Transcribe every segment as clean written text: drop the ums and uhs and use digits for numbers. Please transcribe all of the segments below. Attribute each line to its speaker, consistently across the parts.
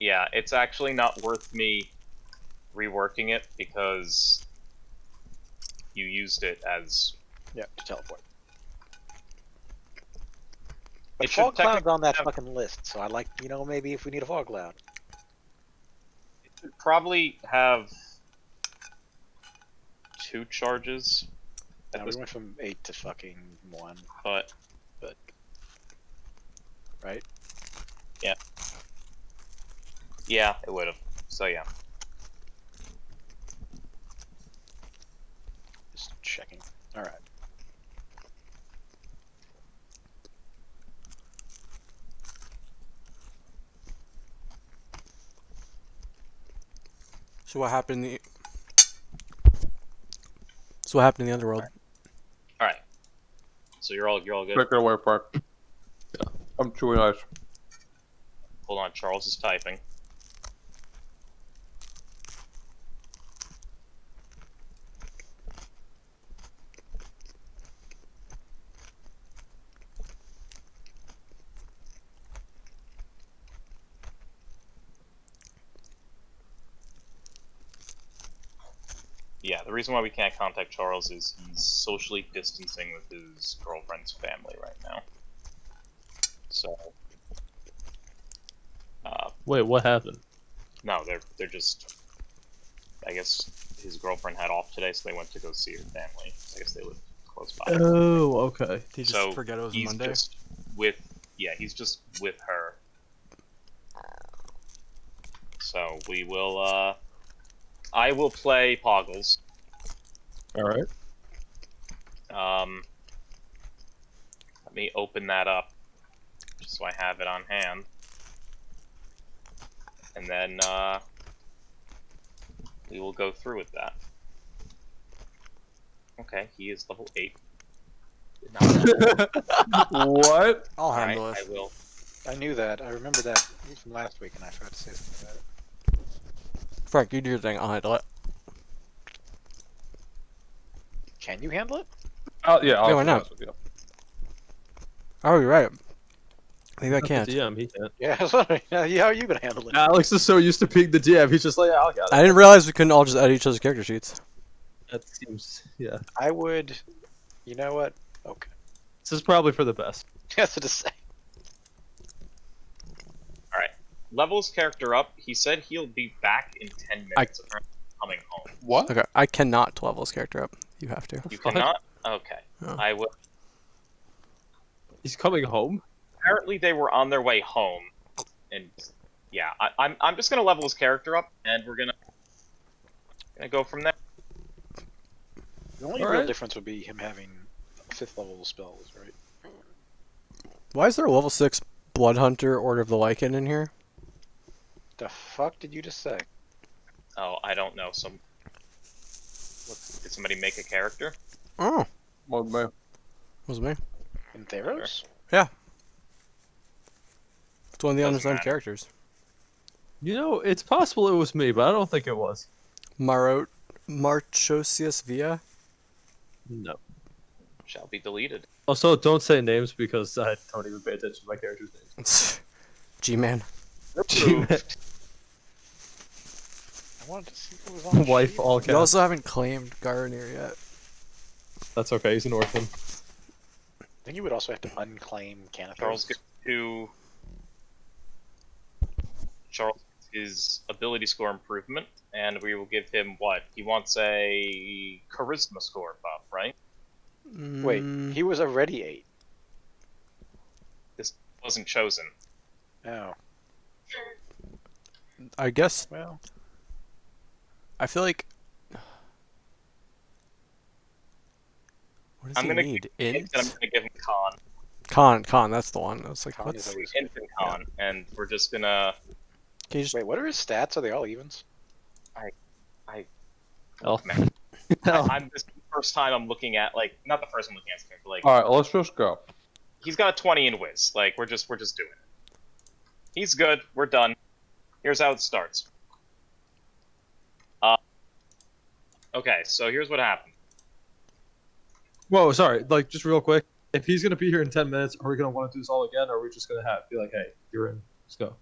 Speaker 1: Yeah, it's actually not worth me reworking it because you used it as...
Speaker 2: Yeah, to teleport. But
Speaker 1: It should
Speaker 2: fog cloud's on that
Speaker 1: have-
Speaker 2: fucking list, so I like, maybe if we need a fog cloud.
Speaker 1: It should probably have 2 charges.
Speaker 2: Now we went from 8 to fucking 1,
Speaker 1: But
Speaker 2: right?
Speaker 1: yeah, it would have. So yeah.
Speaker 2: Just checking. Alright.
Speaker 3: So what happened in the underworld?
Speaker 1: All right. So you're all good.
Speaker 4: Take it away, Frank. I'm chewing ice.
Speaker 1: Hold on, Charles is typing. Yeah, the reason why we can't contact Charles is he's socially distancing with his girlfriend's family right now. So,
Speaker 5: Wait, what happened?
Speaker 1: no, they're just... I guess his girlfriend had off today, so they went to go see her family. I guess they live close by.
Speaker 5: Oh, okay.
Speaker 3: Did he just
Speaker 1: So
Speaker 3: forget it was
Speaker 1: he's
Speaker 3: Monday?
Speaker 1: just with... Yeah, he's just with her. So we will, I will play Poggles.
Speaker 5: Alright.
Speaker 1: Let me open that up, just so I have it on hand. And then, we will go through with that. Okay, he is level 8.
Speaker 4: What?
Speaker 3: I'll
Speaker 1: Alright,
Speaker 3: handle
Speaker 1: I
Speaker 3: it.
Speaker 1: will.
Speaker 2: I knew that. I remember that from last week, and I forgot to say something about it.
Speaker 3: Frank, you do your thing. I'll handle it.
Speaker 2: Can you handle it?
Speaker 4: Yeah, I'll
Speaker 3: why
Speaker 4: be
Speaker 3: not?
Speaker 4: honest with you.
Speaker 3: Oh, you're right. Maybe I
Speaker 5: Not the
Speaker 3: can't.
Speaker 5: DM, he can't.
Speaker 2: Yeah, I was wondering. How are you gonna handle it?
Speaker 5: Alex is so used to being the DM, he's just like, yeah, I'll get it.
Speaker 3: I didn't realize we couldn't all just edit each other's character sheets.
Speaker 5: That seems, yeah.
Speaker 2: I would. You know what? Okay.
Speaker 5: This is probably for the best.
Speaker 2: That's what to say.
Speaker 1: Alright. Level his character up. He said he'll be back in 10 minutes. Apparently coming home.
Speaker 4: What?
Speaker 3: Okay, I cannot level his character up. You have to.
Speaker 1: You
Speaker 5: Fuck.
Speaker 1: cannot? Okay.
Speaker 3: Oh.
Speaker 1: I will.
Speaker 5: He's coming home?
Speaker 1: Apparently they were on their way home. And yeah, I'm just gonna level his character up, and we're gonna go from there.
Speaker 2: The only real
Speaker 5: Alright.
Speaker 2: difference would be him having 5th level spells, right?
Speaker 3: Why is there a level 6 Blood Hunter Order of the Lycan in here?
Speaker 2: The fuck did you just say?
Speaker 1: Oh, I don't know. Did somebody make a character?
Speaker 3: Oh,
Speaker 4: Well, man.
Speaker 3: was me.
Speaker 2: In Theros?
Speaker 3: It's one of the
Speaker 1: Doesn't
Speaker 3: unassigned
Speaker 1: matter.
Speaker 3: characters.
Speaker 5: You know, it's possible it was me, but I don't think it was.
Speaker 3: Marchosius Via?
Speaker 5: No.
Speaker 1: Shall be deleted.
Speaker 5: Also, don't say names because I don't even pay attention to my character's names.
Speaker 3: G-Man.
Speaker 2: Approved. I wanted to see what was on the
Speaker 5: Wife,
Speaker 2: sheet.
Speaker 5: all
Speaker 3: You
Speaker 5: caps.
Speaker 3: also haven't claimed Garnier yet.
Speaker 5: That's okay, he's an orphan.
Speaker 2: I think you would also have to unclaim Canathos.
Speaker 1: Charles gets his ability score improvement, and we will give him what? He wants a charisma score buff, right?
Speaker 2: Wait,
Speaker 3: Mm,
Speaker 2: he was already 8.
Speaker 1: This wasn't chosen.
Speaker 2: Oh,
Speaker 3: I guess,
Speaker 2: well.
Speaker 3: I feel like... What does
Speaker 1: I'm
Speaker 3: he
Speaker 1: gonna
Speaker 3: need?
Speaker 1: And I'm
Speaker 3: Int?
Speaker 1: gonna give him con.
Speaker 3: Con, that's the one. I was like,
Speaker 2: Con
Speaker 3: what's...
Speaker 2: is always
Speaker 1: Infant con, and we're just gonna...
Speaker 3: Can you just...
Speaker 2: Wait, what are his stats? Are they all evens?
Speaker 5: Oh.
Speaker 1: Man,
Speaker 5: Hell.
Speaker 1: this is the first time I'm looking at, like, not the first time I'm looking at his character, like,
Speaker 4: Alright, let's just go.
Speaker 1: he's got a 20 in whiz. Like, we're just doing it. He's good. We're done. Here's how it starts. Okay, so here's what happened.
Speaker 5: Whoa, sorry, like, just real quick. If he's gonna be here in 10 minutes, are we gonna want to do this all again, or are we just gonna be like, hey, you're in, let's go?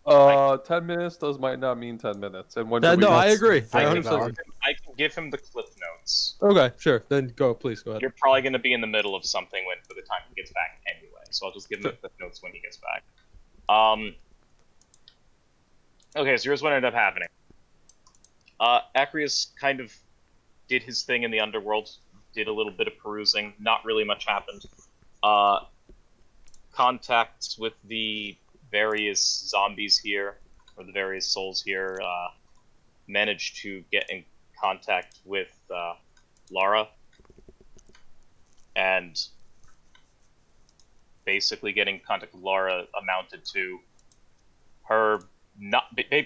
Speaker 4: 10 minutes might not mean 10 minutes. And when
Speaker 5: No,
Speaker 4: do we...
Speaker 5: I agree.
Speaker 1: I
Speaker 5: I
Speaker 1: can,
Speaker 5: 100% agree.
Speaker 1: I can give him the cliff notes.
Speaker 5: Okay, sure. Then please go ahead.
Speaker 1: You're probably going to be in the middle of something when by the time he gets back anyway, so I'll just give him
Speaker 5: Sure.
Speaker 1: the cliff notes when he gets back. Okay, so here's what ended up happening. Acreus kind of did his thing in the underworld, did a little bit of perusing, not really much happened. Contacts with the various zombies here, or the various souls here, managed to get in contact with Lara, and basically getting in contact with Lara amounted to her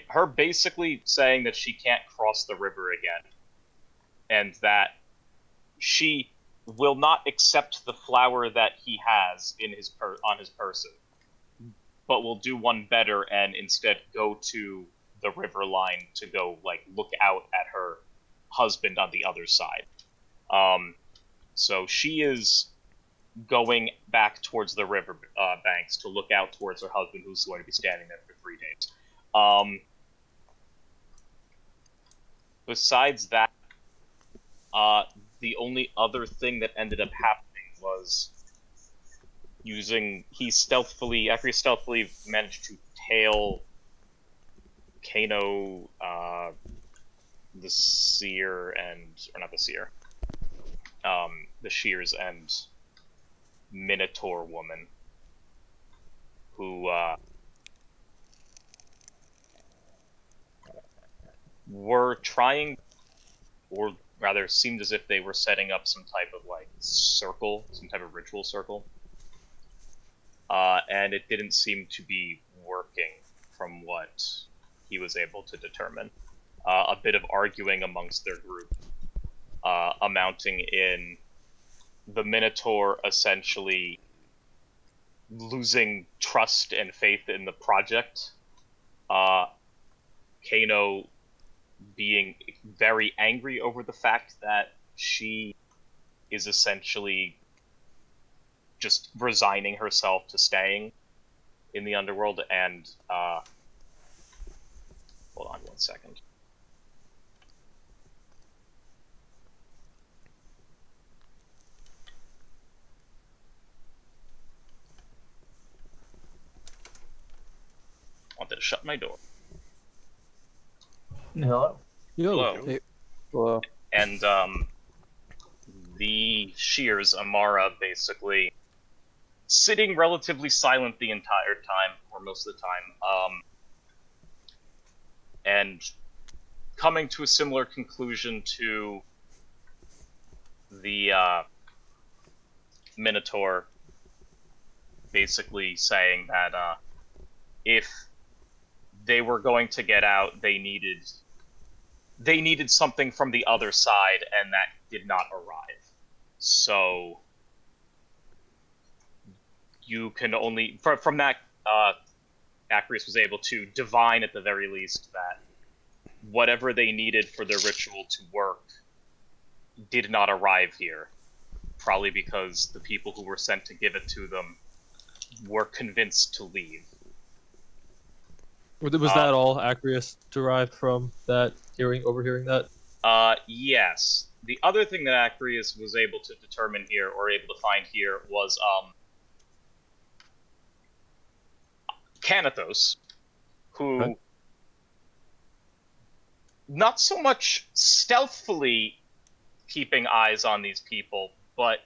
Speaker 1: her basically saying that she can't cross the river again, and that she will not accept the flower that he has in his on his person, but will do one better and instead go to the river line to go look out at her husband on the other side. So she is going back towards the river banks to look out towards her husband, who's going to be standing there for 3 days. Besides that, the only other thing that ended up happening was Acreus stealthily managed to tail Kano, the Seer, or not the Seer, the Shears and Minotaur woman, who were trying, or rather seemed as if they were setting up some type of circle, some type of ritual circle. And it didn't seem to be working from what he was able to determine. A bit of arguing amongst their group, amounting in the Minotaur essentially losing trust and faith in the project, Kano being very angry over the fact that she is essentially just resigning herself to staying in the underworld, and hold on 1 second. I wanted to shut my door.
Speaker 6: Hello.
Speaker 1: Hello.
Speaker 3: Hey,
Speaker 4: Hello.
Speaker 1: And the Shears, Amara, basically sitting relatively silent the entire time, or most of the time, and coming to a similar conclusion to the Minotaur, basically saying that if they were going to get out, they needed something from the other side, and that did not arrive. So you can only from that, Acreus was able to divine at the very least that whatever they needed for their ritual to work did not arrive here. Probably because the people who were sent to give it to them were convinced to leave.
Speaker 5: Was that all Acreus derived from that overhearing that?
Speaker 1: Yes. The other thing that Acreus was able to determine here, or able to find here, was Canathos, who
Speaker 5: Okay.
Speaker 1: not so much stealthily keeping eyes on these people, but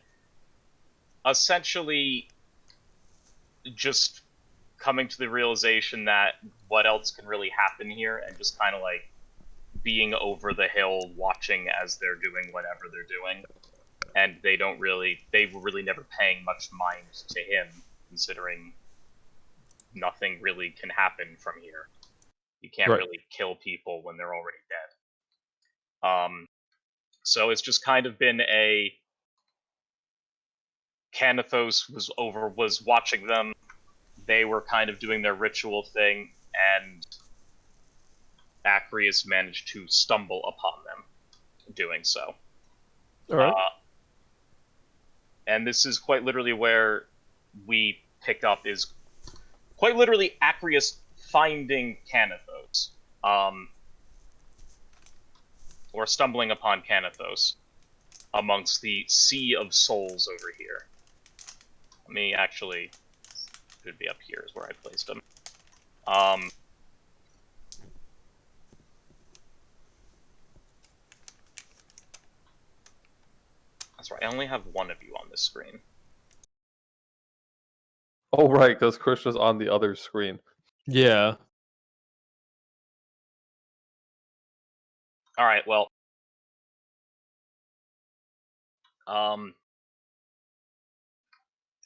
Speaker 1: essentially just coming to the realization that what else can really happen here, and just kind of being over the hill, watching as they're doing whatever they're doing. And they were really never paying much mind to him, considering nothing really can happen from here. You can't
Speaker 5: Right.
Speaker 1: really kill people when they're already dead. So it's just kind of been a Canathos was watching them. They were kind of doing their ritual thing, and Acreus managed to stumble upon them doing so.
Speaker 5: All right.
Speaker 1: And this is quite literally where we pick up, is quite literally Acreus finding Canathos, or stumbling upon Canathos amongst the sea of souls over here. Let me actually, should be up here is where I placed him. That's right, I only have one of you on this screen.
Speaker 4: Oh, right, because Krishna's on the other screen.
Speaker 5: Yeah.
Speaker 1: Alright, well.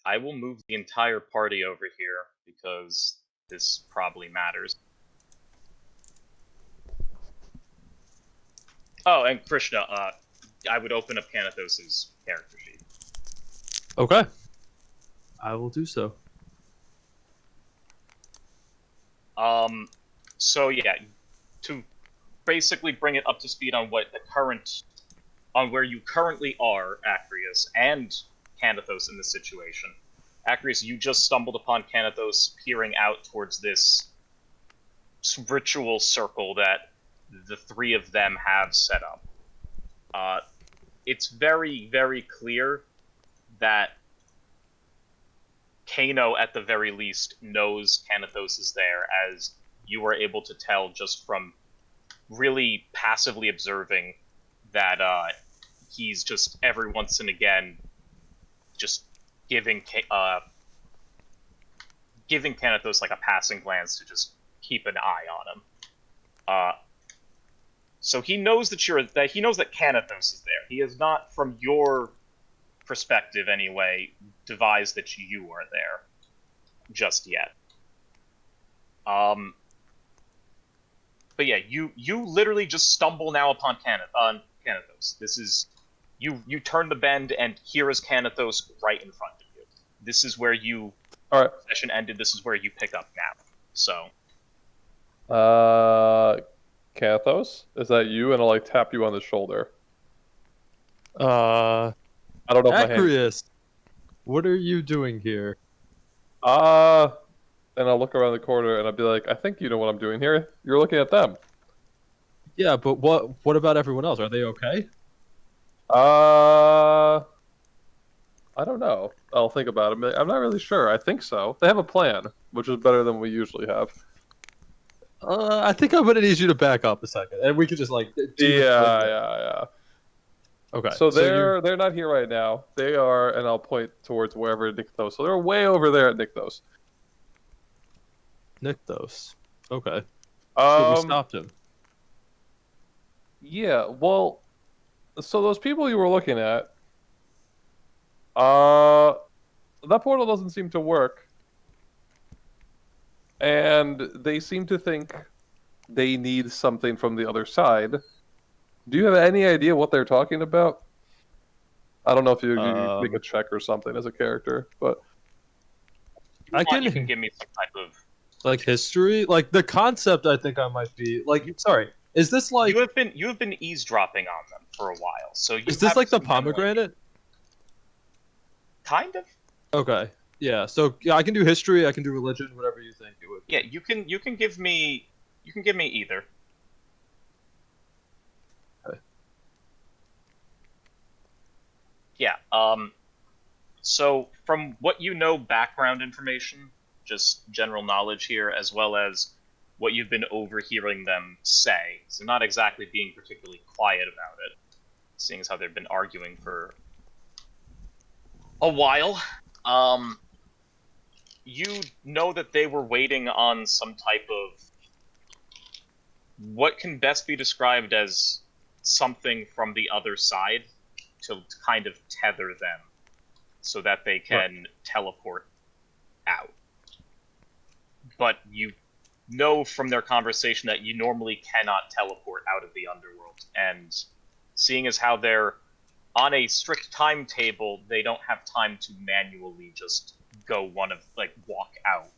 Speaker 1: I will move the entire party over here, because this probably matters. Oh, and Krishna, I would open up Canathos' character sheet.
Speaker 5: Okay. I will do so.
Speaker 1: So yeah, to basically bring it up to speed on what the current, on where you currently are, Acrius, and Canathos in this situation. Acrius, you just stumbled upon Canathos peering out towards this ritual circle that the three of them have set up. It's very, very clear that Kano, at the very least, knows Canathos is there, as you were able to tell just from really passively observing that he's just every once and again just giving Canathos like a passing glance to just keep an eye on him. So he knows that he knows that Canathos is there. He has not, from your perspective anyway, devised that you are there just yet. But yeah, you literally just stumble now upon Canathos. This is you turn the bend, and here is Canathos right in front of you. This is where you session ended. This is where you pick up now. So,
Speaker 4: Canathos, is that you? And I'll like tap you on the shoulder.
Speaker 5: I
Speaker 4: don't know if my hand.
Speaker 5: Acrius, what are you doing here?
Speaker 4: And I'll look around the corner and I'll be like, I think you know what I'm doing here. You're looking at them.
Speaker 5: Yeah, but what about everyone else? Are they okay?
Speaker 4: I don't know. I'll think about it. I'm not really sure. I think so. They have a plan, which is better than we usually have.
Speaker 5: I think I'm gonna need you to back up a second, and we could just like do this later.
Speaker 4: Yeah.
Speaker 5: Okay.
Speaker 4: So they're not here right now. They are, and I'll point towards wherever Nykthos. So they're way over there at Nykthos.
Speaker 5: Nykthos. Okay. So we stopped him.
Speaker 4: Yeah. Well, so those people you were looking at, that portal doesn't seem to work, and they seem to think they need something from the other side. Do you have any idea what they're talking about? I don't know if you make a check or something as a character, but
Speaker 1: you can give me some type of
Speaker 5: like history, like the concept. I think I might be like. Sorry, is this like
Speaker 1: you have been eavesdropping on them for a while? So
Speaker 5: is this like the pomegranate?
Speaker 1: Kind of.
Speaker 5: Okay. Yeah. So yeah, I can do history. I can do religion. Whatever you think it would.
Speaker 1: Yeah, you can give me either.
Speaker 5: Okay.
Speaker 1: Yeah. So from what you know, background information, just general knowledge here, as well as what you've been overhearing them say. So not exactly being particularly quiet about it, seeing as how they've been arguing for a while. You know that they were waiting on some type of what can best be described as something from the other side to kind of tether them so that they can teleport out. But you know from their conversation that you normally cannot teleport out of the underworld, and seeing as how they're on a strict timetable, they don't have time to manually just go walk out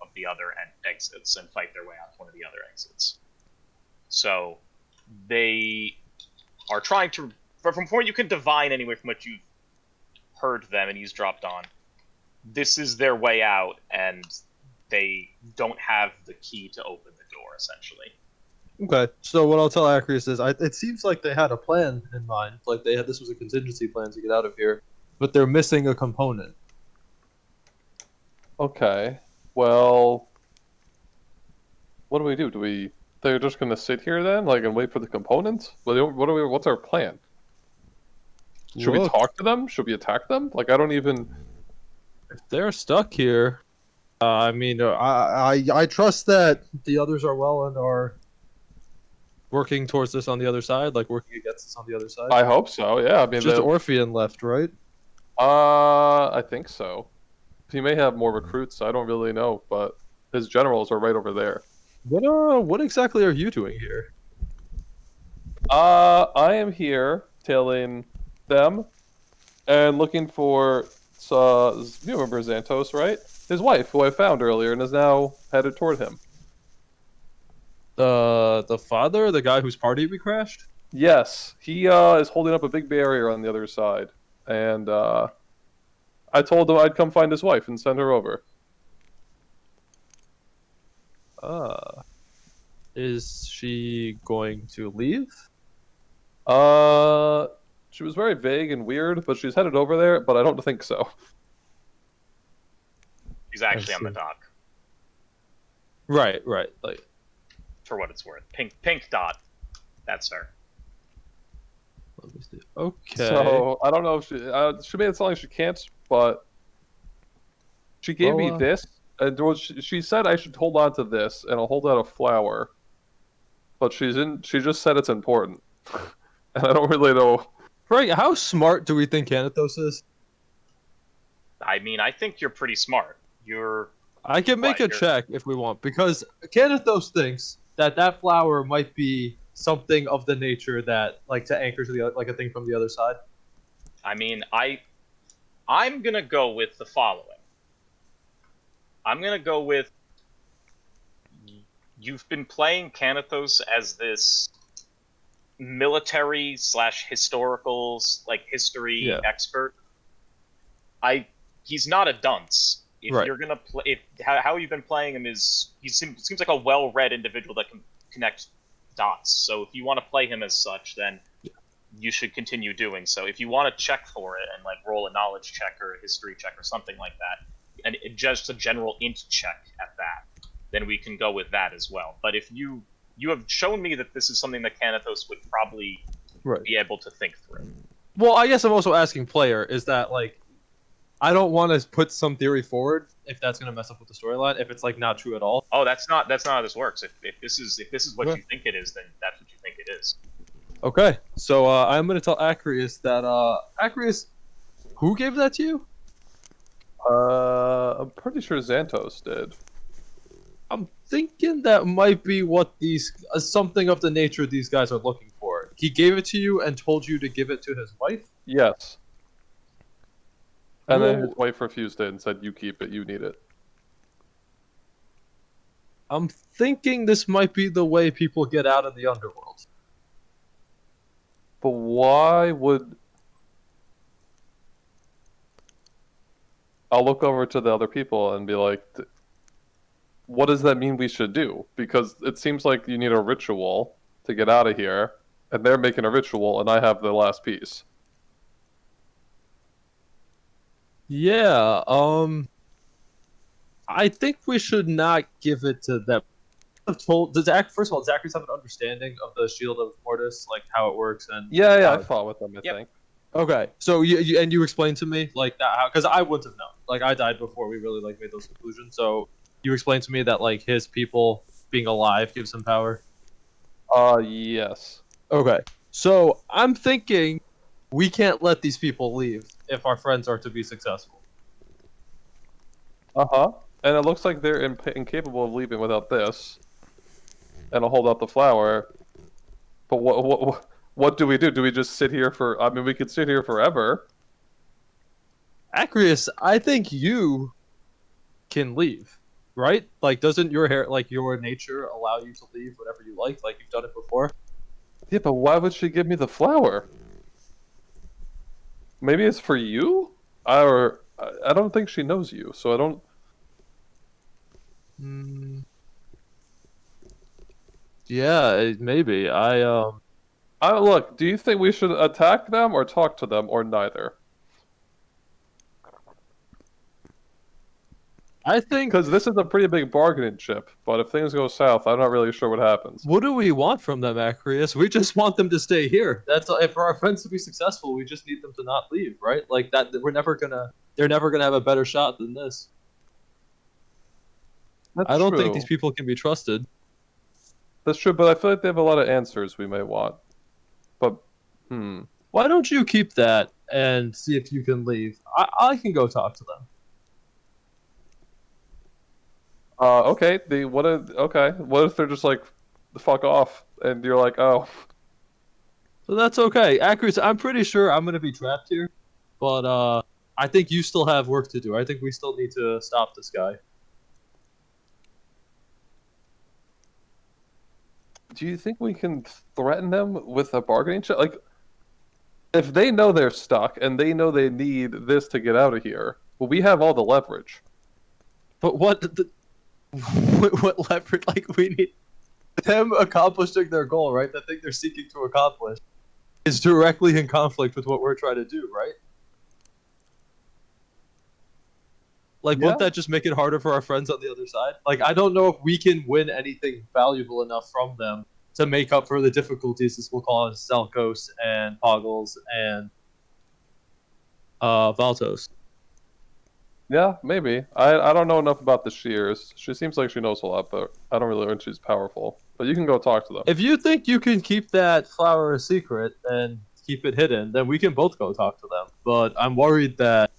Speaker 1: of the other exits and fight their way out one of the other exits. So they are trying to, from what you can divine anyway from what you've heard them and eavesdropped on, this is their way out, and they don't have the key to open the essentially.
Speaker 5: Okay, so what I'll tell Acreus is, it seems like they had a plan in mind. Like this was a contingency plan to get out of here, but they're missing a component.
Speaker 4: Okay. Well, what do we do? They're just gonna sit here then, like, and wait for the components? What's our plan? Should we
Speaker 5: Look,
Speaker 4: talk to them? Should we attack them? Like, I don't even.
Speaker 5: if they're stuck here, I mean, I trust that the others are well and are working towards this on the other side, like working against this on the other side.
Speaker 4: I hope so. Yeah. I mean,
Speaker 5: Just Orphean left, right?
Speaker 4: I think so. He may have more recruits. I don't really know, but his generals are right over there.
Speaker 5: What exactly are you doing here?
Speaker 4: I am here telling them and looking for. You remember Xantos, right? His wife, who I found earlier, and is now headed toward him.
Speaker 5: The father, the guy whose party we crashed?
Speaker 4: Yes, he is holding up a big barrier on the other side, and I told him I'd come find his wife and send her over.
Speaker 5: Is she going to leave?
Speaker 4: She was very vague and weird, but she's headed over there, but I don't think so.
Speaker 1: She's actually on the
Speaker 5: see.
Speaker 1: dock,
Speaker 5: Right. Like,
Speaker 1: for what it's worth. Pink dot. That's her.
Speaker 5: let me see. Okay.
Speaker 4: So I don't know if she made it sound like she can't, but she gave me this, and she said I should hold on to this, and I'll hold out a flower. But she just said it's important, and I don't really know.
Speaker 5: Frank, how smart do we think Canathos is?
Speaker 1: I mean, I think you're pretty smart.
Speaker 5: I can make
Speaker 1: What,
Speaker 5: a
Speaker 1: you're-
Speaker 5: check if we want, because Canathos thinks that flower might be something of the nature that, like, to anchor to the like a thing from the other side.
Speaker 1: I mean, I'm gonna go with the following. I'm gonna go with you've been playing Canathos as this military / historical history
Speaker 5: Yeah.
Speaker 1: expert. He's not a dunce. If
Speaker 5: Right.
Speaker 1: you're gonna play, how you've been playing him is he seems like a well-read individual that can connect dots. So if you want to play him as such, then you should continue doing so. If you want to check for it and like roll a knowledge check or a history check or something like that, and just a general int check at that, then we can go with that as well. But if you have shown me that this is something that Canathos would probably
Speaker 5: Right.
Speaker 1: be able to think through.
Speaker 5: Well, I guess I'm also asking player, is that, like, I don't want to put some theory forward if that's going to mess up with the storyline, if it's, like, not true at all.
Speaker 1: Oh, that's not how this works. If this is what
Speaker 5: Okay.
Speaker 1: you think it is, then that's what you think it is.
Speaker 5: Okay, so I'm going to tell Acreus that, Acreus, who gave that to you?
Speaker 4: I'm pretty sure Xantos did.
Speaker 5: I'm thinking that might be what something of the nature these guys are looking for. He gave it to you and told you to give it to his wife?
Speaker 4: Yes. And then
Speaker 5: Well-
Speaker 4: his wife refused it and said, "You keep it. You need it."
Speaker 5: I'm thinking this might be the way people get out of the underworld.
Speaker 4: But why would? I'll look over to the other people and be like, "What does that mean we should do?" Because it seems like you need a ritual to get out of here, and they're making a ritual, and I have the last piece.
Speaker 5: Yeah, I think we should not give it to them. First of all, Zachary's have an understanding of the Shield of Mortis, like how it works, and
Speaker 4: Yeah, I
Speaker 5: how-
Speaker 4: fought with them. I
Speaker 1: Yep.
Speaker 4: think.
Speaker 5: Okay, so you explained to me like that how, because I wouldn't have known. Like, I died before we really like made those conclusions. So you explained to me that, like, his people being alive gives him power.
Speaker 4: Yes.
Speaker 5: Okay, so I'm thinking we can't let these people leave if our friends are to be successful.
Speaker 4: Uh-huh. And it looks like they're incapable of leaving without this. And I'll hold out the flower. But what do we do? Do we just sit here for... I mean, we could sit here forever.
Speaker 5: Acreus, I think you can leave, right? Like, doesn't your nature allow you to leave whenever you like you've done it before?
Speaker 4: Yeah, but why would she give me the flower? Maybe it's for you? I don't think she knows you, so I don't...
Speaker 5: Yeah, maybe.
Speaker 4: Look, do you think we should attack them or talk to them or neither?
Speaker 5: I think.
Speaker 4: Because this is a pretty big bargaining chip, but if things go south, I'm not really sure what happens.
Speaker 5: What do we want from them, Acreus? We just want them to stay here. That's if for our friends to be successful, we just need them to not leave, right? Like that. They're never gonna have a better shot than this.
Speaker 4: That's
Speaker 5: I don't
Speaker 4: true.
Speaker 5: think these people can be trusted.
Speaker 4: That's true, but I feel like they have a lot of answers we may want. But,
Speaker 5: Why don't you keep that and see if you can leave? I can go talk to them.
Speaker 4: Okay. Okay. What if they're just like, fuck off, and you're like, oh,
Speaker 5: So that's okay. Acreus, I'm pretty sure I'm gonna be trapped here, but I think you still have work to do. I think we still need to stop this guy.
Speaker 4: do you think we can threaten them with a bargaining chip? Like, if they know they're stuck and they know they need this to get out of here, well, we have all the leverage.
Speaker 5: But what leverage? Like we need them accomplishing their goal, right? The thing they're seeking to accomplish is directly in conflict with what we're trying to do, right? Like,
Speaker 4: Yeah.
Speaker 5: won't that just make it harder for our friends on the other side? Like, I don't know if we can win anything valuable enough from them to make up for the difficulties this will cause Zelkos and Poggles and Valtos.
Speaker 4: Yeah, maybe. I don't know enough about the Shears. She seems like she knows a lot, but I don't really think she's powerful. But you can go talk to them.
Speaker 5: If you think you can keep that flower a secret and keep it hidden, then we can both go talk to them. But I'm worried that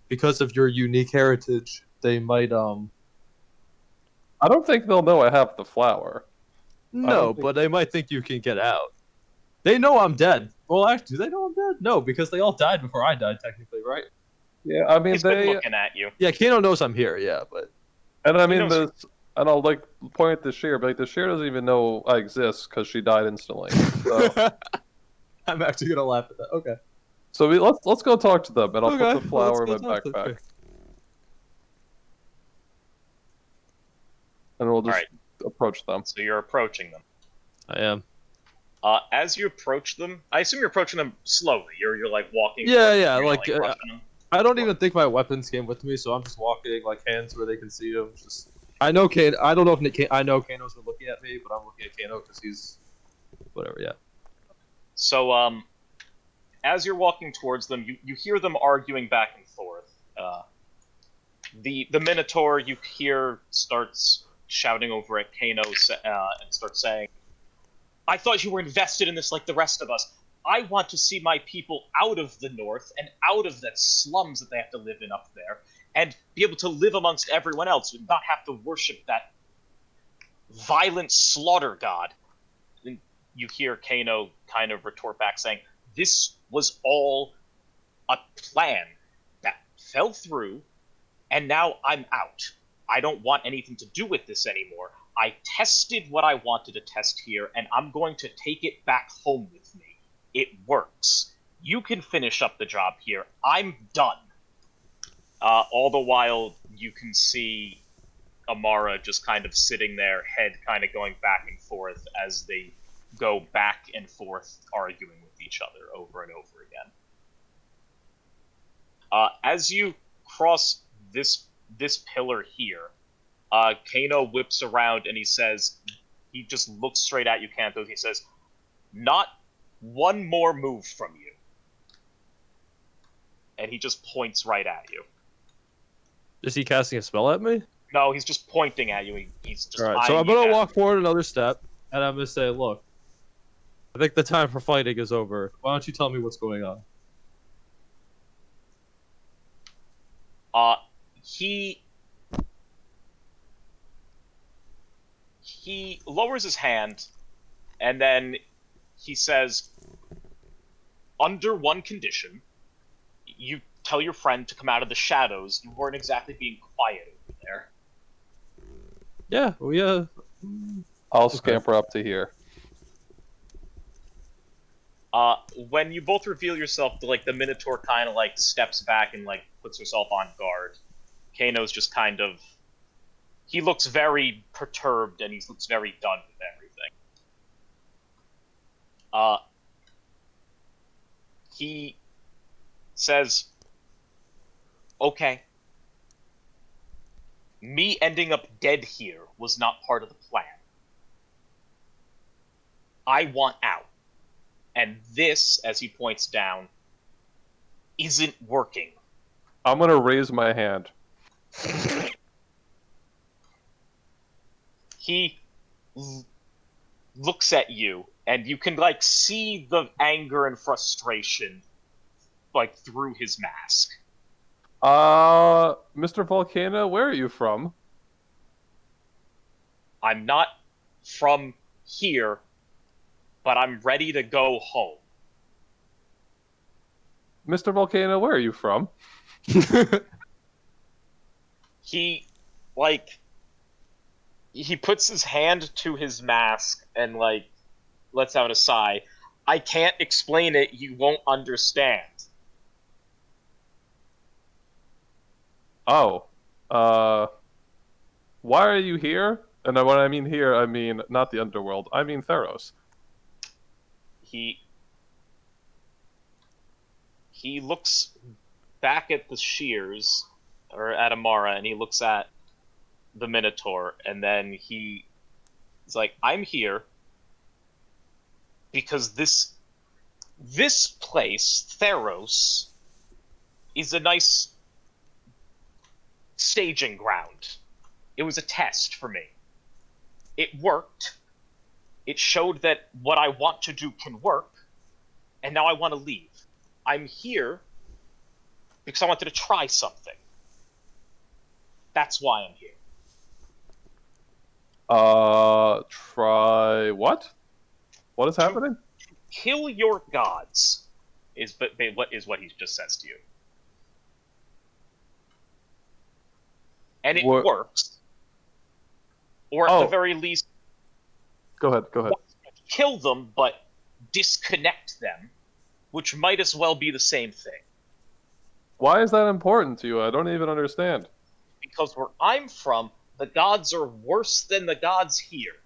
Speaker 5: because of your unique heritage, they might
Speaker 4: I don't think they'll know I have the flower.
Speaker 5: No, but they might think you can get out. They know I'm dead. Well, actually, do they know I'm dead? No, because they all died before I died, technically, right?
Speaker 4: Yeah, I mean
Speaker 1: He's been looking at you.
Speaker 5: Yeah, Kano knows I'm here, yeah, but...
Speaker 4: and I mean
Speaker 1: knows-
Speaker 4: and I'll like point at the Shear, but like the Shear doesn't even know I exist because she died instantly. So,
Speaker 5: I'm actually gonna laugh at that. Okay.
Speaker 4: so let's go talk to them, and I'll
Speaker 5: Okay,
Speaker 4: put the flower
Speaker 5: well,
Speaker 4: in
Speaker 5: let's
Speaker 4: my
Speaker 5: go talk to them.
Speaker 4: backpack, and we'll just
Speaker 1: Alright.
Speaker 4: approach them.
Speaker 1: So you're approaching them.
Speaker 5: I am.
Speaker 1: As you approach them, I assume you're approaching them slowly. You're like walking.
Speaker 5: Yeah,
Speaker 1: towards them,
Speaker 5: yeah,
Speaker 1: you're not,
Speaker 5: like,
Speaker 1: rushing them.
Speaker 5: I don't even think my weapons came with me, so I'm just walking, like, hands where they can see them. Just... I know Kano... I don't know if I know Kano's been looking at me, but I'm looking at Kano because he's... Whatever, yeah.
Speaker 1: So, as you're walking towards them, you hear them arguing back and forth. The Minotaur you hear starts shouting over at Kano and starts saying, "I thought you were invested in this like the rest of us. I want to see my people out of the north and out of that slums that they have to live in up there, and be able to live amongst everyone else and not have to worship that violent slaughter god." And you hear Kano kind of retort back saying, "This was all a plan that fell through, and now I'm out. I don't want anything to do with this anymore. I tested what I wanted to test here, and I'm going to take it back home with me. It works. You can finish up the job here. I'm done." All the while, you can see Amara just kind of sitting there, head kind of going back and forth as they go back and forth arguing with each other over and over again. As you cross this pillar here, Kano whips around and he just looks straight at you, Kanthos. He says, "Not one more move from you." And he just points right at you.
Speaker 5: Is he casting a spell at me?
Speaker 1: No, he's just pointing at you. He's just
Speaker 5: Alright, so
Speaker 1: eyeing
Speaker 5: I'm
Speaker 1: you
Speaker 5: gonna
Speaker 1: down.
Speaker 5: walk forward another step, and I'm gonna say, look, I think the time for fighting is over. Why don't you tell me what's going on?
Speaker 1: He lowers his hand, and then he says, "Under one condition, you tell your friend to come out of the shadows. You weren't exactly being quiet over there."
Speaker 5: Yeah,
Speaker 4: I'll scamper up to here.
Speaker 1: When you both reveal yourself, the Minotaur kind of steps back and puts herself on guard. Kano's just kind of, he looks very perturbed and he looks very done with everything. he says, okay, me ending up dead here was not part of the plan. I want out. And this, as he points down, isn't working.
Speaker 4: I'm gonna raise my hand.
Speaker 1: He looks at you, and you can, like, see the anger and frustration, like, through his mask.
Speaker 4: Mr. Volcano, where are you from?
Speaker 1: I'm not from here, but I'm ready to go home.
Speaker 4: Mr. Volcano, where are you from?
Speaker 1: He, like, he puts his hand to his mask and, like, lets out a sigh. I can't explain it, you won't understand.
Speaker 4: Oh, why are you here? And when I mean here, I mean not the underworld. I mean Theros.
Speaker 1: He looks back at the shears, or at Amara, and he looks at the Minotaur, and then he's like, I'm here because this place, Theros, is a nice staging ground. It was a test for me. It worked. It showed that what I want to do can work, and now I want to leave. I'm here because I wanted to try something. That's why I'm here.
Speaker 4: Try what? What is happening?
Speaker 1: Kill your gods is what he just says to you. And it
Speaker 4: What-
Speaker 1: works. Or at
Speaker 4: Oh.
Speaker 1: the very least,
Speaker 4: Go ahead.
Speaker 1: kill them, but disconnect them, which might as well be the same thing.
Speaker 4: Why is that important to you? I don't even understand.
Speaker 1: Because where I'm from, the gods are worse than the gods here.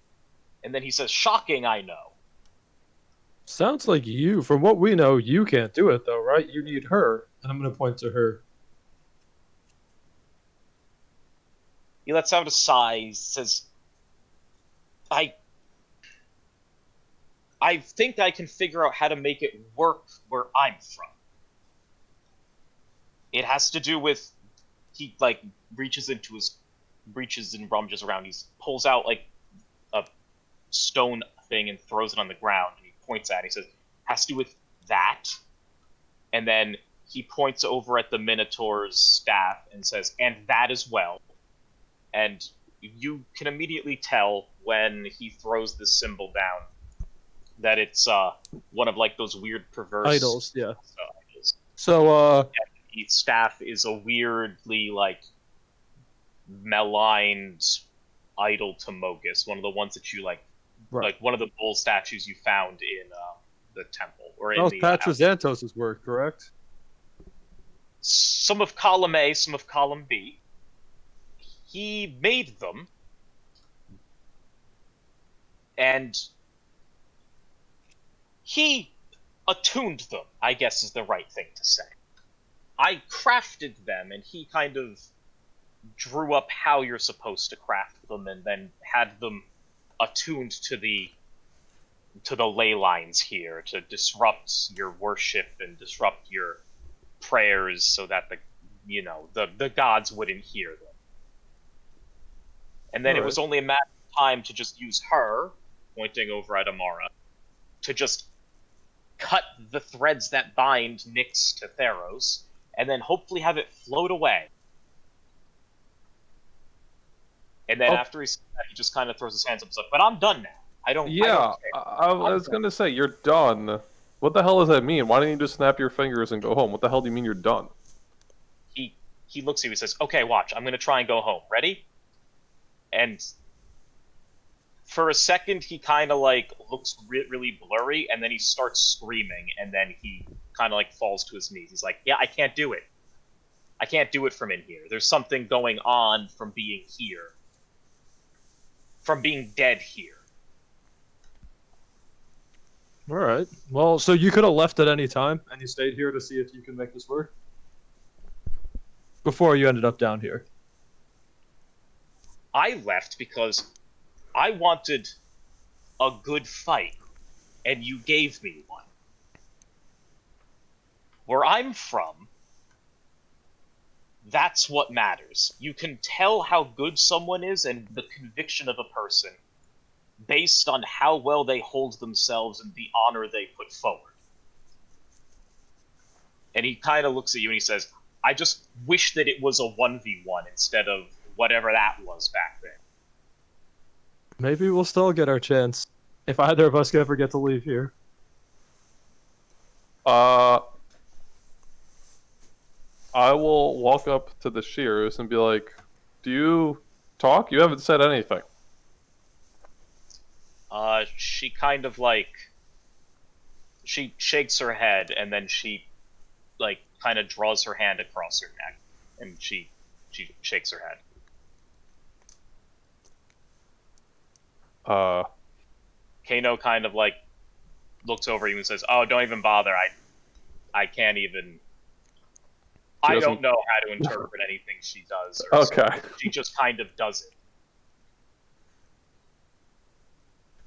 Speaker 1: And then he says, shocking, I know.
Speaker 5: Sounds like you. From what we know, you can't do it though, right? You need her, and I'm gonna point to her.
Speaker 1: He lets out a sigh, he says, I think I can figure out how to make it work where I'm from. It has to do with, he, like, reaches and rummages around. He pulls out, like, a stone thing and throws it on the ground. And he points at it. He says, has to do with that. And then he points over at the Minotaur's staff and says, and that as well. And you can immediately tell when he throws this symbol down that it's one of, like, those weird perverse
Speaker 5: Idols, yeah.
Speaker 1: idols.
Speaker 5: So,
Speaker 1: The staff is a weirdly, like, maligned idol to Mogus, one of the ones that you like one of the bull statues you found in the temple or in
Speaker 5: that was
Speaker 1: the
Speaker 5: Patrozantos' work, correct?
Speaker 1: some of column A, some of column B. He made them, and he attuned them, I guess is the right thing to say. I crafted them, and he kind of drew up how you're supposed to craft them, and then had them attuned to the ley lines here to disrupt your worship and disrupt your prayers, so that the gods wouldn't hear them. And then it was only a matter of time to just use her, pointing over at Amara, to just cut the threads that bind Nyx to Theros, and then hopefully have it float away. And then after he said that, he just kind of throws his hands up and says, but I'm done now. I don't care.
Speaker 4: I was going to say, you're done. What the hell does that mean? Why don't you just snap your fingers and go home? What the hell do you mean you're done?
Speaker 1: He looks at you and says, okay, watch, I'm going to try and go home. Ready? And for a second, he kind of, like, looks really blurry, and then he starts screaming, and then he kind of, like, falls to his knees. He's like, yeah, I can't do it. I can't do it from in here. There's something going on from being here. From being dead here.
Speaker 5: All right. Well, so you could have left at any time, and you stayed here to see if you can make this work before you ended up down here.
Speaker 1: I left because I wanted a good fight, and you gave me one. Where I'm from, that's what matters. You can tell how good someone is and the conviction of a person based on how well they hold themselves and the honor they put forward. And he kind of looks at you and he says, I just wish that it was a 1v1 instead of whatever that was back then.
Speaker 5: Maybe we'll still get our chance if either of us ever get to leave here.
Speaker 4: I will walk up to the shears and be like, do you talk? You haven't said anything.
Speaker 1: She kind of like, she shakes her head and then she like kind of draws her hand across her neck and she shakes her head. Kano kind of like looks over you and says, "Oh, don't even bother. I can't even. I don't know how to interpret anything she does. Or
Speaker 4: Okay.
Speaker 1: she just kind of does it."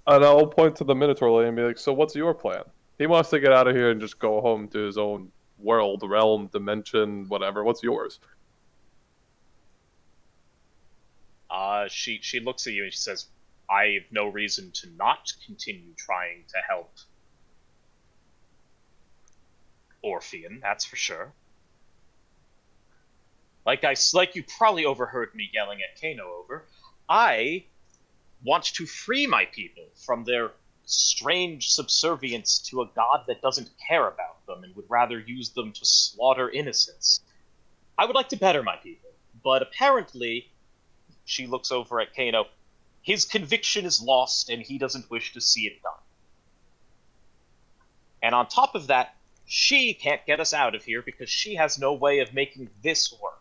Speaker 4: And I'll point to the Minotaur lady and be like, so what's your plan? He wants to get out of here and just go home to his own world, realm, dimension, whatever. What's yours?
Speaker 1: She looks at you and she says, "I have no reason to not continue trying to help Orphean, that's for sure. Like you probably overheard me yelling at Kano over. I want to free my people from their strange subservience to a god that doesn't care about them and would rather use them to slaughter innocents. I would like to better my people, but apparently," she looks over at Kano, "his conviction is lost and he doesn't wish to see it done. And on top of that, she can't get us out of here because she has no way of making this work."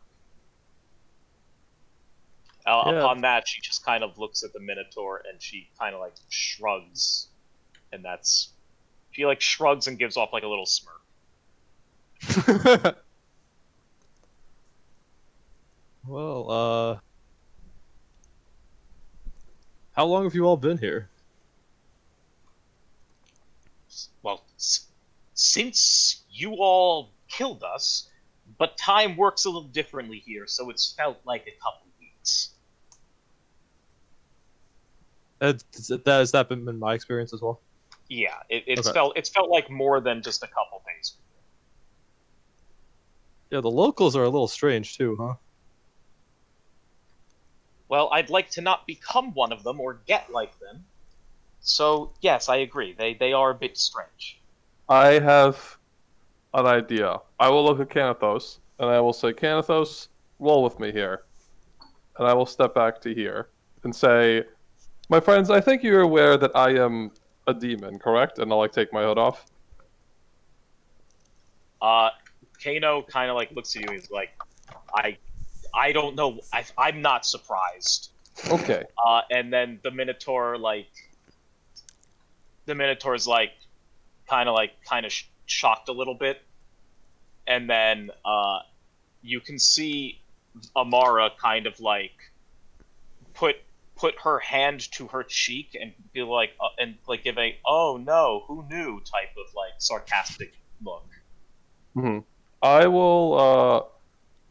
Speaker 1: Upon that, she just kind of looks at the Minotaur and she kind of like shrugs, and that's, she like shrugs and gives off like a little smirk.
Speaker 5: Well, how long have you all been here?
Speaker 1: Well, since you all killed us, but time works a little differently here, so it's felt like a couple weeks.
Speaker 5: Has that been my experience as well?
Speaker 1: Yeah, it's
Speaker 5: Okay.
Speaker 1: felt like more than just a couple days.
Speaker 5: Yeah, the locals are a little strange too, huh?
Speaker 1: Well, I'd like to not become one of them or get like them. So yes, I agree. They are a bit strange.
Speaker 4: I have an idea. I will look at Canathos, and I will say, Canathos, roll with me here. And I will step back to here and say, my friends, I think you're aware that I am a demon, correct? And I'll like take my hood off.
Speaker 1: Kano kind of like looks at you and is like, I don't know. I'm not surprised.
Speaker 4: Okay.
Speaker 1: And then the Minotaur's like kind of shocked a little bit, and then you can see Amara kind of like put her hand to her cheek and be like and like give a "oh no, who knew" type of like sarcastic look.
Speaker 4: Mm-hmm. I will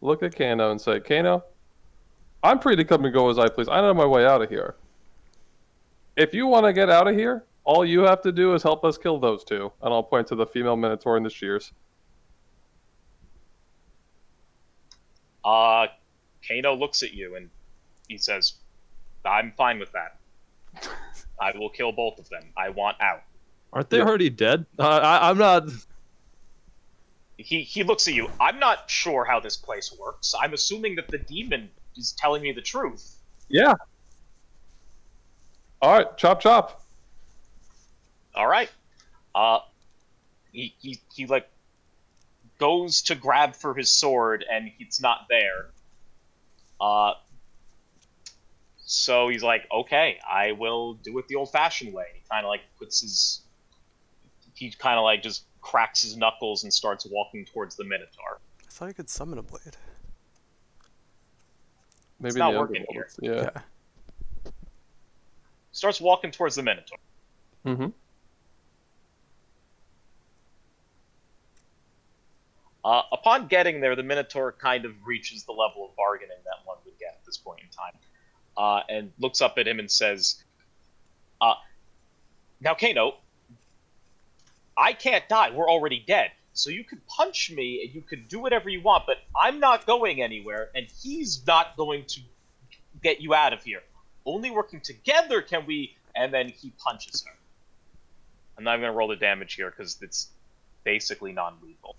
Speaker 4: look at Kano and say, Kano, I'm free to come and go as I please. I know my way out of here. If you want to get out of here, all you have to do is help us kill those two. And I'll point to the female Minotaur and the shears.
Speaker 1: Kano looks at you and he says, "I'm fine with that. I will kill both of them. I want out."
Speaker 5: Aren't they already dead? I'm not.
Speaker 1: He looks at you. "I'm not sure how this place works. I'm assuming that the demon is telling me the truth."
Speaker 4: Yeah. All right, chop chop.
Speaker 1: All right. He like goes to grab for his sword and it's not there. So he's like, "Okay, I will do it the old-fashioned way." He kind of like puts he kind of like just cracks his knuckles and starts walking towards the Minotaur.
Speaker 3: I thought I could summon a blade.
Speaker 4: Maybe in
Speaker 1: not
Speaker 4: the
Speaker 1: working
Speaker 4: underworld.
Speaker 1: here.
Speaker 4: Yeah.
Speaker 1: Starts walking towards the Minotaur.
Speaker 4: Mm-hmm.
Speaker 1: Upon getting there, the Minotaur kind of reaches the level of bargaining that one would get at this point in time, and looks up at him and says, now, Kano, I can't die. We're already dead. So you could punch me and you could do whatever you want, but I'm not going anywhere, and he's not going to get you out of here. Only working together can we... And then he punches her. I'm not going to roll the damage here because it's basically non-lethal.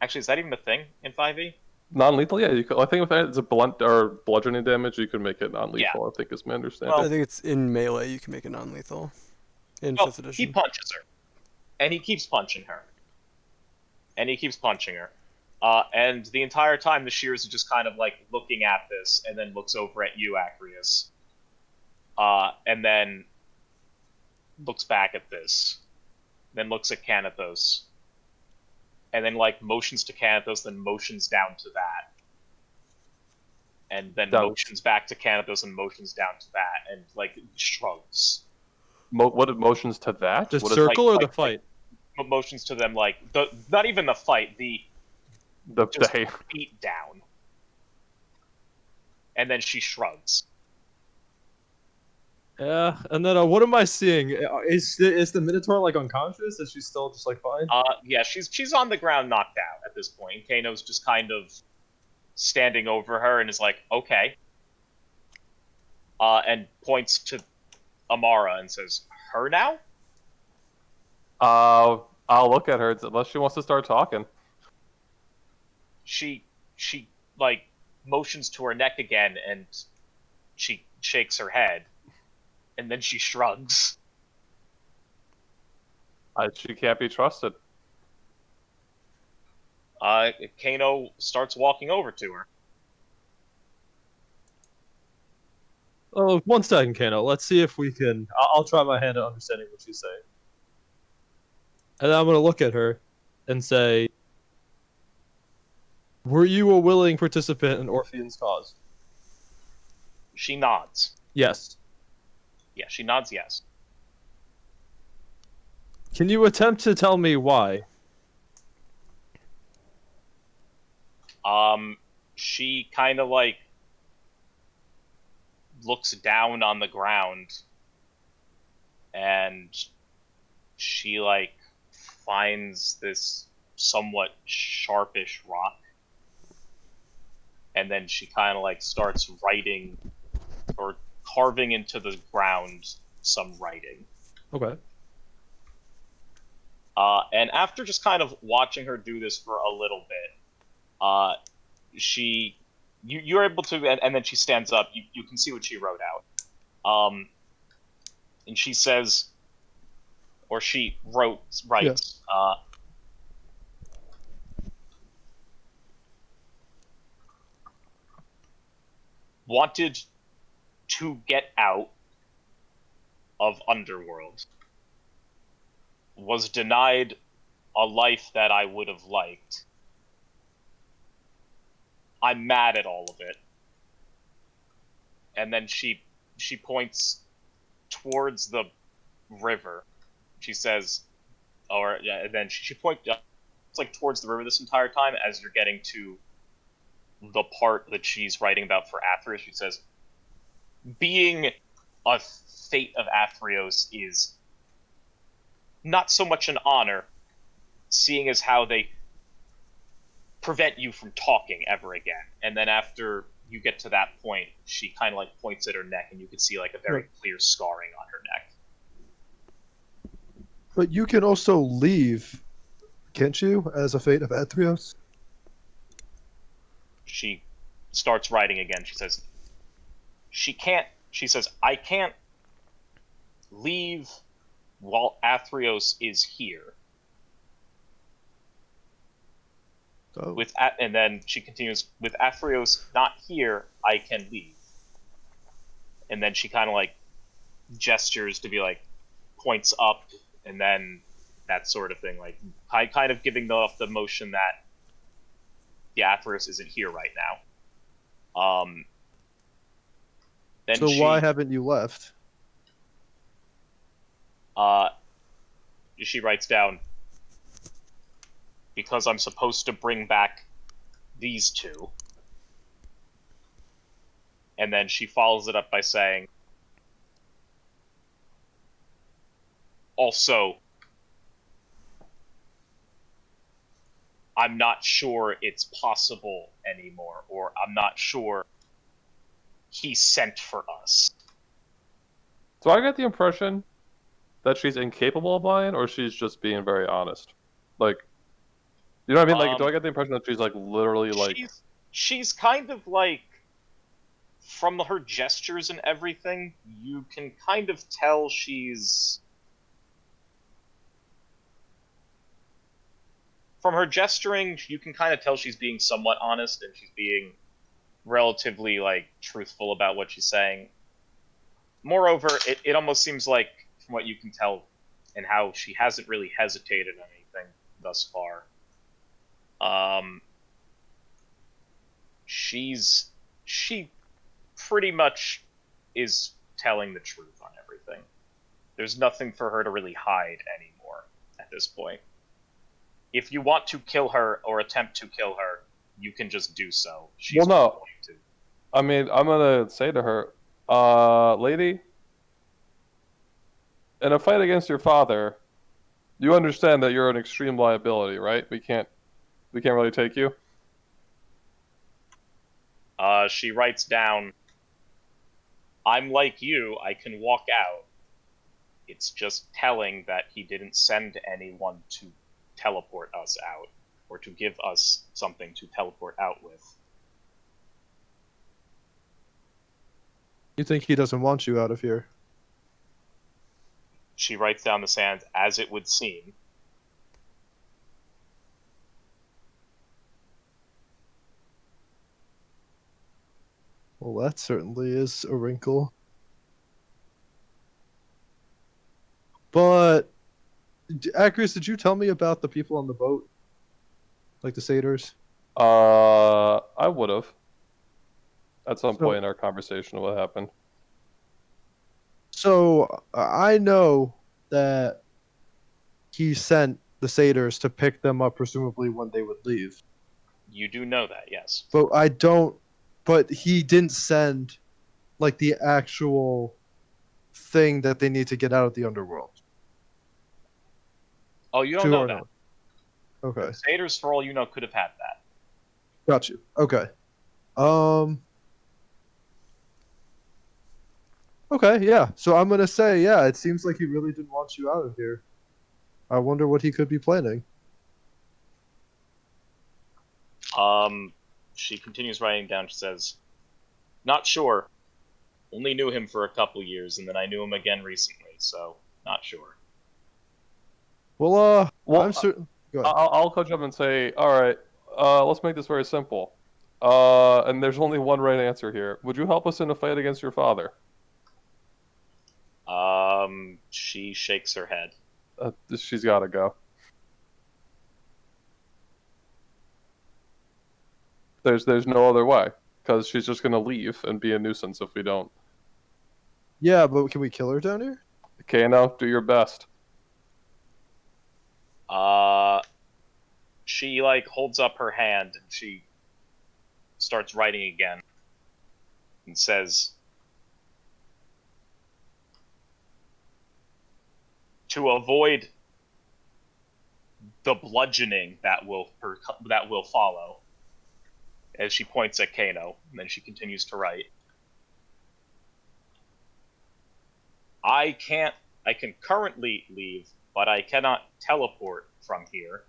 Speaker 1: Actually, is that even a thing in 5e?
Speaker 4: Non-lethal, yeah. You could, I think if it's a blunt or bludgeoning damage, you can make it non-lethal. I think is my understanding.
Speaker 3: I think it's in melee you can make it non-lethal. In
Speaker 1: Well,
Speaker 3: 5th edition.
Speaker 1: he punches her. And he keeps punching her. And he keeps punching her. And the entire time, the Shears is just kind of like looking at this, and then looks over at you, Acreus. And then looks back at this. Then looks at Canathos. And then like motions to Canathos, then motions down to that. And then motions back to Canathos and motions down to that, and like shrugs.
Speaker 4: What emotions to that?
Speaker 5: The
Speaker 4: What
Speaker 5: circle
Speaker 1: like,
Speaker 5: or the
Speaker 1: like,
Speaker 5: fight?
Speaker 1: Motions to them like not even the fight, the feet down. And then she shrugs.
Speaker 5: Yeah, and then what am I seeing? Is the Minotaur like unconscious? Is she still just like fine?
Speaker 1: Yeah, she's on the ground, knocked out at this point. And Kano's just kind of standing over her and is like, okay. And points to Amara and says, "Her now?"
Speaker 4: I'll look at her unless she wants to start talking.
Speaker 1: She like motions to her neck again, and she shakes her head, and then she shrugs.
Speaker 4: She can't be trusted.
Speaker 1: Kano starts walking over to her.
Speaker 5: Oh, 1 second, Kano. Let's see if we can. I'll try my hand at understanding what she's saying. And then I'm going to look at her and say, were you a willing participant in Orpheon's cause?
Speaker 1: She nods.
Speaker 5: Yes.
Speaker 1: Yeah, she nods yes.
Speaker 5: Can you attempt to tell me why?
Speaker 1: She kind of like looks down on the ground, and she like finds this somewhat sharpish rock, and then she kind of like starts writing or carving into the ground some writing.
Speaker 5: Okay.
Speaker 1: And after just kind of watching her do this for a little bit, you're able to, and then she stands up. You can see what she wrote out. And she says, or she writes, wanted to get out of Underworld. Was denied a life that I would have liked. I'm mad at all of it. And then she points towards the river. She says, and then she points like towards the river this entire time as you're getting to the part that she's writing about for Athreos. She says, being a fate of Athreos is not so much an honor, seeing as how they prevent you from talking ever again. And then after you get to that point, she kind of like points at her neck, and you can see like a very clear scarring on her neck.
Speaker 6: But you can also leave, can't you, as a fate of Athreos?
Speaker 1: She starts writing again. She says, I can't leave while Athreos is here.
Speaker 6: Oh.
Speaker 1: And then she continues, with Athreos not here, I can leave. And then she kind of like gestures to be like, points up, and then that sort of thing. Like, kind of giving off the motion that the Atheros isn't here right now. Then
Speaker 6: So why haven't you left?
Speaker 1: She writes down, because I'm supposed to bring back these two. And then she follows it up by saying, also, I'm not sure it's possible anymore, or I'm not sure he sent for us.
Speaker 4: So I get the impression that she's incapable of lying, or she's just being very honest. Like, you know what I mean? Like, do I get the impression that she's like literally like?
Speaker 1: She's kind of like, from her gestures and everything, you can kind of tell she's. From her gesturing, you can kind of tell she's being somewhat honest and she's being relatively like truthful about what she's saying. Moreover, it almost seems like, from what you can tell, and how she hasn't really hesitated on anything thus far. She pretty much is telling the truth on everything. There's nothing for her to really hide anymore at this point. If you want to kill her or attempt to kill her, you can just do so. She's
Speaker 4: Well, no.
Speaker 1: going to.
Speaker 4: I mean, I'm gonna say to her, lady, in a fight against your father, you understand that you're an extreme liability, right? We can't really take you.
Speaker 1: She writes down, I'm like you, I can walk out. It's just telling that he didn't send anyone to teleport us out, or to give us something to teleport out with.
Speaker 6: You think he doesn't want you out of here?
Speaker 1: She writes down the sand, as it would seem.
Speaker 6: Well, that certainly is a wrinkle. But, Acris, did you tell me about the people on the boat? Like the satyrs?
Speaker 4: I would have. At some
Speaker 6: So-
Speaker 4: point in our conversation, what happened?
Speaker 6: So, I know that he sent the satyrs to pick them up, presumably when they would leave.
Speaker 1: You do know that, yes.
Speaker 6: But I don't. But he didn't send, like, the actual thing that they need to get out of the underworld.
Speaker 1: Oh, you don't
Speaker 6: To
Speaker 1: know
Speaker 6: or
Speaker 1: that.
Speaker 6: not? Okay.
Speaker 1: Satyrs, for all you know, could have had that.
Speaker 6: Got you. Okay. Okay, yeah. So I'm gonna say, yeah, it seems like he really didn't want you out of here. I wonder what he could be planning.
Speaker 1: She continues writing down, she says, not sure. Only knew him for a couple years, and then I knew him again recently, so not sure.
Speaker 6: Well,
Speaker 4: Well,
Speaker 6: I'm certain. Go ahead.
Speaker 4: I'll coach up and say, all right, let's make this very simple. And there's only one right answer here. Would you help us in a fight against your father?
Speaker 1: She shakes her head.
Speaker 4: She's got to go. There's no other way, because she's just gonna leave and be a nuisance if we don't.
Speaker 6: Yeah, but can we kill her down here?
Speaker 4: Kano, do your best.
Speaker 1: She, like, holds up her hand, and she starts writing again, and says, to avoid the bludgeoning that will follow, as she points at Kano, and then she continues to write. I can currently leave, but I cannot teleport from here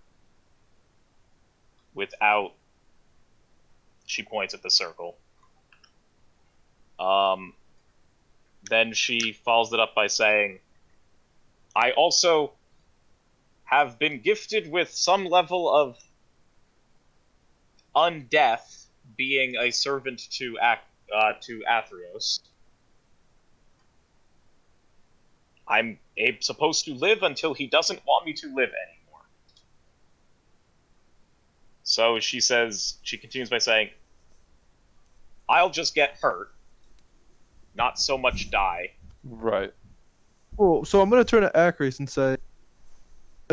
Speaker 1: without. She points at the circle. Then she follows it up by saying, I also have been gifted with some level of undeath, being a servant to Atherios. I'm Abe's supposed to live until he doesn't want me to live anymore. So she continues by saying, I'll just get hurt, not so much die.
Speaker 4: Right.
Speaker 6: Well, so I'm gonna turn to Acreus and say,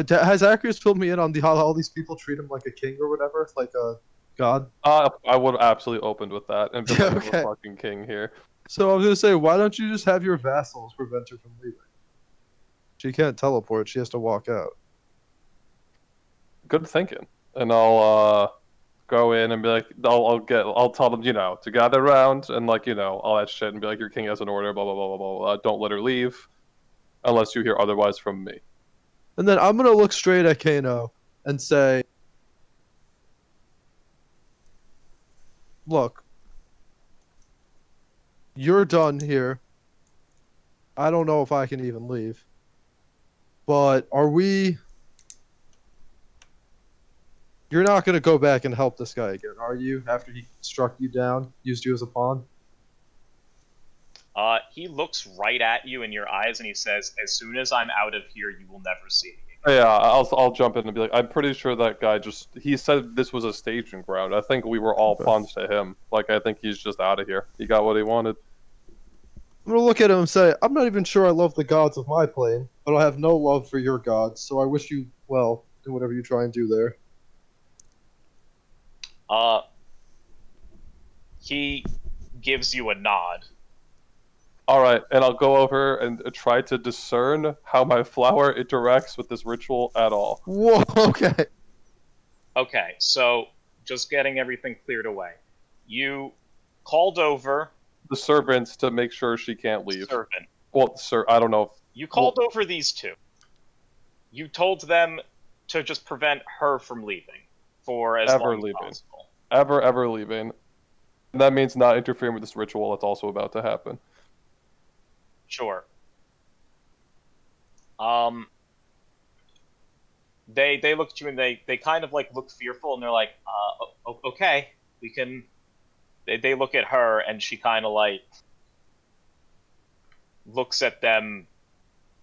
Speaker 6: has Acreus filled me in on how all these people treat him like a king or whatever, like a god?
Speaker 4: I would have absolutely opened with that and been like, I'm
Speaker 6: Okay.
Speaker 4: a fucking king here.
Speaker 6: So I was gonna say, why don't you just have your vassals prevent her from leaving? She can't teleport; she has to walk out.
Speaker 4: Good thinking. And I'll go in and be like, I'll tell them, to gather around and like, all that shit, and be like, your king has an order, blah blah blah blah blah. Don't let her leave unless you hear otherwise from me.
Speaker 6: And then I'm gonna look straight at Kano and say, "Look, you're done here. I don't know if I can even leave. But are we? You're not gonna go back and help this guy again, are you? After he struck you down, used you as a pawn?"
Speaker 1: He looks right at you in your eyes and he says, as soon as I'm out of here, you will never see me again.
Speaker 4: Yeah, I'll jump in and be like, I'm pretty sure that guy he said this was a staging ground. I think we were all
Speaker 6: Okay.
Speaker 4: pawns to him. Like, I think he's just out of here. He got what he wanted.
Speaker 6: I'm gonna look at him and say, "I'm not even sure I love the gods of my plane, but I have no love for your gods. So I wish you well in whatever you try and do there."
Speaker 1: He gives you a nod.
Speaker 4: All right, and I'll go over and try to discern how my flower interacts with this ritual at all.
Speaker 6: Whoa. Okay.
Speaker 1: Okay, so just getting everything cleared away. You called over
Speaker 4: The servants to make sure she can't leave.
Speaker 1: servant.
Speaker 4: Well, sir, I don't know.
Speaker 1: You called over these two. You told them to just prevent her from leaving for as
Speaker 4: Ever
Speaker 1: long as
Speaker 4: leaving.
Speaker 1: possible.
Speaker 4: Ever leaving. And that means not interfering with this ritual that's also about to happen.
Speaker 1: Sure. They look at you and they kind of like look fearful and they're like, okay, we can. They look at her and she kind of like looks at them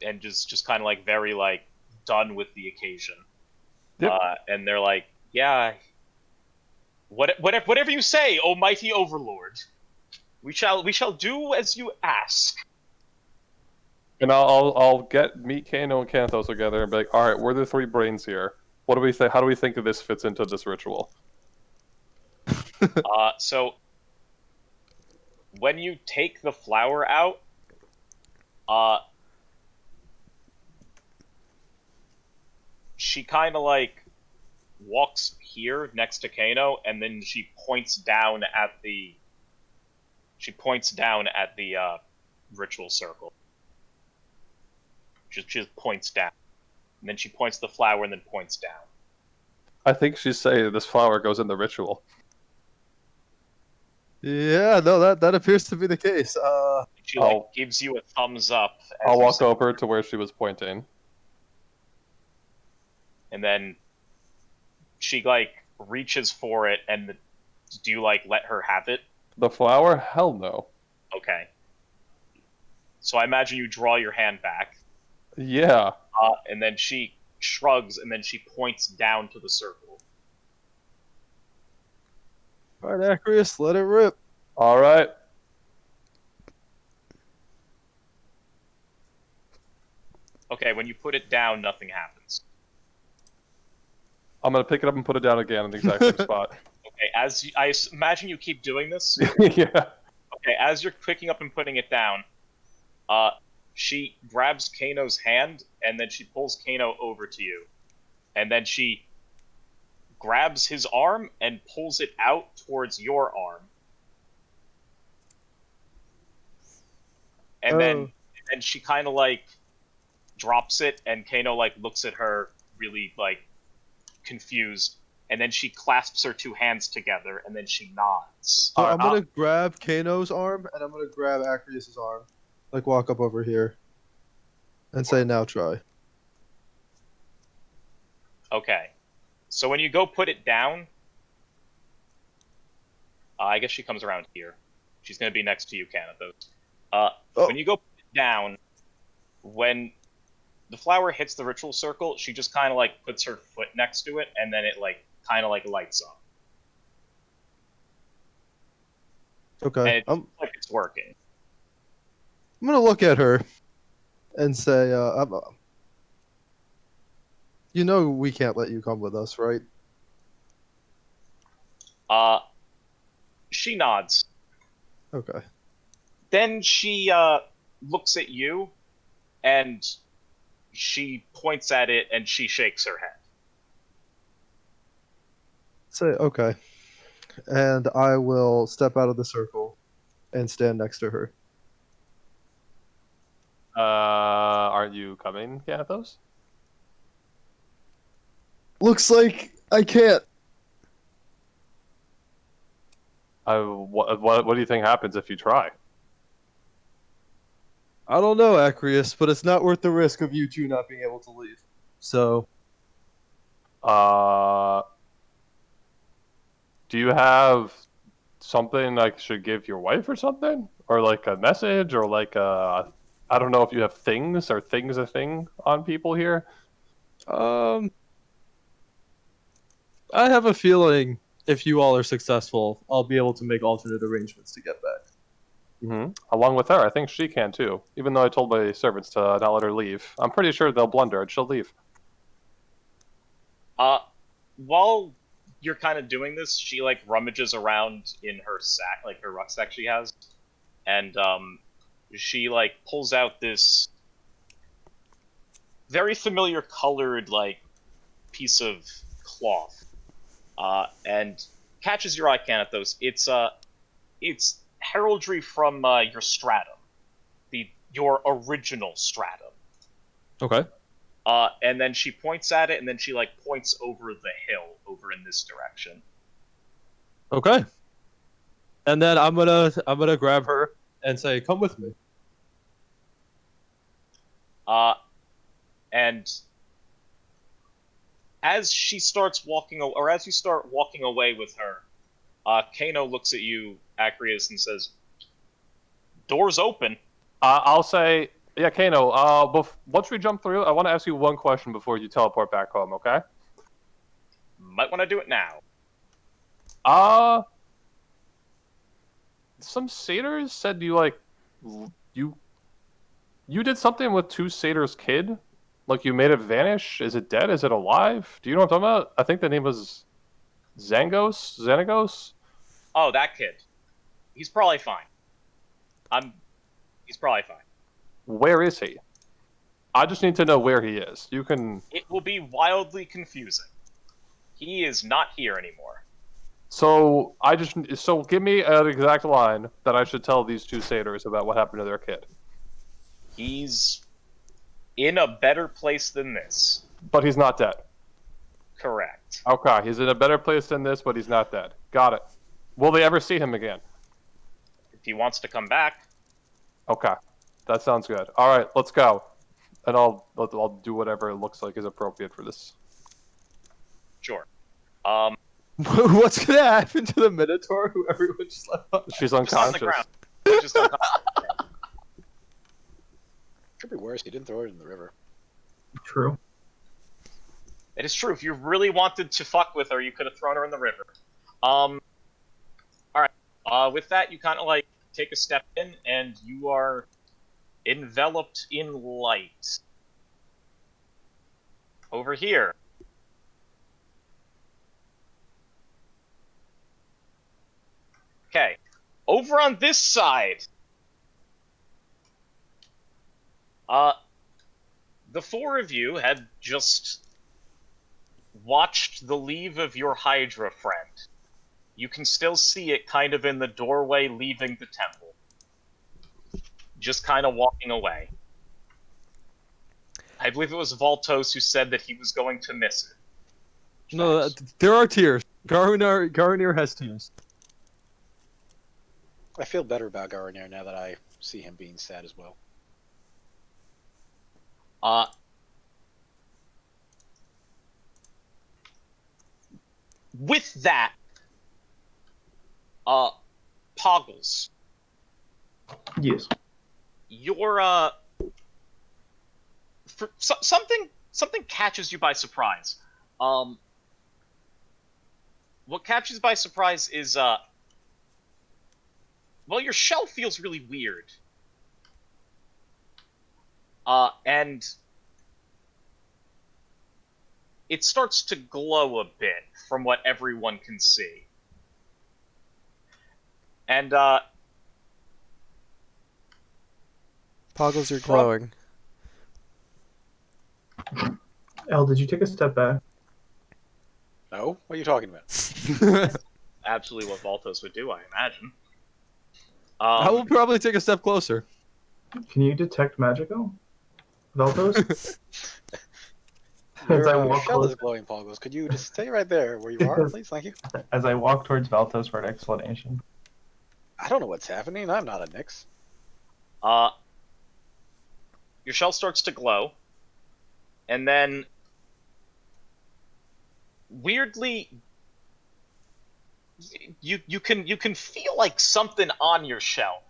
Speaker 1: and just kind of like very like done with the occasion.
Speaker 4: Yep.
Speaker 1: And they're like, yeah, whatever you say, O mighty overlord. We shall do as you ask.
Speaker 4: And I'll meet Kano and Kanthos together and be like, all right, we're the three brains here. What do we think? How do we think that this fits into this ritual?
Speaker 1: So when you take the flower out, she kind of like walks here next to Kano, and then she points down at the ritual circle. She just points down, and then she points the flower, and then points down.
Speaker 4: I think she's saying this flower goes in the ritual.
Speaker 6: Yeah, no, that appears to be the case.
Speaker 1: She like gives you a thumbs up. As
Speaker 4: I'll
Speaker 1: you
Speaker 4: walk
Speaker 1: say,
Speaker 4: over to where she was pointing.
Speaker 1: and then she like reaches for it, and do you like let her have it?
Speaker 4: The flower? Hell no.
Speaker 1: Okay. So I imagine you draw your hand back.
Speaker 4: Yeah.
Speaker 1: And then she shrugs, and then she points down to the circle.
Speaker 6: All right, Acreus, let it rip.
Speaker 4: All right.
Speaker 1: Okay, when you put it down, nothing happens.
Speaker 4: I'm gonna pick it up and put it down again in the exact same spot.
Speaker 1: Okay, I imagine you keep doing this.
Speaker 4: Yeah.
Speaker 1: Okay, as you're picking up and putting it down, she grabs Kano's hand, and then she pulls Kano over to you. And then she grabs his arm and pulls it out towards your arm. And then she kind of like drops it, and Kano like looks at her really like confused, and then she clasps her two hands together, and then she nods.
Speaker 6: So I'm gonna grab Kano's arm and I'm gonna grab Acreus's arm, like walk up over here, and say, "Now try."
Speaker 1: Okay, so when you go put it down, I guess she comes around here. She's gonna be next to you, Kanathos. When you go put it down, when the flower hits the ritual circle, she just kind of like puts her foot next to it, and then it like kind of like lights up,
Speaker 6: Okay.
Speaker 1: and it
Speaker 6: I'm
Speaker 1: looks like it's working.
Speaker 6: gonna look at her and say, you know we can't let you come with us, right?
Speaker 1: She nods.
Speaker 6: Okay.
Speaker 1: Then she looks at you, and she points at it, and she shakes her head.
Speaker 6: Say okay. And I will step out of the circle and stand next to her.
Speaker 4: Aren't you coming, Gathos?
Speaker 6: Looks like I can't.
Speaker 4: What do you think happens if you try?
Speaker 6: I don't know, Acreus, but it's not worth the risk of you two not being able to leave. So,
Speaker 4: Do you have something I should give your wife or something? Or like a message or like I don't know if you have things or things a thing on people here.
Speaker 5: I have a feeling if you all are successful, I'll be able to make alternate arrangements to get back.
Speaker 4: Along with her, I think she can too. Even though I told my servants to not let her leave, I'm pretty sure they'll blunder and she'll leave.
Speaker 1: While you're kind of doing this, she like rummages around in her sack, like her rucksack she has, and she like pulls out this very familiar colored like piece of cloth, and catches your eye, Canathos. It's heraldry from your stratum, your original stratum.
Speaker 5: Okay.
Speaker 1: And then she points at it, and then she like points over the hill, over in this direction.
Speaker 5: Okay. And then I'm gonna grab her and say, "Come with me."
Speaker 1: And as she starts walking, or as you start walking away with her, Kano looks at you, Acreus, and says, "Doors open."
Speaker 4: I'll say, yeah, Kano. Once we jump through, I want to ask you one question before you teleport back home. Okay?
Speaker 1: Might want to do it now.
Speaker 4: Some satyrs said you did something with two satyrs' kid. Like you made it vanish. Is it dead? Is it alive? Do you know what I'm talking about? I think the name was Xanagos.
Speaker 1: Oh, that kid. He's probably fine. He's probably fine.
Speaker 4: Where is he? I just need to know where he is. You can.
Speaker 1: It will be wildly confusing. He is not here anymore.
Speaker 4: So give me an exact line that I should tell these two satyrs about what happened to their kid.
Speaker 1: He's in a better place than this.
Speaker 4: But he's not dead.
Speaker 1: Correct.
Speaker 4: Okay, he's in a better place than this, but he's not dead. Got it. Will they ever see him again?
Speaker 1: If he wants to come back.
Speaker 4: Okay, that sounds good. All right, let's go, and I'll do whatever it looks like is appropriate for this.
Speaker 1: Sure.
Speaker 3: What's gonna happen to the Minotaur who everyone just left on?
Speaker 4: She's
Speaker 1: Just on
Speaker 4: unconscious.
Speaker 1: the ground. Just unconscious.
Speaker 2: Could be worse. He didn't throw it in the river.
Speaker 5: True.
Speaker 1: It is true. If you really wanted to fuck with her, you could have thrown her in the river. Alright. With that, you kind of like take a step in, and you are enveloped in light. Over here. Okay. Over on this side. The four of you had just watched the leave of your Hydra friend. You can still see it kind of in the doorway leaving the temple. Just kind of walking away. I believe it was Voltos who said that he was going to miss it.
Speaker 3: No, there are tears. Garunar has tears.
Speaker 2: I feel better about Garunar now that I see him being sad as well.
Speaker 1: With that, Poggles,
Speaker 7: Yes.
Speaker 1: your something catches you by surprise. What catches you by surprise is well, your shell feels really weird. And it starts to glow a bit from what everyone can see. And
Speaker 3: Poggles, you're
Speaker 1: From-
Speaker 3: glowing.
Speaker 7: El, did you take a step back?
Speaker 2: No? What are you talking about?
Speaker 1: absolutely what Valtos would do, I imagine.
Speaker 5: I will probably take a step closer.
Speaker 7: Can you detect magical? Veltos?
Speaker 2: Your,
Speaker 7: As I
Speaker 2: your
Speaker 7: walk
Speaker 2: shell is
Speaker 7: close,
Speaker 2: glowing, Poggles. Could you just stay right there where you are, please? Thank you.
Speaker 7: as I walk towards Veltos for an explanation.
Speaker 2: I don't know what's happening. I'm not a Nyx.
Speaker 1: Your shell starts to glow, and then weirdly, you can feel like something on your shell.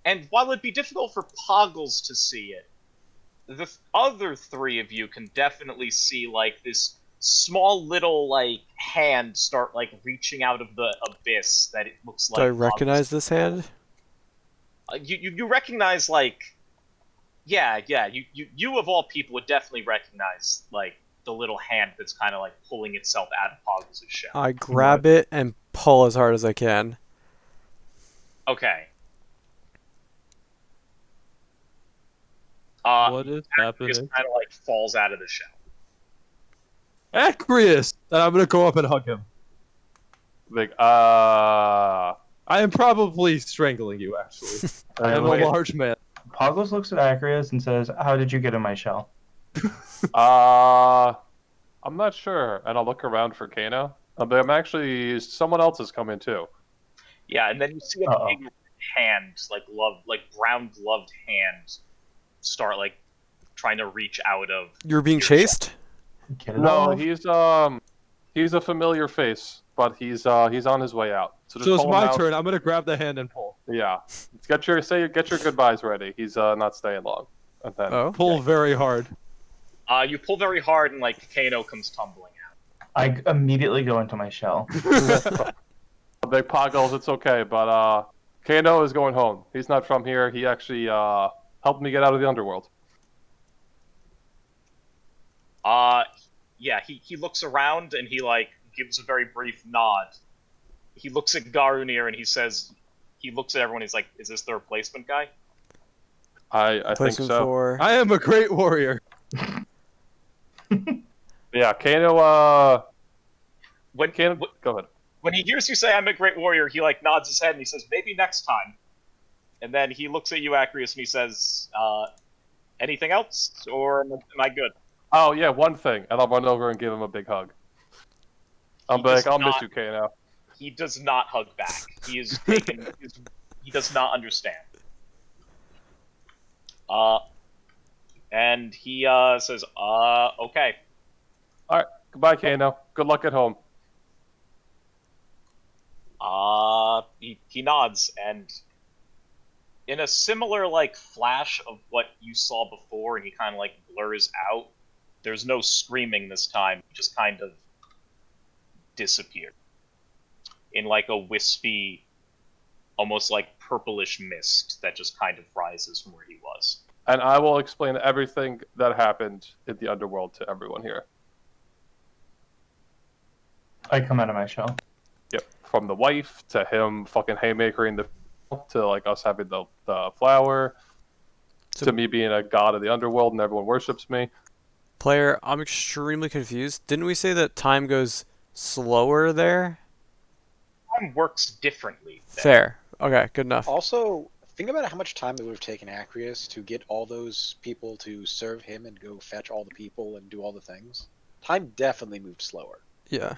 Speaker 1: And while it'd be difficult for Poggles to see it, the other three of you can definitely see like this small little like hand start like reaching out of the abyss that it looks like.
Speaker 3: Do I recognize this hand?
Speaker 1: You recognize like yeah you of all people would definitely recognize like the little hand that's kind of like pulling itself out of Poggles' shell.
Speaker 3: I grab it and pull as hard as I can.
Speaker 1: Okay.
Speaker 5: What is happening?
Speaker 1: Just kind of like falls out of the shell.
Speaker 5: Acreus! And I'm gonna go up and hug him.
Speaker 4: Like,
Speaker 5: I am probably strangling you, actually. I am a large man.
Speaker 7: Poggles looks at Acreus and says, "How did you get in my shell?"
Speaker 4: I'm not sure, and I'll look around for Kano. But I'm actually someone else has come in too.
Speaker 1: Yeah, and then you see a
Speaker 7: Uh-oh.
Speaker 1: big hand, like brown gloved hand, start like trying to reach out of.
Speaker 3: You're being
Speaker 1: Your
Speaker 3: chased?
Speaker 7: Get it
Speaker 4: No,
Speaker 7: off.
Speaker 4: he's a familiar face, but he's on his way out. So just
Speaker 5: So it's
Speaker 4: pull him
Speaker 5: my
Speaker 4: out.
Speaker 5: turn. I'm gonna grab the hand and pull.
Speaker 4: Yeah, get your goodbyes ready. He's not staying long. And then
Speaker 3: Oh.
Speaker 5: Pull very hard.
Speaker 1: You pull very hard, and like Kano comes tumbling out.
Speaker 7: I immediately go into my shell.
Speaker 4: Big Poggles, it's okay, but Kano is going home. He's not from here. He actually helped me get out of the underworld.
Speaker 1: Yeah, he looks around and he like gives a very brief nod. He looks at Garunir and he looks at everyone. He's like, "Is this the replacement guy?"
Speaker 4: I think
Speaker 3: Placement
Speaker 4: so.
Speaker 3: for...
Speaker 5: I am a great warrior.
Speaker 4: Yeah, Kano.
Speaker 1: When
Speaker 4: Go ahead.
Speaker 1: when he hears you say "I'm a great warrior," he like nods his head and he says, "Maybe next time." And then he looks at you, Acreus, and he says, "Anything else, or am I good?"
Speaker 4: Oh yeah, one thing, and I'll run over and give him a big hug. I'm
Speaker 1: He does
Speaker 4: like, I'll miss
Speaker 1: not-
Speaker 4: you, Kano.
Speaker 1: He does not hug back. He is taken. He does not understand. And he says, "Okay."
Speaker 4: Goodbye, Kano. Good luck at home.
Speaker 1: He nods, and in a similar like flash of what you saw before, and he kind of like blurs out. There's no screaming this time. He just kind of disappeared in like a wispy, almost like purplish mist that just kind of rises from where he was.
Speaker 4: And I will explain everything that happened in the underworld to everyone here.
Speaker 7: I come out of my shell.
Speaker 4: Yep, from the wife to him fucking haymakering to like us having the flower
Speaker 3: So-
Speaker 4: to me being a god of the underworld and everyone worships me.
Speaker 3: Player, I'm extremely confused. Didn't we say that time goes slower there?
Speaker 1: Time works differently. There.
Speaker 3: Fair. Okay, good enough.
Speaker 2: Also, think about how much time it would have taken Acreus to get all those people to serve him and go fetch all the people and do all the things. Time definitely moved slower.
Speaker 3: Yeah.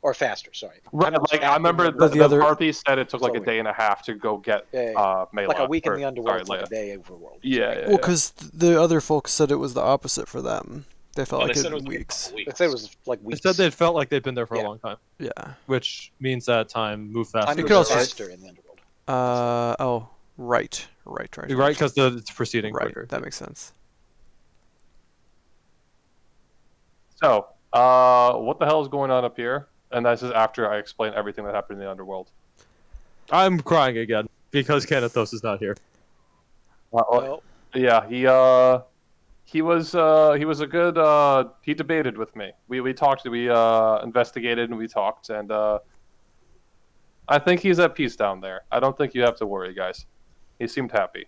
Speaker 2: Or faster, sorry.
Speaker 4: Right,
Speaker 2: Time was
Speaker 4: like I remember
Speaker 3: But
Speaker 4: the
Speaker 3: the other-
Speaker 4: harpy said it took like a
Speaker 2: Slowly.
Speaker 4: day and a half to go get
Speaker 2: Yeah,
Speaker 4: Mela.
Speaker 2: like a week in
Speaker 4: or-
Speaker 2: the underworld,
Speaker 4: sorry,
Speaker 2: like a
Speaker 4: Leia.
Speaker 2: day overworld.
Speaker 4: Yeah.
Speaker 3: Well, because the other folks said it was the opposite for them. They felt
Speaker 1: Yeah,
Speaker 3: like
Speaker 1: they
Speaker 3: it
Speaker 1: said it
Speaker 3: in
Speaker 1: was like a
Speaker 3: weeks.
Speaker 1: couple
Speaker 2: They
Speaker 1: weeks.
Speaker 2: said it was like
Speaker 5: They
Speaker 2: weeks.
Speaker 5: said they felt like they've been there for
Speaker 2: Yeah.
Speaker 5: a long time,
Speaker 3: Yeah.
Speaker 5: which means that time moved
Speaker 2: Time
Speaker 5: faster.
Speaker 3: It
Speaker 2: moves
Speaker 3: could also-
Speaker 2: faster in the underworld.
Speaker 3: Oh, right.
Speaker 5: Right, because it's proceeding
Speaker 3: Right,
Speaker 5: quicker.
Speaker 3: that makes sense.
Speaker 4: So, what the hell is going on up here? And this is after I explain everything that happened in the underworld.
Speaker 5: I'm crying again because Kanathos is not here.
Speaker 2: Well,
Speaker 4: Yeah, he was a good he debated with me. We talked, we investigated and we talked, and I think he's at peace down there. I don't think you have to worry, guys. He seemed happy.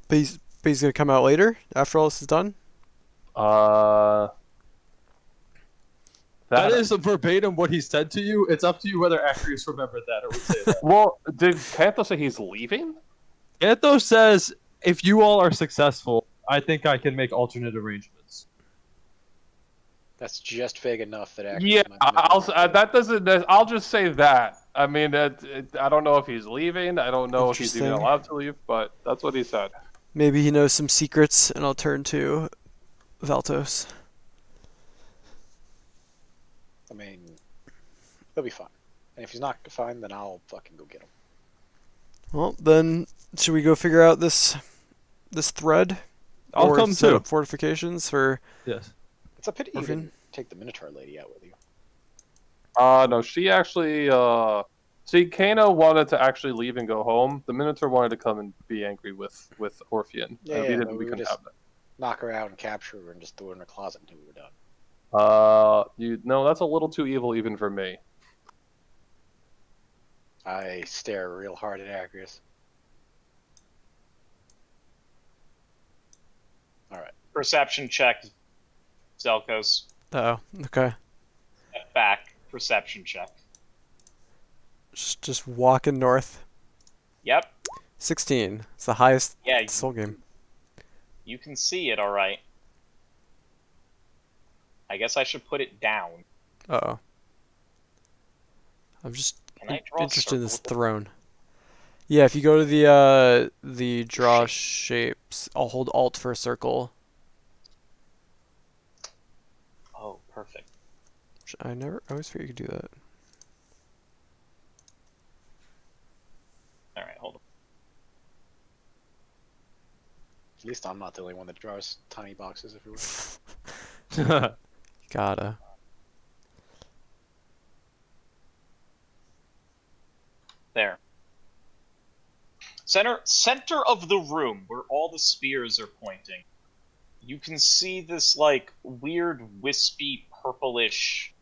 Speaker 3: But he's gonna come out later after all this is done.
Speaker 4: Uh,
Speaker 5: That is verbatim what he said to you. It's up to you whether Acreus remembered that or would say that.
Speaker 4: Well, did Kanto say he's leaving?
Speaker 5: Kanathos says, if you all are successful, I think I can make alternate arrangements.
Speaker 2: that's just vague enough that Acreus
Speaker 4: Yeah,
Speaker 2: might be looking at it.
Speaker 4: that doesn't. I'll just say that. I mean, I don't know if he's leaving. I don't know if he's even
Speaker 3: Interesting.
Speaker 4: allowed to leave, but that's what he said.
Speaker 3: Maybe he knows some secrets, and I'll turn to Valtos.
Speaker 2: I mean, he'll be fine. And if he's not fine, then I'll fucking go get him.
Speaker 3: Well, then should we go figure out this thread?
Speaker 5: I'll
Speaker 3: or
Speaker 5: come
Speaker 3: set
Speaker 5: too.
Speaker 3: up fortifications for
Speaker 5: Yes.
Speaker 2: It's a pity you
Speaker 3: Orphan?
Speaker 2: didn't take the Minotaur lady out with you.
Speaker 4: No, she actually. See, Kano wanted to actually leave and go home. The Minotaur wanted to come and be angry with Orphean.
Speaker 2: Yeah,
Speaker 4: and
Speaker 2: yeah,
Speaker 4: we
Speaker 2: but we
Speaker 4: couldn't
Speaker 2: just-
Speaker 4: have that.
Speaker 2: Knock her out and capture her and just throw her in a closet until we were done.
Speaker 4: No, that's a little too evil even for me.
Speaker 2: I stare real hard at Acreus. Alright.
Speaker 1: Perception check, Zelkos.
Speaker 3: oh, okay.
Speaker 1: Step back. Perception check.
Speaker 3: Just walking north.
Speaker 1: Yep.
Speaker 3: 16. It's the highest
Speaker 1: Yeah,
Speaker 3: soul game.
Speaker 1: you can see it, all right. I guess I should put it down.
Speaker 3: Uh-oh. I'm just
Speaker 1: Can I draw a
Speaker 3: interested in
Speaker 1: circle
Speaker 3: this
Speaker 1: with it?
Speaker 3: throne. Yeah, if you go to the draw shapes, I'll hold Alt for a circle.
Speaker 1: Oh, perfect.
Speaker 3: I always forget you could do that.
Speaker 1: All right, hold on.
Speaker 2: At least I'm not the only one that draws tiny boxes everywhere.
Speaker 3: Gotta.
Speaker 1: There. Center of the room where all the spears are pointing. You can see this like weird wispy purplish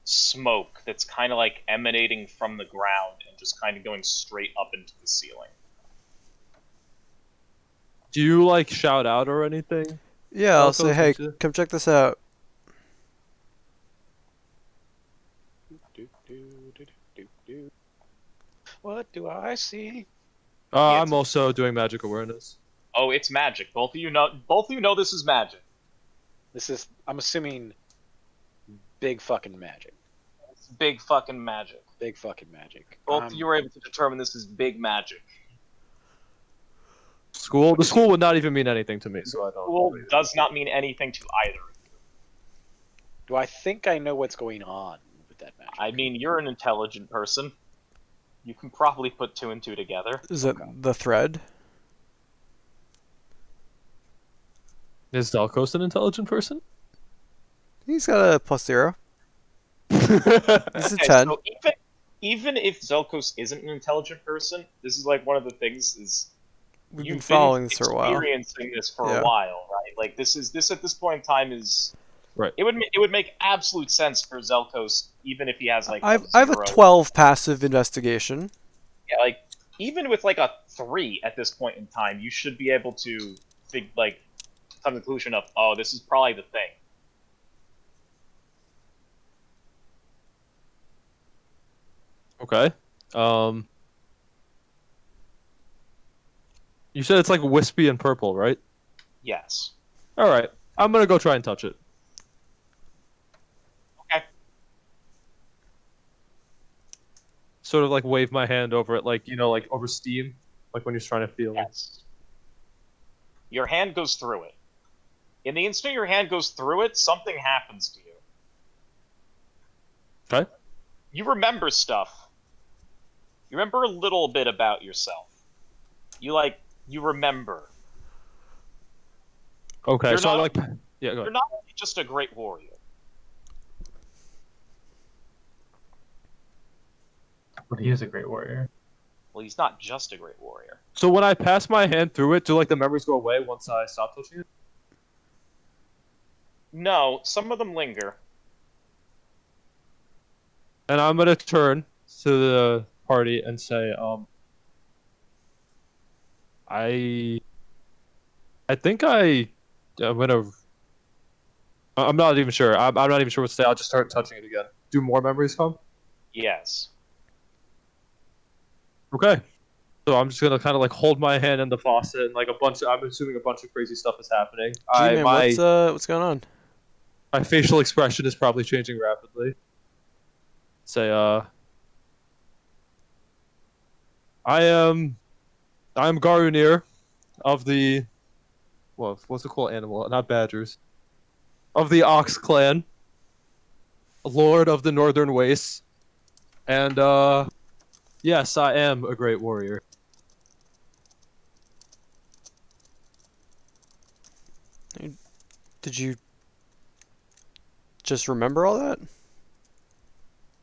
Speaker 1: smoke that's kind of like emanating from the ground and just kind of going straight up into the ceiling.
Speaker 5: Do you like shout out or anything?
Speaker 3: Yeah, I'll
Speaker 5: Falcos,
Speaker 3: say, hey,
Speaker 5: don't you?
Speaker 3: come check this out.
Speaker 2: Do, do, do, do, do. What do I see?
Speaker 1: Yeah,
Speaker 5: I'm also doing magic awareness.
Speaker 1: Oh, it's magic. Both of you know this is magic.
Speaker 2: This is, I'm assuming, big fucking magic.
Speaker 1: It's big fucking magic.
Speaker 2: Big fucking magic.
Speaker 1: Both of you were able to determine this is big magic.
Speaker 5: The school would not even mean anything to me, so I don't.
Speaker 1: School does not mean anything to either.
Speaker 2: Do I think I know what's going on with that magic?
Speaker 1: I mean, you're an intelligent person. You can probably put two and two together.
Speaker 3: Is it the thread?
Speaker 5: Is Dalkos an intelligent person?
Speaker 3: He's got a +0. He's a
Speaker 1: Okay,
Speaker 3: 10.
Speaker 1: so even if Zelkos isn't an intelligent person, this is like one of the things is
Speaker 3: We've
Speaker 1: you've
Speaker 3: been following this for a while.
Speaker 1: experiencing this for
Speaker 3: Yeah.
Speaker 1: a while, right? Like this at this point in time is
Speaker 5: Right.
Speaker 1: It would make absolute sense for Zelkos, even if he has like
Speaker 3: I have a
Speaker 1: zero.
Speaker 3: 12 passive investigation.
Speaker 1: Yeah, like even with like a 3 at this point in time, you should be able to come to the conclusion of, oh, this is probably the thing.
Speaker 5: Okay. You said it's like wispy and purple, right?
Speaker 1: Yes.
Speaker 5: All right. I'm gonna go try and touch it.
Speaker 1: Okay.
Speaker 5: Sort of like wave my hand over it, like like over steam, like when you're trying to feel it.
Speaker 1: Yes. Your hand goes through it. In the instant your hand goes through it, something happens to you.
Speaker 5: Okay.
Speaker 1: You remember stuff. You remember a little bit about yourself. You remember.
Speaker 5: Okay.
Speaker 1: You're
Speaker 5: So
Speaker 1: not-
Speaker 5: Yeah, go
Speaker 1: You're
Speaker 5: ahead.
Speaker 1: not only just a great warrior.
Speaker 7: But he is a great warrior.
Speaker 1: Well, he's not just a great warrior.
Speaker 5: So when I pass my hand through it, do like the memories go away once I stop touching it?
Speaker 1: No, some of them linger.
Speaker 5: And I'm gonna turn to the party and say, I think I'm gonna. I'm not even sure. I'm not even sure what to say. I'll just start touching it again. Do more memories come?
Speaker 1: Yes.
Speaker 5: Okay. So I'm just gonna kind of like hold my hand in the faucet and like a bunch. I'm assuming a bunch of crazy stuff is happening.
Speaker 3: G-Man, what's going on?
Speaker 5: My facial expression is probably changing rapidly. Say, I'm Garunir of the, well, what's it called? Animal, not badgers. Of the Ox Clan, Lord of the Northern Wastes, and yes, I am a great warrior.
Speaker 3: Did you just remember all that?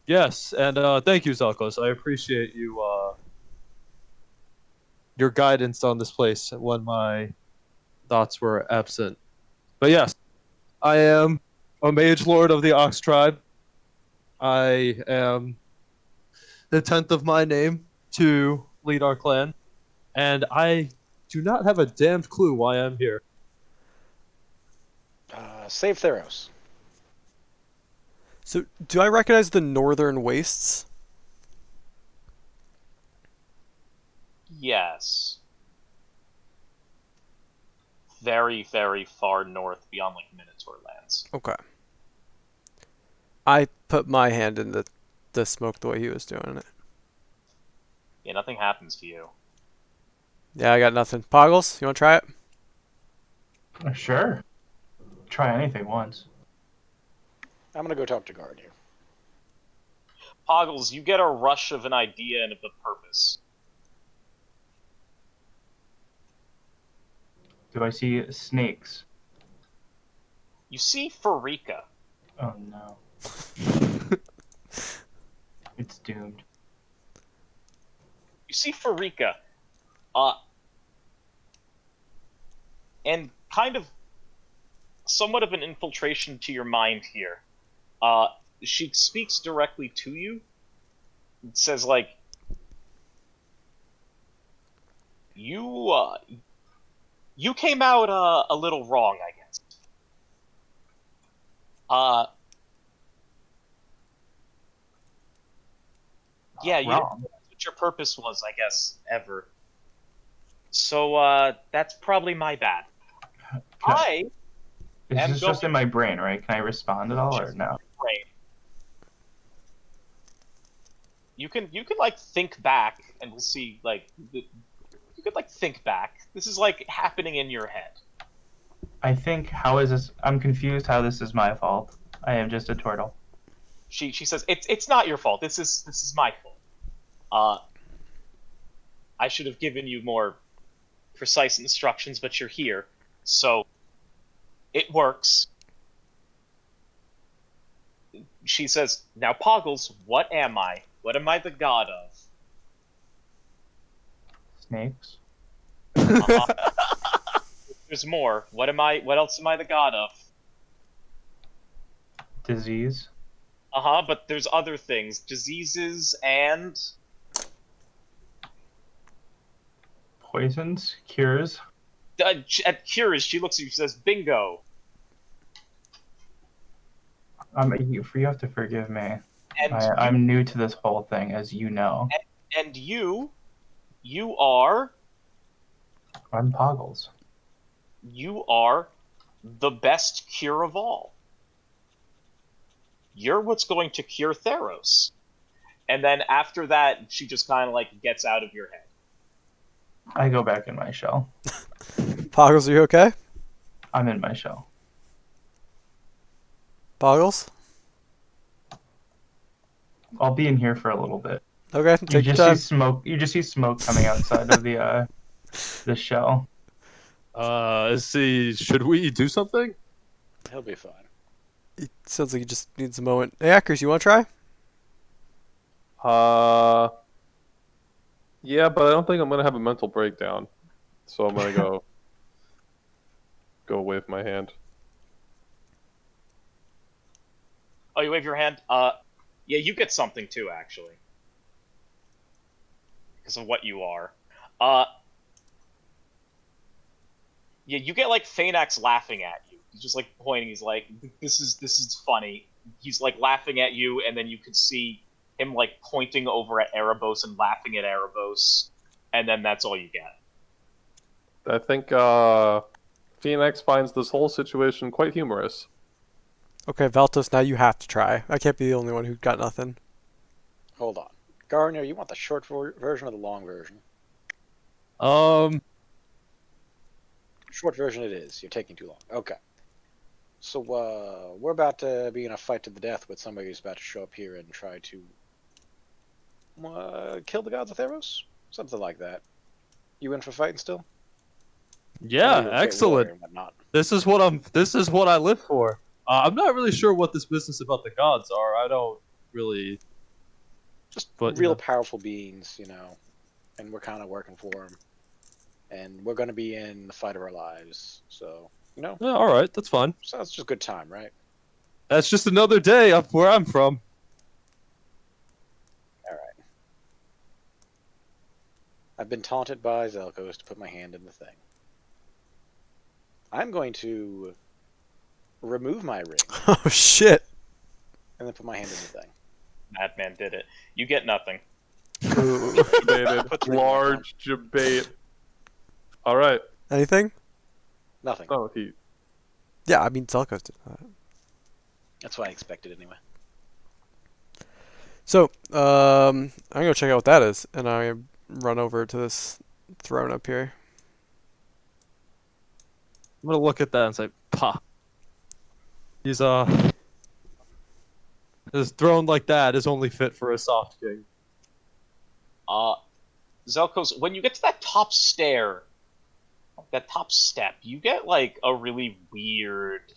Speaker 5: Yes, and thank you, Zelkos. I appreciate you, your guidance on this place when my thoughts were absent. But yes, I am a mage lord of the Ox tribe. I am the 10th of my name to lead our clan, and I do not have a damned clue why I'm here.
Speaker 2: Save Theros.
Speaker 3: So, do I recognize the Northern Wastes?
Speaker 1: Yes. Very, very far north beyond like Minotaur lands.
Speaker 3: Okay. I put my hand in the smoke the way he was doing it.
Speaker 1: Yeah, nothing happens to you.
Speaker 3: Yeah, I got nothing. Poggles, you want to try it?
Speaker 7: Sure. Try anything once.
Speaker 2: I'm gonna go talk to Garnier.
Speaker 1: Poggles, you get a rush of an idea and of the purpose.
Speaker 7: Do I see snakes?
Speaker 1: You see Farika.
Speaker 7: Oh no. It's doomed.
Speaker 1: You see Farika. And kind of somewhat of an infiltration to your mind here. She speaks directly to you. It says like, you came out a little wrong, I guess. Yeah, you didn't
Speaker 7: Wrong.
Speaker 1: realize what your purpose was, I guess, ever. So, that's probably my bad. I
Speaker 7: Is
Speaker 1: am
Speaker 7: this just
Speaker 1: going
Speaker 7: in my brain, right? Can I respond at all or
Speaker 1: just
Speaker 7: no?
Speaker 1: brain. You can like think back, and we'll see. Like you could like think back. This is like happening in your head.
Speaker 7: I think, how is this? I'm confused how this is my fault. I am just a turtle.
Speaker 1: She says it's not your fault. This is my fault. I should have given you more precise instructions, but you're here, so it works. She says, "Now, Poggles, what am I? What am I the god of?"
Speaker 7: Snakes?
Speaker 1: There's more. What am I? What else am I the god of?
Speaker 7: Disease?
Speaker 1: But there's other things. Diseases and...
Speaker 7: Poisons? Cures?
Speaker 1: At Curious, she looks at you and says, bingo!
Speaker 7: You have to forgive me.
Speaker 1: And
Speaker 7: I'm new to this whole thing, as you know.
Speaker 1: And you are...
Speaker 7: I'm Poggles.
Speaker 1: You are the best cure of all. You're what's going to cure Theros. And then after that, she just kind of like gets out of your head.
Speaker 7: I go back in my shell.
Speaker 3: Poggles, are you okay?
Speaker 7: I'm in my shell.
Speaker 3: Poggles?
Speaker 7: I'll be in here for a little bit.
Speaker 3: Okay,
Speaker 7: You
Speaker 3: take your
Speaker 7: just see
Speaker 3: time.
Speaker 7: smoke. You just see smoke coming outside of the shell.
Speaker 5: Let's see. Should we do something?
Speaker 2: He'll be fine.
Speaker 3: It sounds like he just needs a moment. Hey, Akers, you want to try?
Speaker 4: Yeah, but I don't think I'm gonna have a mental breakdown. So I'm gonna go wave my hand.
Speaker 1: Oh, you wave your hand? Yeah, you get something too, actually. Because of what you are. Yeah, you get, like, Phaenax laughing at you. He's just, like, pointing, he's like, this is funny. He's, like, laughing at you, and then you could see him, like, pointing over at Erebos and laughing at Erebos, and then that's all you get.
Speaker 4: I think Phoenix finds this whole situation quite humorous.
Speaker 3: Okay, Valtos, now you have to try. I can't be the only one who got nothing.
Speaker 2: Hold on. Gardner, you want the short version or the long version? Short version it is. You're taking too long. Okay. So, we're about to be in a fight to the death with somebody who's about to show up here and try to kill the gods of Theros? Something like that. You in for fighting still? I know
Speaker 5: Yeah,
Speaker 2: you're a great
Speaker 5: excellent.
Speaker 2: warrior and whatnot.
Speaker 5: This is what I live for. I'm not really sure what this business about the gods are. I don't really.
Speaker 2: Just
Speaker 5: But,
Speaker 2: real
Speaker 5: yeah.
Speaker 2: powerful beings, you know, and we're kind of working for them. And we're going to be in the fight of our lives. So, you know,
Speaker 5: Yeah, all right, that's fine.
Speaker 2: sounds just a good time, right?
Speaker 5: That's just another day up where I'm from.
Speaker 2: All right. I've been taunted by Zelkos to put my hand in the thing. I'm going to remove my ring
Speaker 3: Oh, shit.
Speaker 2: and then put my hand in the thing.
Speaker 1: Madman did it. You get nothing.
Speaker 3: Ooh.
Speaker 4: Debated.
Speaker 2: Put the ring back
Speaker 4: Large debate. All right.
Speaker 3: Anything?
Speaker 2: Nothing.
Speaker 4: Oh, he.
Speaker 3: Yeah, I mean, Zelkos did that.
Speaker 2: That's what I expected anyway.
Speaker 3: So, I'm gonna check out what that is, and I run over to this throne up here.
Speaker 5: I'm gonna look at that and say, "Pah." He's his throne like that is only fit for a soft king.
Speaker 1: Zelkos, when you get to that top stair, that top step, you get, like, a really weird,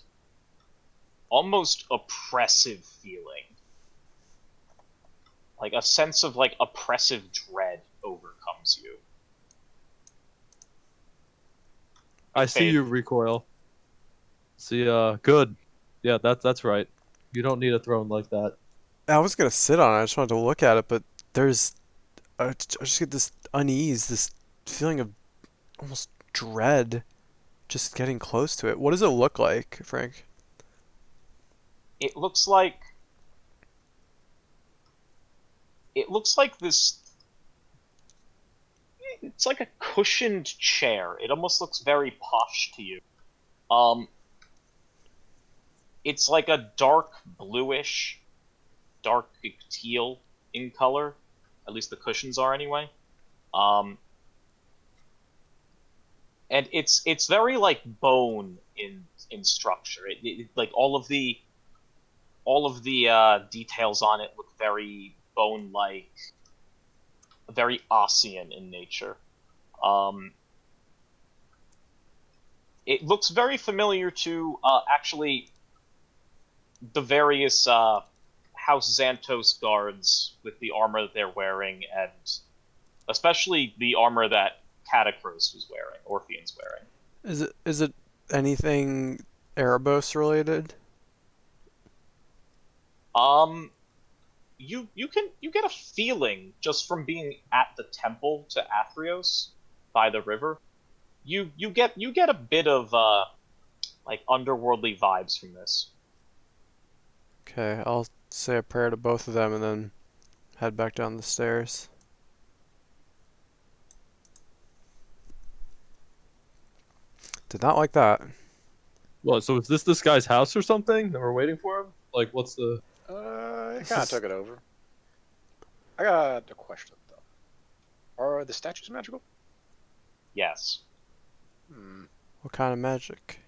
Speaker 1: almost oppressive feeling. Like, a sense of, like, oppressive dread overcomes you.
Speaker 5: I see you recoil. See, good. Yeah, that's right. You don't need a throne like that.
Speaker 3: I was gonna sit on it. I just wanted to look at it, but there's, I just get this unease, this feeling of almost dread, just getting close to it. What does it look like, Frank?
Speaker 1: It looks like this. It's like a cushioned chair. It almost looks very posh to you. It's like a dark bluish, dark teal in color. At least the cushions are anyway. And it's very, like, bone in structure. Like all of the details on it look very bone-like, very Ossian in nature. It looks very familiar to actually the various House Xantos guards with the armor that they're wearing, and especially the armor that Catacros was wearing, Orpheon's wearing.
Speaker 3: Is it anything Erebos related?
Speaker 1: You get a feeling just from being at the temple to Athreos by the river. You get a bit of like underworldly vibes from this.
Speaker 3: Okay, I'll say a prayer to both of them and then head back down the stairs. Did not like that.
Speaker 5: What? So is this guy's house or something that we're waiting for him? Like, what's the?
Speaker 2: I kind of took it over. I got a question though. Are the statues magical?
Speaker 1: Yes.
Speaker 3: What kind of magic?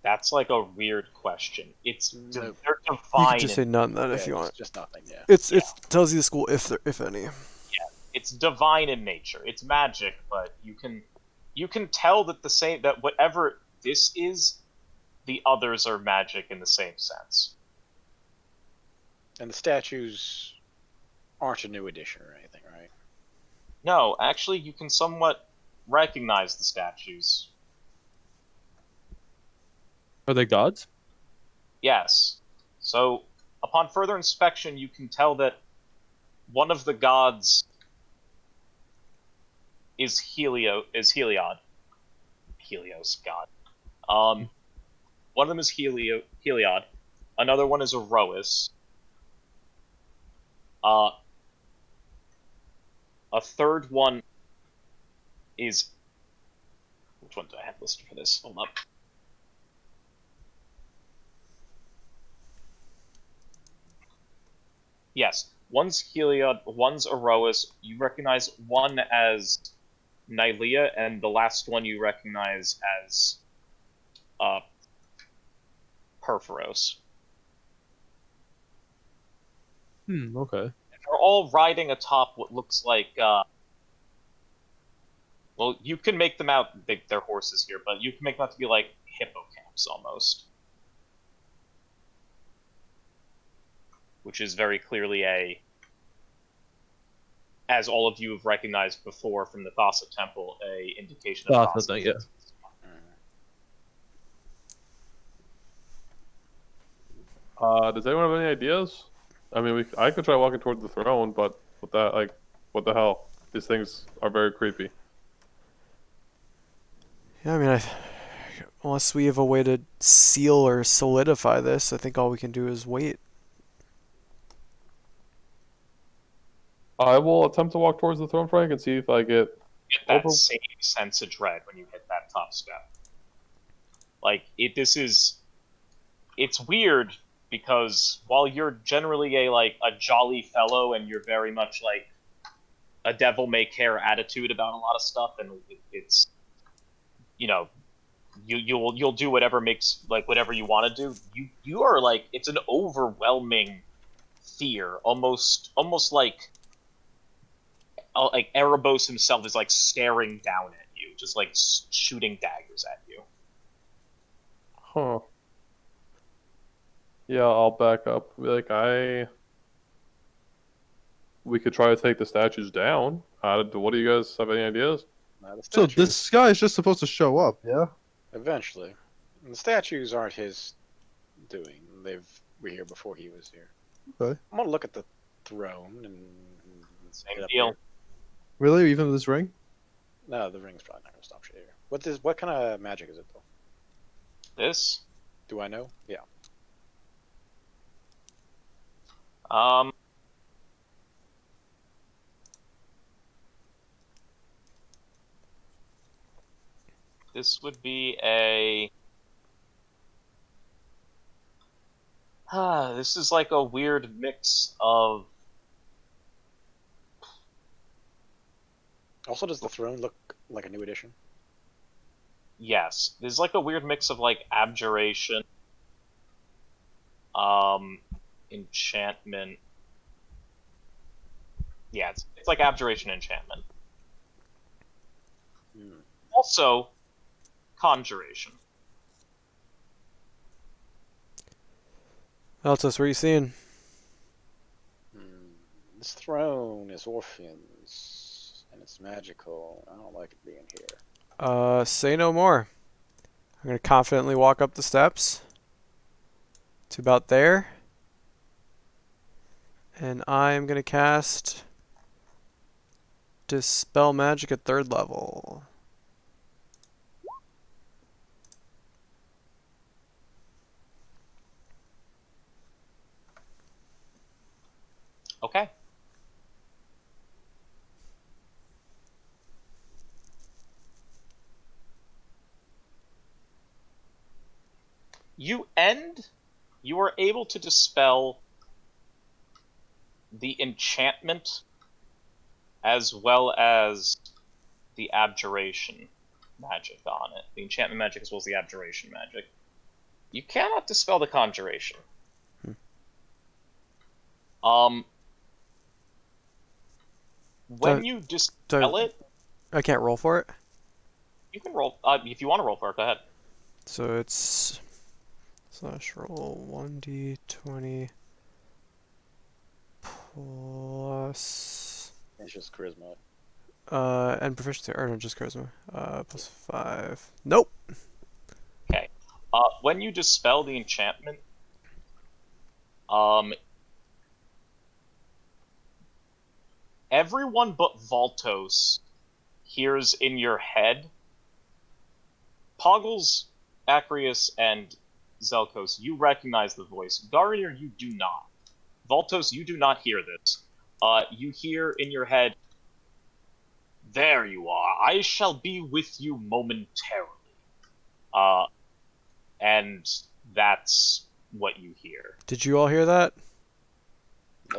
Speaker 1: That's like a weird question. It's
Speaker 2: Nope.
Speaker 1: they're
Speaker 3: You
Speaker 1: divine.
Speaker 3: could just say none then if you want.
Speaker 2: Just nothing. Yeah.
Speaker 3: It tells you the school if any.
Speaker 1: It's divine in nature. It's magic, but you can you can tell that whatever this is, the others are magic in the same sense.
Speaker 2: And the statues aren't a new addition or anything, right?
Speaker 1: No, actually, you can somewhat recognize the statues.
Speaker 5: Are they gods?
Speaker 1: Yes. So, upon further inspection, you can tell that one of the gods is Heliod. Helios god. One of them is Heliod. Another one is Erois. Uh, a third one is, which one do I have listed for this? Hold up. Yes, one's Heliod, one's Erois. You recognize one as Nylea, and the last one you recognize as Perforos.
Speaker 5: Okay.
Speaker 1: They're all riding atop what looks like. Well, you can make them out. They're horses here, but you can make them out to be like hippocamps almost, which is very clearly as all of you have recognized before from the Thassa Temple, a indication of
Speaker 5: Thassa
Speaker 1: Thassa.
Speaker 5: thing, yeah.
Speaker 4: Does anyone have any ideas? I mean, I could try walking towards the throne, but with that, like, what the hell? These things are very creepy.
Speaker 3: Yeah, I mean, unless we have a way to seal or solidify this, I think all we can do is wait.
Speaker 4: I will attempt to walk towards the throne, Frank, and see if I get
Speaker 1: That same sense of dread when you hit that top step. Like it's weird because while you're generally a jolly fellow and you're very much like a devil may care attitude about a lot of stuff, and it's you'll do whatever makes whatever you want to do. You are like, it's an overwhelming fear, almost like Erebos himself is like staring down at you, just like shooting daggers at you.
Speaker 4: Huh. Yeah, I'll back up. We could try to take the statues down. What do you guys have any ideas?
Speaker 2: The
Speaker 6: So
Speaker 2: statues,
Speaker 6: this guy is just supposed to show up, yeah?
Speaker 2: eventually. And the statues aren't his doing. Were here before he was here.
Speaker 6: Okay.
Speaker 2: I'm gonna look at the throne and
Speaker 1: Same
Speaker 2: get up
Speaker 1: deal.
Speaker 2: here.
Speaker 6: Really? Even with this ring?
Speaker 2: No, the ring's probably not gonna stop shit here. What kind of magic is it though?
Speaker 1: This,
Speaker 2: Do I know? Yeah.
Speaker 1: um, this would be a. This is like a weird mix of.
Speaker 2: Also, does the throne look like a new edition?
Speaker 1: Yes, there's like a weird mix of like abjuration, enchantment. Yeah, it's like abjuration enchantment.
Speaker 2: Hmm.
Speaker 1: Also, conjuration.
Speaker 3: Altus, what are you seeing?
Speaker 2: This throne is Orphean's, and it's magical. I don't like it being here.
Speaker 3: Say no more. I'm gonna confidently walk up the steps to about there, and I'm gonna cast Dispel Magic at 3rd level.
Speaker 1: Okay. You are able to dispel the enchantment as well as the abjuration magic on it. The enchantment magic as well as the abjuration magic. You cannot dispel the conjuration. When you dispel it,
Speaker 3: I can't roll for it?
Speaker 1: You can roll if you want to roll for it. Go ahead.
Speaker 3: So it's slash roll 1d20 plus
Speaker 2: It's just charisma.
Speaker 3: and proficiency, or no, just charisma. Plus 5. Nope.
Speaker 1: Okay. When you dispel the enchantment, everyone but Voltos hears in your head. Poggles, Acrius, and Zelkos, you recognize the voice. Garnier, you do not. Voltos, you do not hear this. You hear in your head, "There you are. I shall be with you momentarily." And that's what you hear.
Speaker 3: Did you all hear that?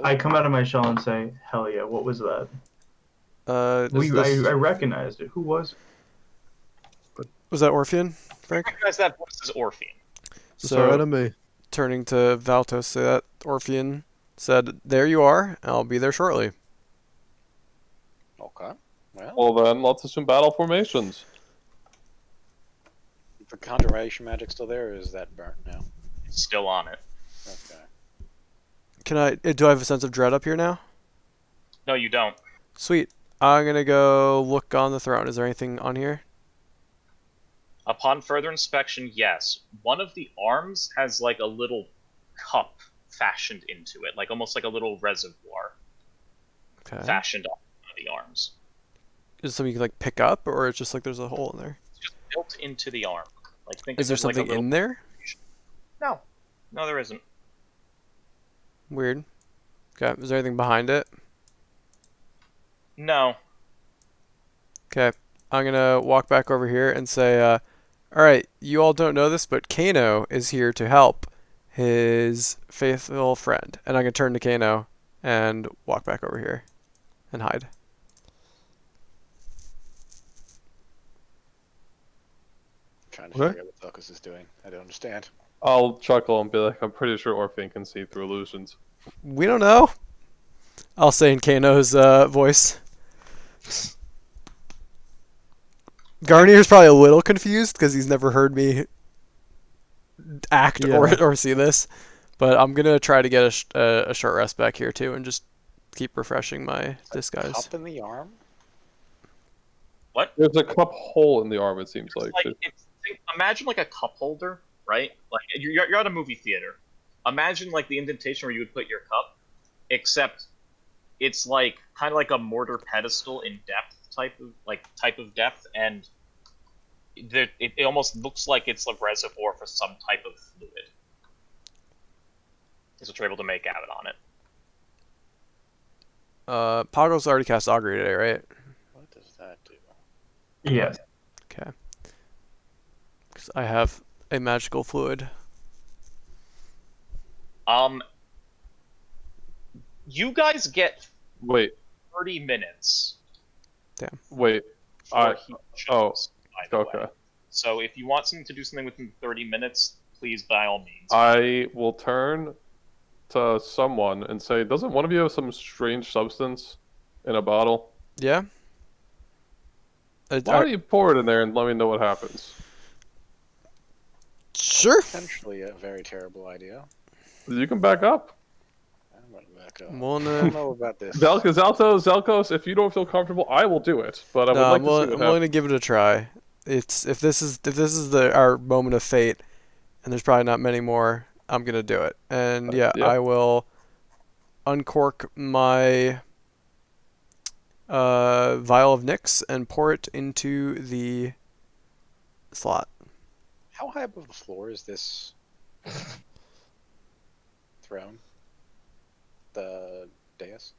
Speaker 7: I come out of my shell and say, "Hell yeah! What was that?"
Speaker 3: Is this,
Speaker 7: I recognized it. Who was it?
Speaker 3: was that Orphean, Frank?
Speaker 1: Recognize that voice as Orphean.
Speaker 6: It's our
Speaker 3: So
Speaker 6: enemy.
Speaker 3: turning to Valtos, say that Orphean said, "There you are. I'll be there shortly."
Speaker 2: Okay. Well,
Speaker 4: Well then, let's assume battle formations.
Speaker 2: is the conjuration magic still there, or is that burnt now?
Speaker 1: It's still on it.
Speaker 2: Okay.
Speaker 3: Can I? Do I have a sense of dread up here now?
Speaker 1: No, you don't.
Speaker 3: Sweet. I'm gonna go look on the throne. Is there anything on here?
Speaker 1: Upon further inspection, yes. One of the arms has like a little cup fashioned into it, like almost like a little reservoir
Speaker 3: Okay.
Speaker 1: fashioned on one of the arms.
Speaker 3: Is it something you can like pick up, or it's just like there's a hole in there?
Speaker 1: It's just built into the arm. Like think
Speaker 3: Is
Speaker 1: of
Speaker 3: there
Speaker 1: it like a
Speaker 3: something
Speaker 1: little...
Speaker 3: in there?
Speaker 1: No. No, there isn't.
Speaker 3: Weird. Okay. Is there anything behind it?
Speaker 1: No.
Speaker 3: Okay. I'm gonna walk back over here and say, all right, you all don't know this, but Kano is here to help his faithful friend. And I'm gonna turn to Kano and walk back over here and hide.
Speaker 2: Trying to
Speaker 6: Okay.
Speaker 2: figure out what Zelkos is doing. I don't understand.
Speaker 4: I'll chuckle and be like, I'm pretty sure Orphean can see through illusions.
Speaker 3: We don't know. I'll say in Kano's voice. Garnier's probably a little confused because he's never heard me act
Speaker 6: Yeah.
Speaker 3: or see this. But I'm going to try to get a short rest back here too and just keep refreshing my disguise.
Speaker 2: Cup in the arm?
Speaker 1: What?
Speaker 4: There's a cup hole in the arm, it seems like.
Speaker 1: Imagine like a cup holder, right? Like you're at a movie theater. Imagine like the indentation where you would put your cup, except it's like kind of like a mortar pedestal in depth type of depth, and it almost looks like it's a reservoir for some type of fluid. Is what you're able to make out on it.
Speaker 3: Poggle's already cast Augury today, right?
Speaker 2: What does that do?
Speaker 7: Yes.
Speaker 3: Okay. Because I have a magical fluid.
Speaker 1: You guys get
Speaker 4: Wait,
Speaker 1: 30 minutes
Speaker 4: wait.
Speaker 1: for heat shows, by the
Speaker 4: Okay.
Speaker 1: way. So if you want something to do something within 30 minutes, please by all means.
Speaker 4: I will turn to someone and say, doesn't one of you have some strange substance in a bottle?
Speaker 3: Yeah?
Speaker 4: Why don't you pour it in there and let me know what happens?
Speaker 3: Sure.
Speaker 2: Potentially a very terrible idea.
Speaker 4: You can back up.
Speaker 2: I'm gonna back up.
Speaker 3: Well,
Speaker 2: I don't know about this.
Speaker 4: Zelkos, if you don't feel comfortable, I will do it. But I would like to see what
Speaker 3: I'm
Speaker 4: happens.
Speaker 3: willing to give it a try. It's if this is our moment of fate, and there's probably not many more, I'm gonna do it. And yeah,
Speaker 4: Yeah.
Speaker 3: I will uncork my vial of Nyx and pour it into the slot.
Speaker 2: How high above the floor is this throne? The dais?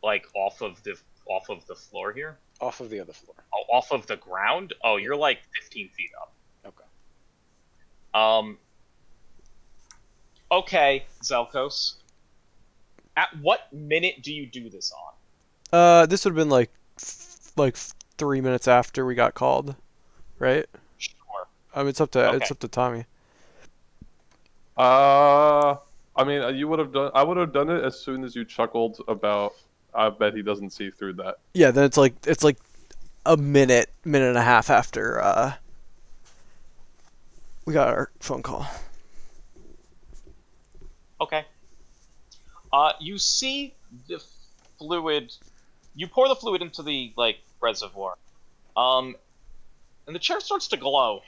Speaker 1: Like off of the floor here,
Speaker 2: Off of the other floor.
Speaker 1: off of the ground. Oh, you're like 15 feet up.
Speaker 2: Okay.
Speaker 1: Okay, Zelkos. At what minute do you do this on?
Speaker 3: This would have been like 3 minutes after we got called, right?
Speaker 1: Sure.
Speaker 3: I mean, it's up to Tommy.
Speaker 4: I mean, I would have done it as soon as you chuckled about. I bet he doesn't see through that.
Speaker 3: Yeah, then it's like a minute and a half after we got our phone call.
Speaker 1: Okay. You see the fluid. You pour the fluid into the reservoir. And the chair starts to glow.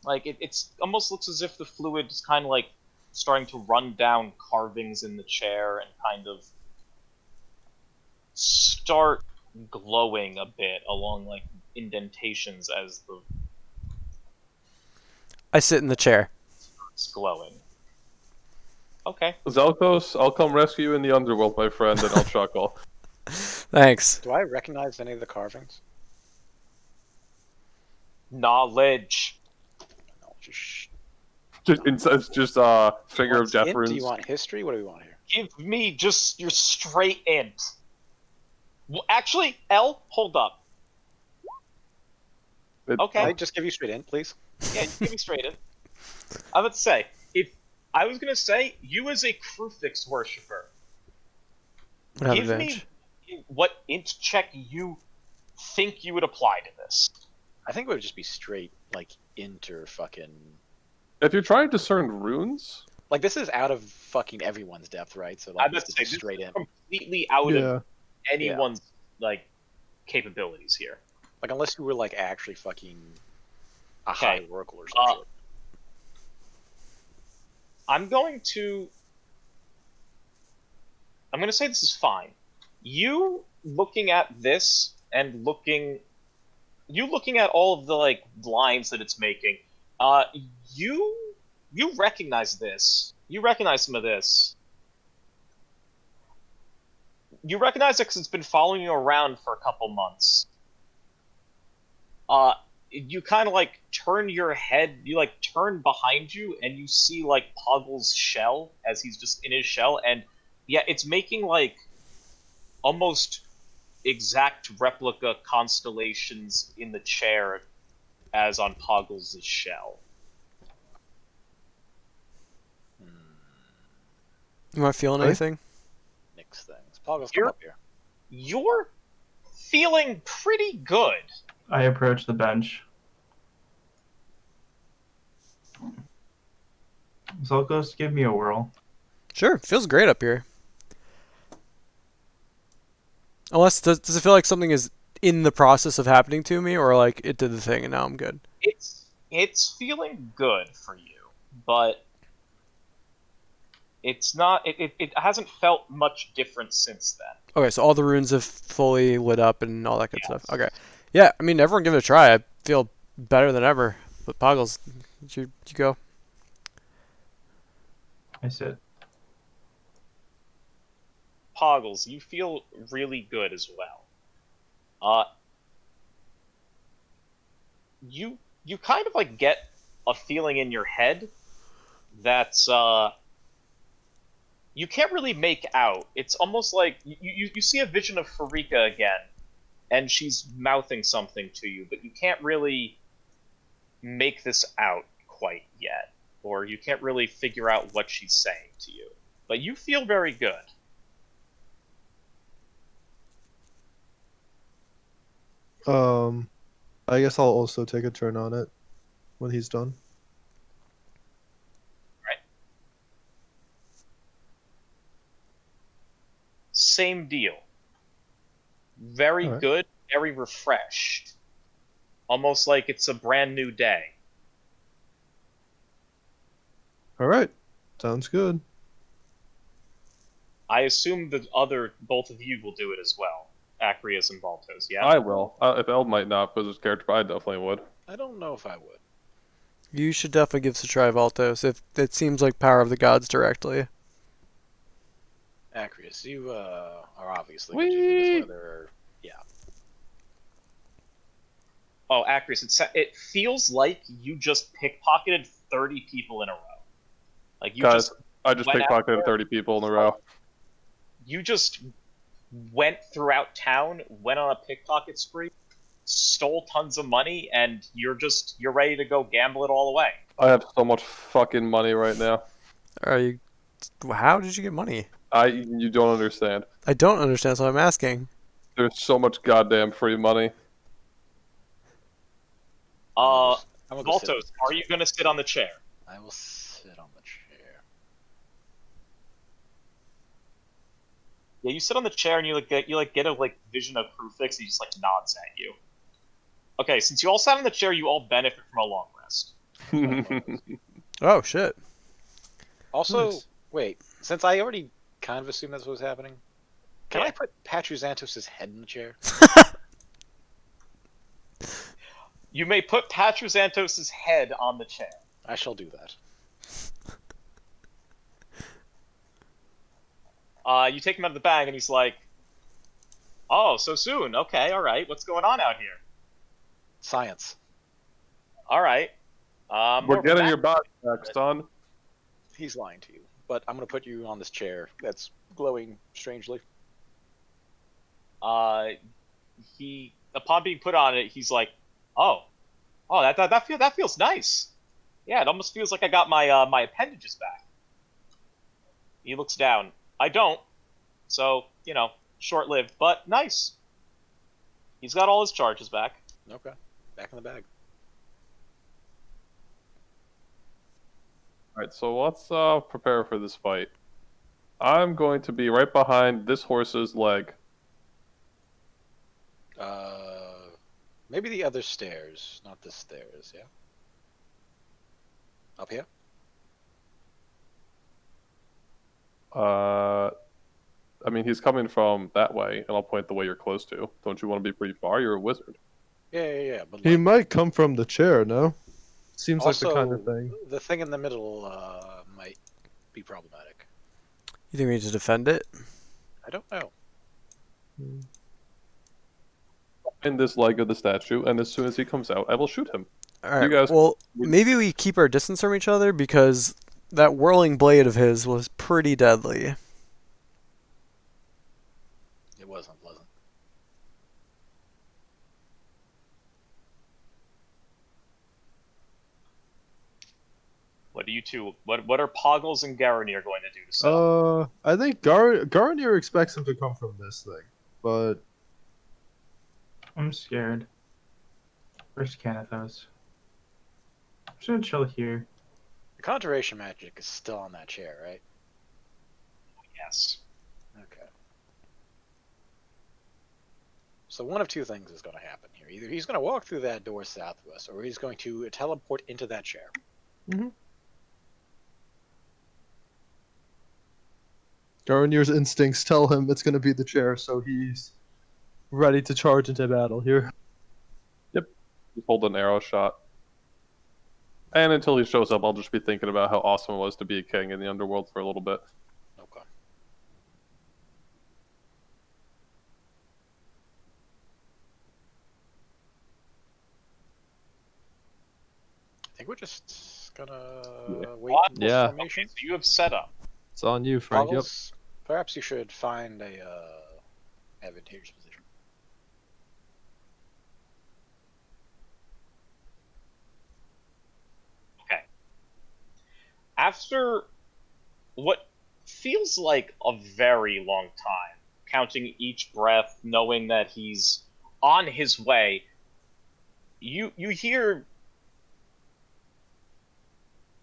Speaker 1: Like it's almost looks as if the fluid is kind of like starting to run down carvings in the chair and kind of start glowing a bit along like indentations as the
Speaker 3: I sit in the chair.
Speaker 1: it's glowing. Okay.
Speaker 4: Zelkos, I'll come rescue you in the underworld, my friend, and I'll chuckle.
Speaker 3: Thanks.
Speaker 2: Do I recognize any of the carvings?
Speaker 1: Knowledge.
Speaker 2: No, just
Speaker 4: It's just finger of
Speaker 2: what's
Speaker 4: death
Speaker 2: int? Do you
Speaker 4: runes.
Speaker 2: want history? What do we want here?
Speaker 1: Give me just your straight int. Well, actually, L, hold up. Okay.
Speaker 2: Can I just give you straight int, please?
Speaker 1: Yeah, give me straight int. I would say, if I was gonna say, you as a Crufix worshiper,
Speaker 3: I have
Speaker 1: give
Speaker 3: advantage.
Speaker 1: me what int check you think you would apply to this.
Speaker 2: I think it would just be straight, like, inter fucking.
Speaker 4: If you're trying to discern runes,
Speaker 2: Like, this is out of fucking everyone's depth, right? So,
Speaker 1: I
Speaker 2: like,
Speaker 1: would
Speaker 2: this is
Speaker 1: say
Speaker 2: just
Speaker 1: this
Speaker 2: straight
Speaker 1: is
Speaker 2: in.
Speaker 1: completely out
Speaker 6: Yeah.
Speaker 1: of anyone's capabilities here.
Speaker 2: Like, unless you were, like, actually fucking a
Speaker 1: Okay.
Speaker 2: high oracle or something.
Speaker 1: I'm going to say this is fine. You looking at this and looking at all of the lines that it's making, you recognize this. You recognize some of this. You recognize it because it's been following you around for a couple months. You kind of turn your head, you turn behind you, and you see Poggle's shell as he's just in his shell, and yeah, it's making almost exact replica constellations in the chair as on Poggle's shell.
Speaker 3: You not feeling anything?
Speaker 2: Nix things. Poggles, come
Speaker 1: You're-
Speaker 2: up here.
Speaker 1: You're feeling pretty good.
Speaker 7: I approach the bench. Zolkos, give me a whirl.
Speaker 3: Sure, feels great up here. Unless, does it feel like something is in the process of happening to me, or like it did the thing and now I'm good?
Speaker 1: It's feeling good for you, but it's not. It hasn't felt much different since then.
Speaker 3: Okay, so all the runes have fully lit up and all that good
Speaker 1: Yes.
Speaker 3: stuff. Okay. Yeah, I mean, everyone give it a try. I feel better than ever. But Poggles, you go.
Speaker 7: I sit.
Speaker 1: Poggles, you feel really good as well. You kind of get a feeling in your head that's you can't really make out. It's almost like you see a vision of Farika again, and she's mouthing something to you, but you can't really make this out quite yet, or you can't really figure out what she's saying to you. But you feel very good.
Speaker 6: I guess I'll also take a turn on it when he's done.
Speaker 1: Same deal. Very
Speaker 6: All right.
Speaker 1: good, very refreshed. Almost like it's a brand new day.
Speaker 6: All right, sounds good.
Speaker 1: I assume that both of you will do it as well. Acreus and Baltos, yeah?
Speaker 4: I will. If El might not, but his character, I definitely would.
Speaker 2: I don't know if I would.
Speaker 3: You should definitely give this a try, Valtos, if it seems like power of the gods directly.
Speaker 2: Acreus, you are obviously going to do this whether.
Speaker 1: Oh, Acreus, it feels like you just pickpocketed 30 people in a row. Like you
Speaker 4: Guys, I just
Speaker 1: went out
Speaker 4: pickpocketed
Speaker 1: there-
Speaker 4: 30 people in a row.
Speaker 1: You just went throughout town, went on a pickpocket spree, stole tons of money, and you're ready to go gamble it all away.
Speaker 4: I have so much fucking money right now.
Speaker 3: Are you? How did you get money?
Speaker 4: You don't understand.
Speaker 3: I don't understand, so I'm asking.
Speaker 4: There's so much goddamn free money.
Speaker 2: I'm gonna go sit on
Speaker 1: Voltos,
Speaker 2: the
Speaker 1: are you gonna sit on the chair?
Speaker 2: I will sit on the chair.
Speaker 1: Yeah, you sit on the chair and you get a vision of Krufix. He just nods at you. Okay, since you all sat on the chair, you all benefit from a long rest.
Speaker 3: Oh shit.
Speaker 2: Also,
Speaker 3: Nice.
Speaker 2: wait, since I already kind of assumed that's what was happening, can
Speaker 1: Yeah.
Speaker 2: I put Patruzantos' head in the chair?
Speaker 1: You may put Patruzantos' head on the chair.
Speaker 2: I shall do that.
Speaker 1: You take him out of the bag, and he's like, "Oh, so soon? Okay, all right. What's going on out here?
Speaker 2: Science.
Speaker 1: All right.
Speaker 4: We're
Speaker 1: More of a
Speaker 4: getting
Speaker 1: back-
Speaker 4: your body back, son.
Speaker 2: He's lying to you, but I'm gonna put you on this chair that's glowing strangely.
Speaker 1: Upon being put on it, he's like, "Oh, that feels nice. Yeah, it almost feels like I got my appendages back." He looks down. I don't. So short-lived, but nice. He's got all his charges back.
Speaker 2: Okay, back in the bag.
Speaker 4: Alright, so let's prepare for this fight. I'm going to be right behind this horse's leg.
Speaker 2: Maybe the other stairs, not the stairs. Yeah. Up here.
Speaker 4: I mean, he's coming from that way, and I'll point the way you're close to. Don't you want to be pretty far? You're a wizard.
Speaker 2: Yeah. But
Speaker 6: He might come from the chair, no? Seems like
Speaker 2: also,
Speaker 6: the kind of thing.
Speaker 2: the thing in the middle might be problematic.
Speaker 3: You think we need to defend it?
Speaker 2: I don't know.
Speaker 4: In this leg of the statue, and as soon as he comes out, I will shoot him.
Speaker 3: All right.
Speaker 4: guys-
Speaker 3: Well, maybe we keep our distance from each other because that whirling blade of his was pretty deadly.
Speaker 2: It wasn't pleasant.
Speaker 1: What do you two? What are Poggles and Garanir going to do to settle?
Speaker 6: I think Garnier expects him to come from this thing, but
Speaker 7: I'm scared. Where's Canathos? I'm just gonna chill here.
Speaker 2: The conjuration magic is still on that chair, right?
Speaker 1: Yes.
Speaker 2: Okay. So one of two things is going to happen here. Either he's going to walk through that door south of us, or he's going to teleport into that chair.
Speaker 6: Garnier's instincts tell him it's going to be the chair, so he's ready to charge into battle here.
Speaker 4: Just hold an arrow shot. And until he shows up, I'll just be thinking about how awesome it was to be a king in the underworld for a little bit.
Speaker 2: Okay. I think we're just gonna wait
Speaker 1: What?
Speaker 2: in this
Speaker 5: Yeah.
Speaker 2: formation.
Speaker 1: So you have set up.
Speaker 5: It's on you, Frank. Yep.
Speaker 2: Goggles, perhaps you should find a advantageous position.
Speaker 1: After what feels like a very long time, counting each breath, knowing that he's on his way, you hear.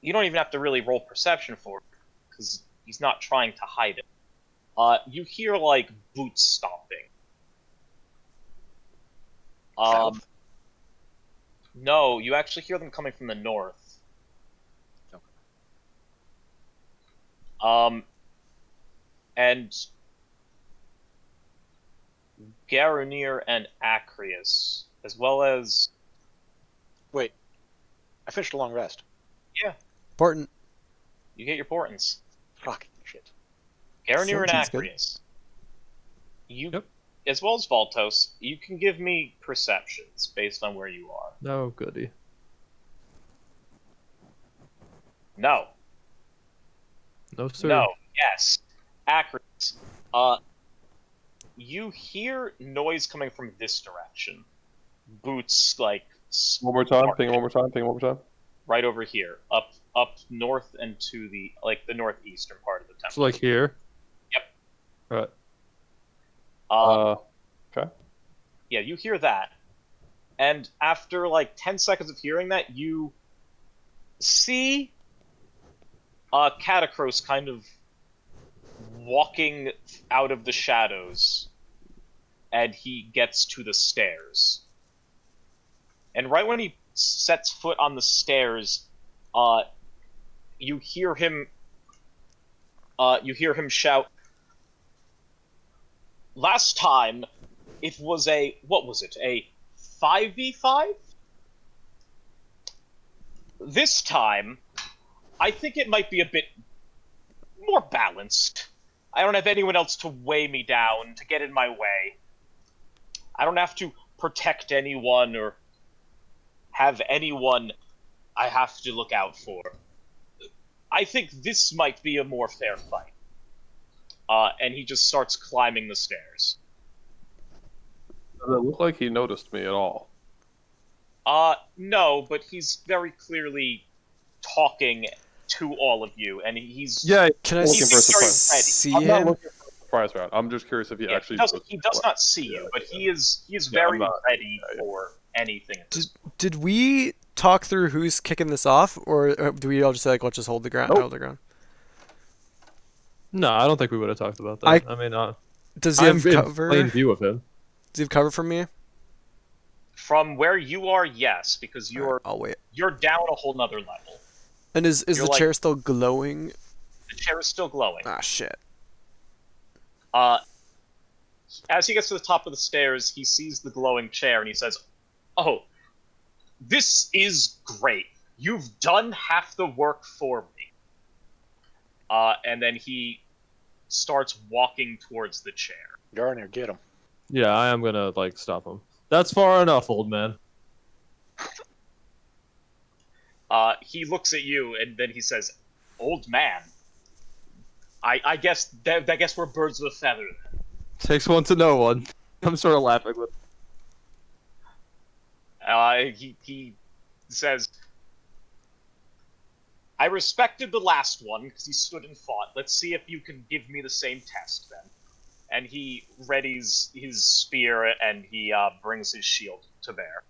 Speaker 1: You don't even have to really roll perception for it, because he's not trying to hide it. You hear boots stomping.
Speaker 2: South?
Speaker 1: No, you actually hear them coming from the north. And Garanir and Acrius, as well as
Speaker 2: Wait, I finished a long rest.
Speaker 3: Important.
Speaker 1: you get your portents.
Speaker 2: Fucking shit.
Speaker 1: Garanir and
Speaker 3: Sounds good.
Speaker 1: Acrius. You,
Speaker 5: Yep.
Speaker 1: as well as Voltos, you can give me perceptions based on where you are.
Speaker 5: No goody.
Speaker 1: No.
Speaker 5: No sir.
Speaker 1: No. Yes. Acrius. You hear noise coming from this direction. Boots
Speaker 4: One more time, ping one more time, ping one more time.
Speaker 1: right over here, up north and to the the northeastern part of the temple.
Speaker 5: So like here.
Speaker 1: Yep.
Speaker 5: Right.
Speaker 4: Okay.
Speaker 1: Yeah, you hear that. And after like 10 seconds of hearing that, you see Catacross kind of walking out of the shadows, and he gets to the stairs. And right when he sets foot on the stairs, you hear him shout, "Last time, it was what was it? A 5v5? This time, I think it might be a bit more balanced. I don't have anyone else to weigh me down, to get in my way. I don't have to protect anyone or have anyone I have to look out for. I think this might be a more fair fight." And he just starts climbing the stairs.
Speaker 4: Does it look like he noticed me at all?
Speaker 1: No, but he's very clearly talking to all of you, and he's
Speaker 4: Yeah,
Speaker 3: Can I
Speaker 4: looking for a
Speaker 1: he's very
Speaker 4: surprise.
Speaker 1: ready.
Speaker 3: see
Speaker 4: I'm not
Speaker 3: him?
Speaker 4: looking for a surprise round. I'm just curious if he
Speaker 1: Yeah,
Speaker 4: actually
Speaker 1: he does not see you, but he is
Speaker 4: Yeah,
Speaker 1: very
Speaker 4: I'm not-
Speaker 1: ready
Speaker 4: yeah.
Speaker 1: for anything. At this
Speaker 3: Did we talk through who's kicking this off, or do we all just say like, let's just hold the ground?
Speaker 4: Nope.
Speaker 3: Hold the ground.
Speaker 5: No, I don't think we would have talked about
Speaker 3: I-
Speaker 5: that. I mean,
Speaker 3: Does he
Speaker 5: I'm
Speaker 3: have
Speaker 5: in
Speaker 3: cover?
Speaker 5: plain view of him.
Speaker 3: Does he have cover from me?
Speaker 1: From where you are, yes, because
Speaker 3: Alright, I'll wait.
Speaker 1: you're down a whole nother level.
Speaker 3: And is
Speaker 1: You're
Speaker 3: the
Speaker 1: like-
Speaker 3: chair still glowing?
Speaker 1: The chair is still glowing.
Speaker 3: Ah, shit.
Speaker 1: As he gets to the top of the stairs, he sees the glowing chair and he says, "Oh, this is great. You've done half the work for me." And then he starts walking towards the chair.
Speaker 2: Garner, get him.
Speaker 5: Yeah, I am gonna like stop him. That's far enough, old man.
Speaker 1: He looks at you and then he says, "Old man, I guess we're birds of a feather then."
Speaker 5: Takes one to know one. I'm sort of laughing with.
Speaker 1: He says, "I respected the last one because he stood and fought. Let's see if you can give me the same test then." And he readies his spear and he brings his shield to bear.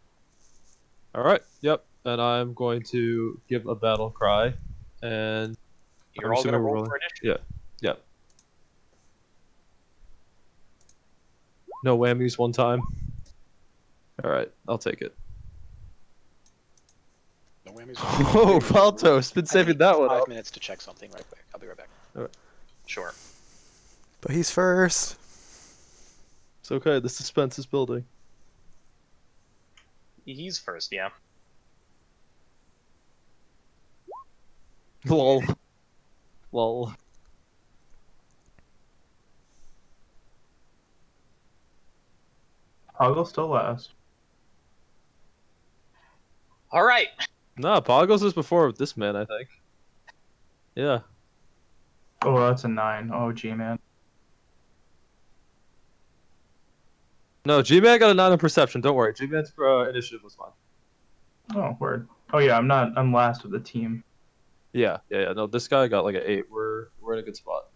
Speaker 5: All right. Yep. And I'm going to give a battle cry, and
Speaker 1: You're
Speaker 5: I'm
Speaker 1: all going to
Speaker 5: assuming we're
Speaker 1: roll
Speaker 5: rolling?
Speaker 1: for initiative.
Speaker 5: Yep. No whammies one time. All right, I'll take it.
Speaker 2: No whammies.
Speaker 5: Whoa, Balto's been
Speaker 2: I
Speaker 5: saving
Speaker 2: need
Speaker 5: that one
Speaker 2: 5
Speaker 5: up.
Speaker 2: minutes to check something right quick. I'll be right back.
Speaker 1: Sure.
Speaker 3: But he's first.
Speaker 5: It's okay. The suspense is building.
Speaker 1: He's first, yeah.
Speaker 5: Lol. Lol.
Speaker 7: Poggle still last.
Speaker 1: All right.
Speaker 5: Nah, Poggles is before this man, I think. Yeah.
Speaker 7: Oh, that's a 9. Oh, G-Man.
Speaker 5: No, G-Man got a 9 in perception. Don't worry. G-Man's initiative was fine.
Speaker 7: Oh, word. Oh, yeah, I'm last of the team.
Speaker 5: Yeah. No, this guy got like an 8. We're in a good spot.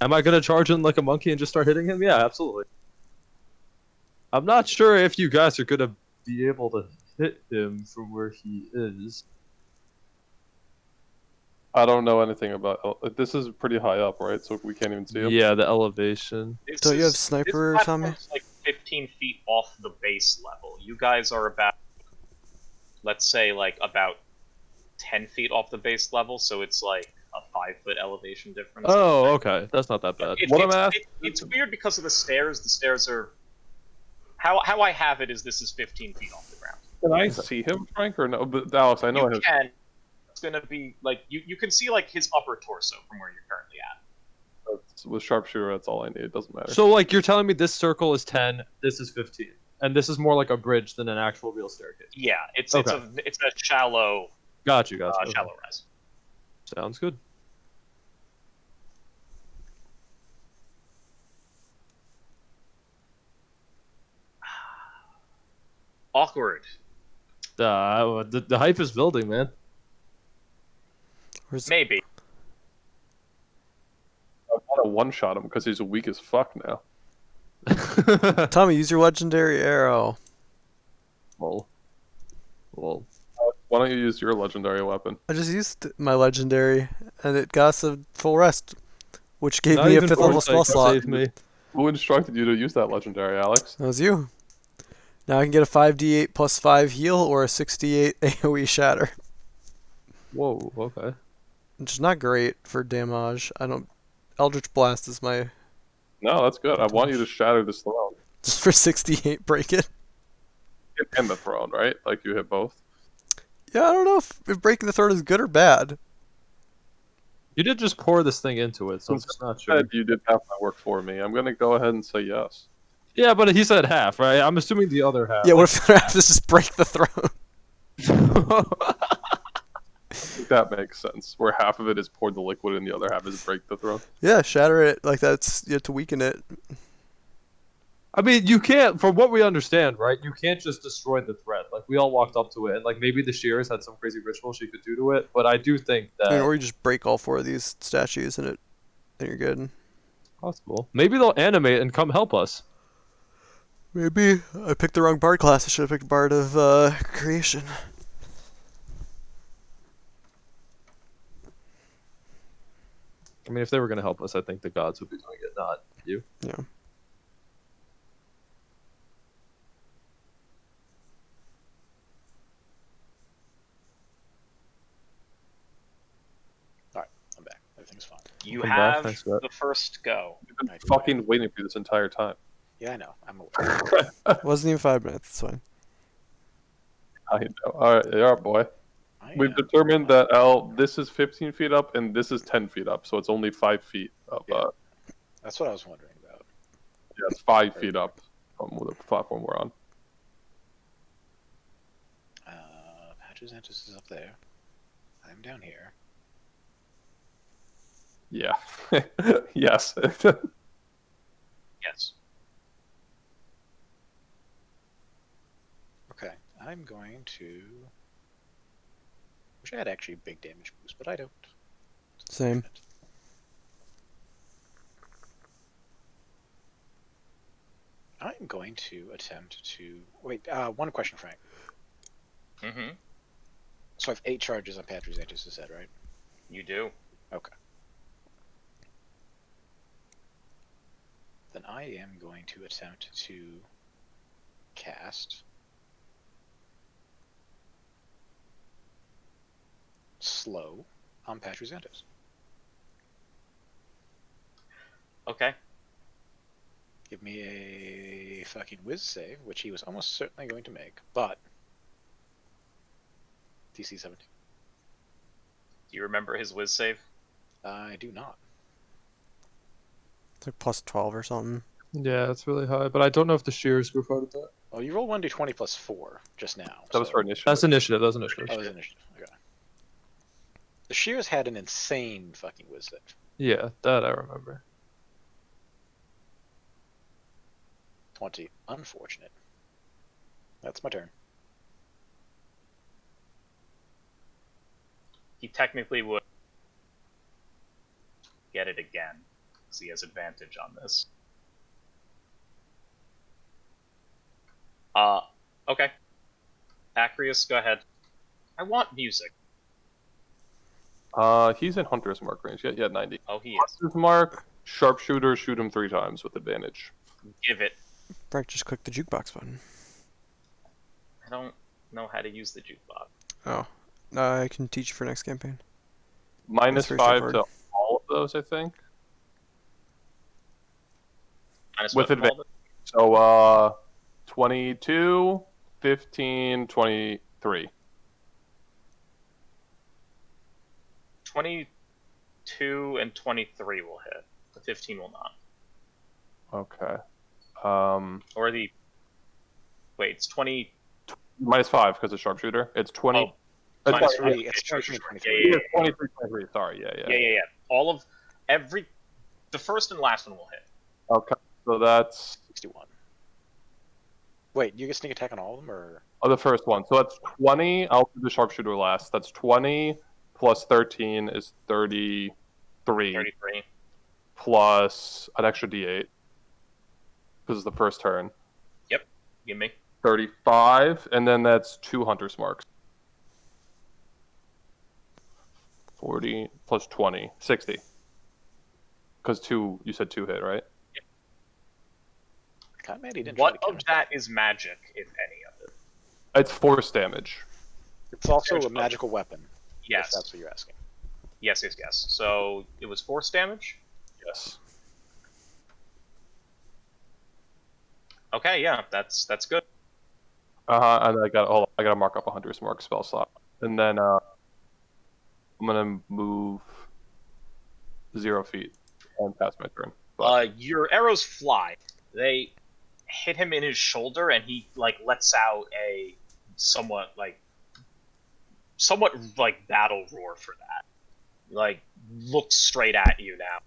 Speaker 5: Am I gonna charge in like a monkey and just start hitting him? Yeah, absolutely. I'm not sure if you guys are gonna be able to hit him from where he is.
Speaker 4: I don't know anything about. This is pretty high up, right? So we can't even see him.
Speaker 5: Yeah, the elevation.
Speaker 3: Don't you have sniper,
Speaker 1: this
Speaker 3: Tommy?
Speaker 1: platform's like 15 feet off the base level. You guys are about, let's say, like about 10 feet off the base level, so it's like a 5-foot elevation difference.
Speaker 5: Oh, okay. That's not that bad.
Speaker 1: It's weird because of the stairs. The stairs are... How I have it is this is 15 feet off the ground.
Speaker 4: Can I see him, Frank, or no? But Alex, I know I
Speaker 1: You
Speaker 4: have.
Speaker 1: can. It's gonna be like you can see like his upper torso from where you're currently at.
Speaker 4: With sharpshooter, that's all I need. It doesn't matter.
Speaker 5: So, like, you're telling me this circle is 10, this is 15, and this is more like a bridge than an actual real staircase.
Speaker 1: Yeah, it's
Speaker 5: Okay.
Speaker 1: it's a shallow
Speaker 5: Got you. Okay.
Speaker 1: shallow rise.
Speaker 5: Sounds good.
Speaker 1: Awkward.
Speaker 5: The hype is building, man.
Speaker 3: Where's
Speaker 1: Maybe.
Speaker 4: I want to one-shot him because he's weak as fuck now.
Speaker 3: Tommy? Use your legendary arrow.
Speaker 5: Well,
Speaker 4: Why don't you use your legendary weapon?
Speaker 3: I just used my legendary, and it got us a full rest, which gave
Speaker 5: not
Speaker 3: me a
Speaker 5: even
Speaker 3: 5th level
Speaker 5: Foresight
Speaker 3: spell
Speaker 5: can
Speaker 3: slot.
Speaker 5: save me.
Speaker 4: Who instructed you to use that legendary, Alex?
Speaker 3: That was you. Now I can get a 5d8 plus 5 heal or a 68 AoE shatter,
Speaker 5: Whoa. Okay.
Speaker 3: which is not great for damage. I don't. Eldritch Blast is my
Speaker 4: No, that's good. I want you to shatter this throne.
Speaker 3: just for 68 break it.
Speaker 4: And the throne, right? Like you hit both.
Speaker 3: Yeah, I don't know if breaking the throne is good or bad.
Speaker 5: You did just pour this thing into it, so I'm
Speaker 4: Since
Speaker 5: just not
Speaker 4: you
Speaker 5: sure.
Speaker 4: said you did half my work for me, I'm gonna go ahead and say yes.
Speaker 5: Yeah, but he said half, right? I'm assuming the other half.
Speaker 3: Yeah, what if I have to just break the throne?
Speaker 4: I think that makes sense. Where half of it is pour the liquid and the other half is break the throne.
Speaker 3: Yeah, shatter it. Like that's you have to weaken it.
Speaker 5: I mean, you can't, from what we understand, right? You can't just destroy the thread. Like, we all walked up to it, and, like, maybe the Shears had some crazy ritual she could do to it, but I do think
Speaker 3: I mean,
Speaker 5: that...
Speaker 3: or you just break all 4 of these statues and then you're good.
Speaker 5: Possible. Maybe they'll animate and come help us.
Speaker 3: Maybe I picked the wrong bard class. I should have picked bard of creation.
Speaker 5: I mean, if they were going to help us, I think the gods would be doing it, not you.
Speaker 3: Yeah.
Speaker 2: I'm back. Everything's fine.
Speaker 1: You
Speaker 5: Welcome back,
Speaker 1: have
Speaker 5: thanks for that.
Speaker 1: the first go.
Speaker 4: You've been
Speaker 2: I do.
Speaker 4: fucking waiting for you this entire time.
Speaker 2: Yeah, I know. I'm aware.
Speaker 3: Wasn't even 5 minutes. It's fine.
Speaker 4: I know. Alright, yeah, boy. We've determined that this is 15 feet up and this is 10 feet up, so it's only 5 feet of.
Speaker 2: Yeah. That's what I was wondering about.
Speaker 4: Yeah, it's 5 feet up from the platform we're on.
Speaker 2: Patches Antis is up there. I'm down here.
Speaker 4: Yeah. Yes.
Speaker 1: Yes.
Speaker 2: Okay, I'm going to. Wish I had actually big damage boost, but I don't.
Speaker 3: Same.
Speaker 2: I'm going to attempt to wait. One question, Frank.
Speaker 1: Mm-hmm.
Speaker 2: So I have 8 charges on Patches Antis, is that right?
Speaker 1: You do.
Speaker 2: Okay. Then I am going to attempt to cast Slow on Patches Antis.
Speaker 1: Okay.
Speaker 2: Give me a fucking whiz save, which he was almost certainly going to make, but DC 17.
Speaker 1: Do you remember his whiz save?
Speaker 2: I do not.
Speaker 3: It's like plus 12 or something.
Speaker 5: Yeah, it's really high, but I don't know if the Shears were part of that.
Speaker 2: Well, you rolled 1d20 plus 4 just now.
Speaker 4: That was for initiative.
Speaker 5: That's initiative, that's initiative.
Speaker 2: Oh, it was initiative. Okay. The Shears had an insane fucking whiz save.
Speaker 5: Yeah, that I remember.
Speaker 2: 20. Unfortunate. That's my turn.
Speaker 1: He technically would get it again, because he has advantage on this. Okay. Acrius, go ahead. I want music.
Speaker 4: He's in Hunter's Mark range. Yeah, 90.
Speaker 1: Oh, he is.
Speaker 4: Hunter's Mark, sharpshooter, shoot him 3 times with advantage.
Speaker 1: Give it.
Speaker 3: Frank, just click the jukebox button.
Speaker 1: I don't know how to use the jukebox.
Speaker 3: Oh. I can teach you for next campaign.
Speaker 4: Minus
Speaker 3: very
Speaker 4: 5
Speaker 3: straightforward.
Speaker 4: to all of those, I think.
Speaker 1: Minus
Speaker 4: With
Speaker 1: what from all
Speaker 4: So, 22, 15, 23.
Speaker 1: 22 and 23 will hit. The 15 will not.
Speaker 4: Okay.
Speaker 1: Or the... Wait, it's 20...
Speaker 4: Minus 5 because of sharpshooter. It's 20.
Speaker 1: Oh,
Speaker 4: it's
Speaker 1: minus
Speaker 4: 20
Speaker 2: 23. It's 23 and 23.
Speaker 1: Yeah, yeah, yeah.
Speaker 4: 23, 23. Sorry, yeah.
Speaker 1: Yeah. All of... Every... The first and last one will hit.
Speaker 4: Okay, so that's
Speaker 2: 61. Wait, you get sneak attack on all of them, or?
Speaker 4: the first one. So that's 20. I'll do the sharpshooter last. That's 20 plus 13 is 33.
Speaker 1: 33.
Speaker 4: Plus an extra d8. Because it's the first turn.
Speaker 1: Give me.
Speaker 4: 35, and then that's 2 hunter's marks. 40 plus 20, 60. Because 2, you said 2 hit, right?
Speaker 2: God, man, he didn't
Speaker 1: What
Speaker 2: try to
Speaker 1: of
Speaker 2: count
Speaker 1: that is magic, if any of it?
Speaker 4: It's force damage.
Speaker 2: It's also a magical weapon. If
Speaker 1: Yes.
Speaker 2: that's what you're asking.
Speaker 1: Yes. So it was force damage?
Speaker 4: Yes.
Speaker 1: Okay, yeah, that's good.
Speaker 4: And I gotta mark up a hunter's mark spell slot, and then I'm gonna move 0 feet and pass my turn.
Speaker 1: Your arrows fly. They hit him in his shoulder, and he lets out a somewhat battle roar for that. Looks straight at you now.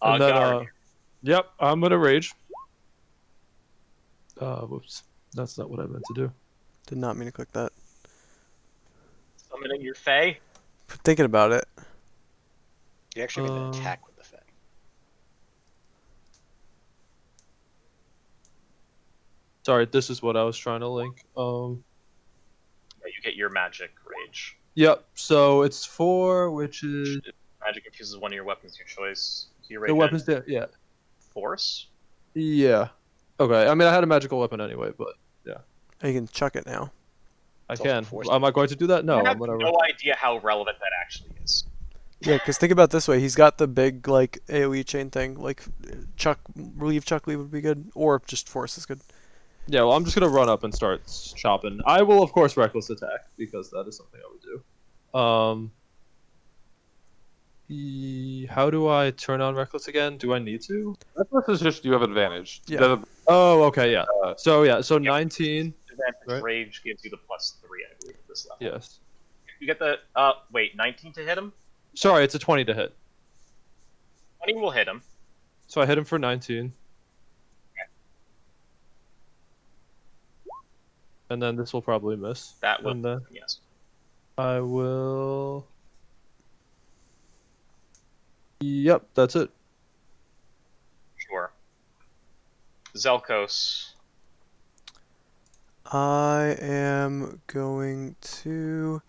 Speaker 5: And then,
Speaker 1: Gar,
Speaker 5: yep, I'm gonna rage. Whoops, that's not what I meant to do.
Speaker 3: Did not mean to click that.
Speaker 1: summoning your Fae.
Speaker 3: Thinking about it.
Speaker 2: You actually made an attack with the Fae.
Speaker 5: Sorry, this is what I was trying to link.
Speaker 1: You get your magic rage.
Speaker 5: Yep. So it's 4, which is
Speaker 1: Magic infuses one of your weapons of your choice. Your
Speaker 5: the
Speaker 1: rage
Speaker 5: weapons there. Yeah.
Speaker 1: force.
Speaker 5: Yeah. Okay. I mean, I had a magical weapon anyway, but
Speaker 3: You can chuck it now.
Speaker 5: I
Speaker 2: It's also
Speaker 5: can.
Speaker 2: force
Speaker 5: Am I going to do that? No.
Speaker 1: I
Speaker 5: I'm
Speaker 1: have
Speaker 5: gonna.
Speaker 1: no idea how relevant that actually is.
Speaker 3: Yeah, because think about it this way. He's got the big, AoE chain thing. Chuck, relieve Chuck leave would be good. Or just force is good.
Speaker 5: Yeah. Well, I'm just gonna run up and start chopping. I will, of course, reckless attack because that is something I would do. How do I turn on reckless again? Do I need to?
Speaker 4: This is just you have advantage.
Speaker 3: Yeah.
Speaker 5: Oh, okay, yeah. So 19.
Speaker 1: Advantage
Speaker 5: Right.
Speaker 1: rage gives you the +3, I believe, at this level.
Speaker 5: Yes.
Speaker 1: You get the 19 to hit him.
Speaker 5: Sorry, it's a 20 to hit.
Speaker 1: 20 will hit him.
Speaker 5: So I hit him for 19. And then this will probably miss.
Speaker 1: That will,
Speaker 5: And then
Speaker 1: yes.
Speaker 5: I will. Yep, that's it.
Speaker 1: Sure. Zelkos.
Speaker 3: I am going to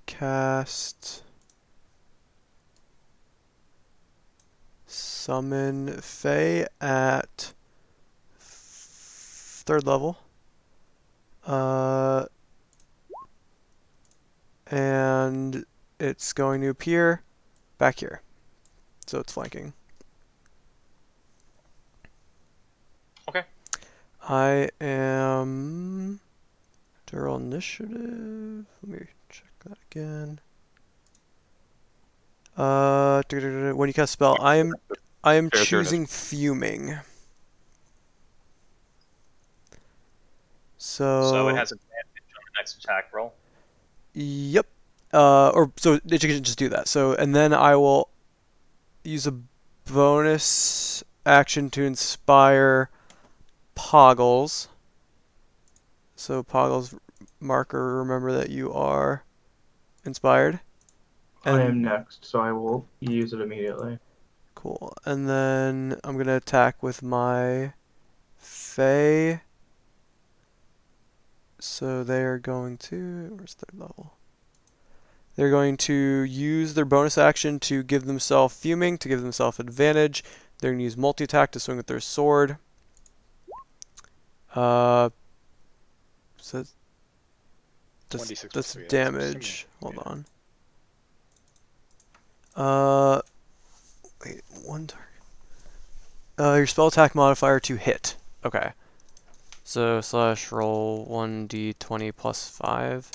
Speaker 3: cast Summon Fae at 3rd level. And it's going to appear back here. So it's flanking.
Speaker 1: Okay.
Speaker 3: I am Dural Initiative. Let me check that again. When you cast spell, I am
Speaker 4: Fair
Speaker 3: choosing Fuming.
Speaker 1: So it has advantage on the next attack roll.
Speaker 3: Yep. So it can just do that. So, and then I will use a bonus action to inspire Poggles. So Poggles marker, remember that you are inspired.
Speaker 7: I am next, so I will use it immediately.
Speaker 3: Cool. And then I'm gonna attack with my Fae. So they are going to, where's 3rd level? They're going to use their bonus action to give themselves Fuming, to give themselves advantage. They're going to use multi-attack to swing with their sword. So that's damage. Hold on. Wait, one target. Your spell attack modifier to hit. Okay. So / roll 1d20 plus 5.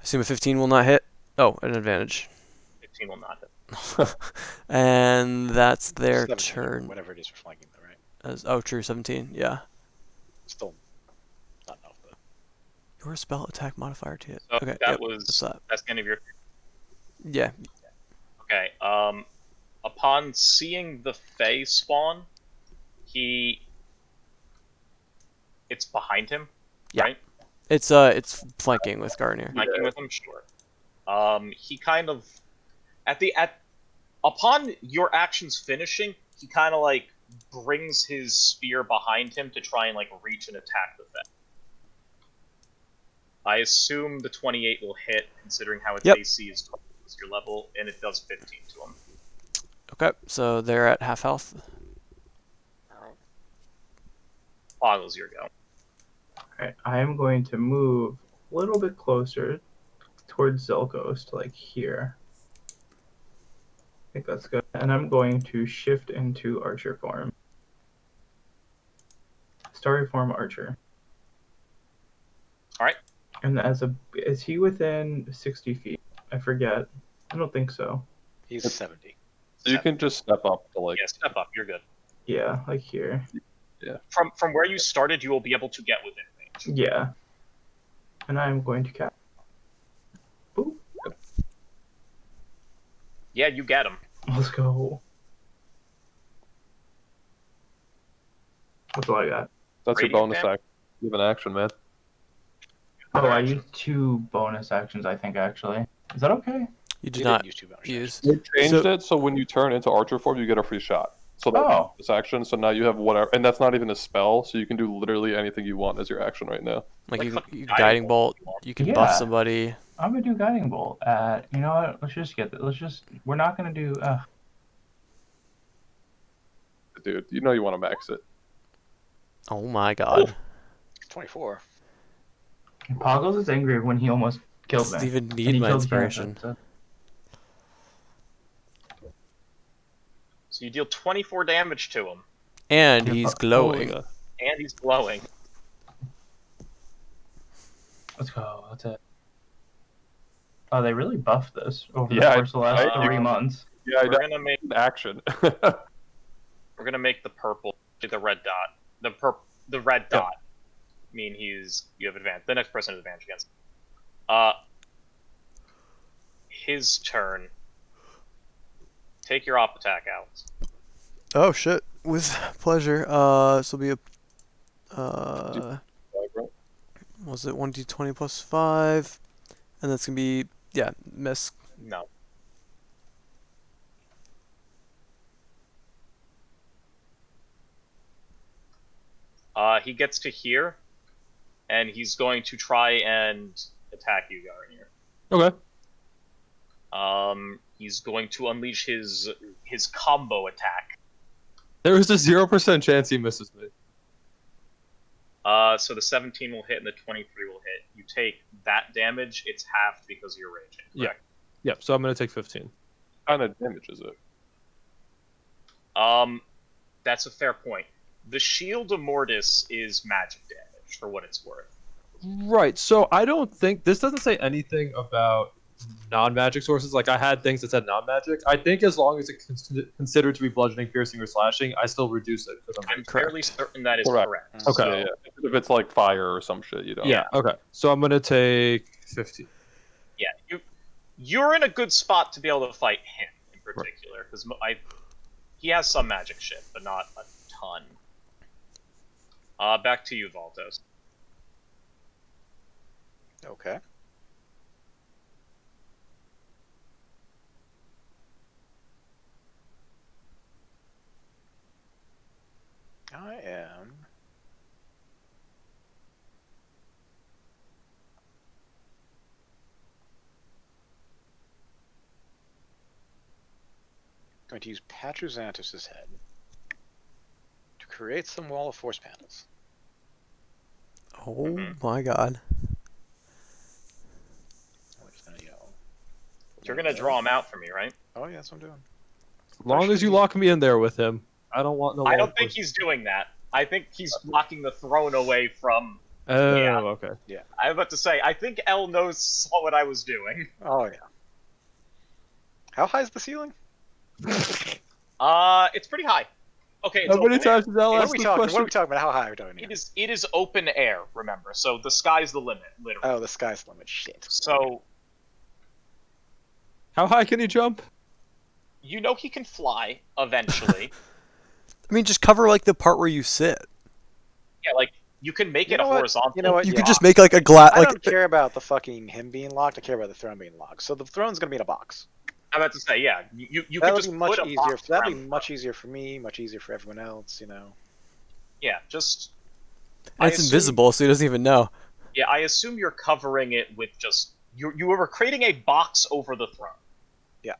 Speaker 3: Assume a 15 will not hit. Oh, an advantage.
Speaker 1: 15 will not hit.
Speaker 3: And that's their
Speaker 2: 17,
Speaker 3: turn.
Speaker 2: whatever it is for flanking, though, right?
Speaker 3: Oh, true, 17. Yeah.
Speaker 2: Still not enough, though.
Speaker 3: Your spell attack modifier to hit.
Speaker 1: So
Speaker 3: Okay.
Speaker 1: that
Speaker 3: Yep,
Speaker 1: was
Speaker 3: that's
Speaker 1: the end of your.
Speaker 3: yeah.
Speaker 1: Okay. Upon seeing the Fae spawn, it's behind him,
Speaker 3: Yeah.
Speaker 1: right?
Speaker 3: It's flanking with Garnier.
Speaker 1: Flanking with him, sure. He kind of upon your actions finishing, he kind of brings his spear behind him to try and like reach and attack the thing. I assume the 28 will hit, considering how its
Speaker 3: Yep.
Speaker 1: AC is 12 is your level, and it does 15 to him.
Speaker 3: Okay, so they're at half health.
Speaker 1: Boggles your go.
Speaker 7: Alright, I am going to move a little bit closer towards Zelkos to like here. I think that's good. And I'm going to shift into Archer form. Starry form Archer.
Speaker 1: Alright.
Speaker 7: And is he within 60 feet? I forget. I don't think so.
Speaker 2: He's 70.
Speaker 4: So you can just step up to like.
Speaker 1: Yeah, step up. You're good.
Speaker 7: Yeah, like here.
Speaker 1: From where you started, you will be able to get within range.
Speaker 7: Yeah. And I'm going to cast. Boop.
Speaker 1: Yeah, you get him.
Speaker 7: Let's go. That's all I got.
Speaker 4: That's your
Speaker 1: Radiant
Speaker 4: bonus
Speaker 1: damage?
Speaker 4: action. You have an action, man.
Speaker 7: Oh,
Speaker 1: Other
Speaker 7: I
Speaker 1: action.
Speaker 7: used 2 bonus actions, I think, actually. Is that okay?
Speaker 3: You did
Speaker 2: You
Speaker 3: not
Speaker 2: didn't use 2 bonus
Speaker 3: use.
Speaker 4: They changed
Speaker 3: So-
Speaker 4: it so when you turn into Archer form, you get a free shot. So that's
Speaker 7: Oh.
Speaker 4: this action. So now you have whatever, and that's not even a spell. So you can do literally anything you want as your action right now.
Speaker 3: Like you,
Speaker 1: fucking
Speaker 3: you
Speaker 1: guiding
Speaker 3: guiding
Speaker 1: bolt
Speaker 3: bolt.
Speaker 1: if you want.
Speaker 3: You can buff
Speaker 7: Yeah.
Speaker 3: somebody.
Speaker 7: I'm gonna do guiding bolt at. You know what? Let's just get. Let's just. We're not gonna do.
Speaker 4: Dude, you know you want to max it.
Speaker 3: Oh my god.
Speaker 2: 24.
Speaker 7: Poggles is angry when he almost killed
Speaker 3: Doesn't
Speaker 7: me.
Speaker 3: even
Speaker 7: And
Speaker 3: need
Speaker 7: he
Speaker 3: my
Speaker 7: killed
Speaker 3: inspiration.
Speaker 7: Kansas,
Speaker 1: So you deal 24 damage to him,
Speaker 3: And
Speaker 7: Yeah,
Speaker 3: he's
Speaker 7: but-
Speaker 3: glowing.
Speaker 5: Oh,
Speaker 1: and he's glowing.
Speaker 7: Let's go. That's it. Oh, they really buffed this over the
Speaker 4: Yeah,
Speaker 7: course of the last
Speaker 1: I-
Speaker 7: 3 months.
Speaker 4: Yeah, I
Speaker 1: We're
Speaker 4: know.
Speaker 1: gonna make
Speaker 4: Action.
Speaker 1: the purple, the red dot, the red dot. Mean you have advantage. The next person has advantage against. His turn. Take your op attack out.
Speaker 3: Oh shit. With pleasure. This will be a. Was it 1d20 plus 5? And that's gonna be, yeah, miss.
Speaker 1: No. He gets to here, and he's going to try and attack you, Garnier.
Speaker 5: okay.
Speaker 1: He's going to unleash his combo attack.
Speaker 5: There is a 0% chance he misses me.
Speaker 1: So the 17 will hit and the 23 will hit. You take that damage, it's halved because you're raging.
Speaker 5: Yeah.
Speaker 1: Correct?
Speaker 5: Yep, so I'm going to take 15.
Speaker 4: What kind of damage is it?
Speaker 1: That's a fair point. The Shield of Mortis is magic damage, for what it's worth.
Speaker 5: Right, so I don't think... This doesn't say anything about non-magic sources. Like, I had things that said non-magic. I think as long as it's considered to be bludgeoning, piercing, or slashing, I still reduce it. 'Cause
Speaker 1: I'm fairly certain that is
Speaker 4: Correct.
Speaker 1: correct.
Speaker 5: Okay.
Speaker 4: Yeah, yeah. If it's like fire or some shit, you don't.
Speaker 5: Yeah, okay. So I'm going to take 15.
Speaker 1: Yeah, you're in a good spot to be able to fight him in particular, because he has some magic shit, but not a ton. Back to you, Valtos.
Speaker 2: Okay. I am going to use Patrozanthus' head to create some wall of force panels.
Speaker 3: Oh my god.
Speaker 2: Which then, you know,
Speaker 1: You're gonna draw him out for me, right?
Speaker 2: Oh yeah, that's what I'm doing.
Speaker 5: As long as you lock me in there with him, I don't want no...
Speaker 1: I
Speaker 5: wall
Speaker 1: don't
Speaker 5: of
Speaker 1: think
Speaker 5: force.
Speaker 1: he's doing that. I think he's blocking the throne away from.
Speaker 5: Oh,
Speaker 1: Yeah.
Speaker 5: okay.
Speaker 1: I was about to say, I think L saw what I was doing.
Speaker 2: Oh yeah. How high is the ceiling?
Speaker 1: It's pretty high. Okay, it's
Speaker 5: How many
Speaker 1: open air.
Speaker 5: times did I
Speaker 2: What are
Speaker 5: ask
Speaker 2: we
Speaker 5: this
Speaker 2: talking?
Speaker 5: question?
Speaker 2: What are we talking about? How high are we talking here?
Speaker 1: It is open air. Remember, so the sky's the limit, literally.
Speaker 2: Oh, the sky's the limit. Shit.
Speaker 1: So
Speaker 5: How high can he jump?
Speaker 1: you know he can fly eventually.
Speaker 3: I mean, just cover like the part where you sit.
Speaker 1: Yeah, like you can make
Speaker 2: You
Speaker 1: it a
Speaker 2: know what?
Speaker 1: horizontal.
Speaker 2: You know what?
Speaker 3: You
Speaker 2: Yeah.
Speaker 3: could just make like a glass,
Speaker 2: I
Speaker 3: like
Speaker 2: don't care about the fucking him being locked. I care about the throne being locked. So the throne's gonna be in a box.
Speaker 1: I'm about to say, yeah, you could
Speaker 2: That'll
Speaker 1: just
Speaker 2: be much
Speaker 1: put a
Speaker 2: easier.
Speaker 1: box
Speaker 2: That'll be
Speaker 1: around the
Speaker 2: much
Speaker 1: throne.
Speaker 2: easier for me, much easier for everyone else. You know.
Speaker 1: Yeah, just.
Speaker 3: And
Speaker 1: I
Speaker 3: it's
Speaker 1: assume,
Speaker 3: invisible, so he doesn't even know.
Speaker 1: Yeah, I assume you're covering it with just you were creating a box over the throne.
Speaker 2: Yeah.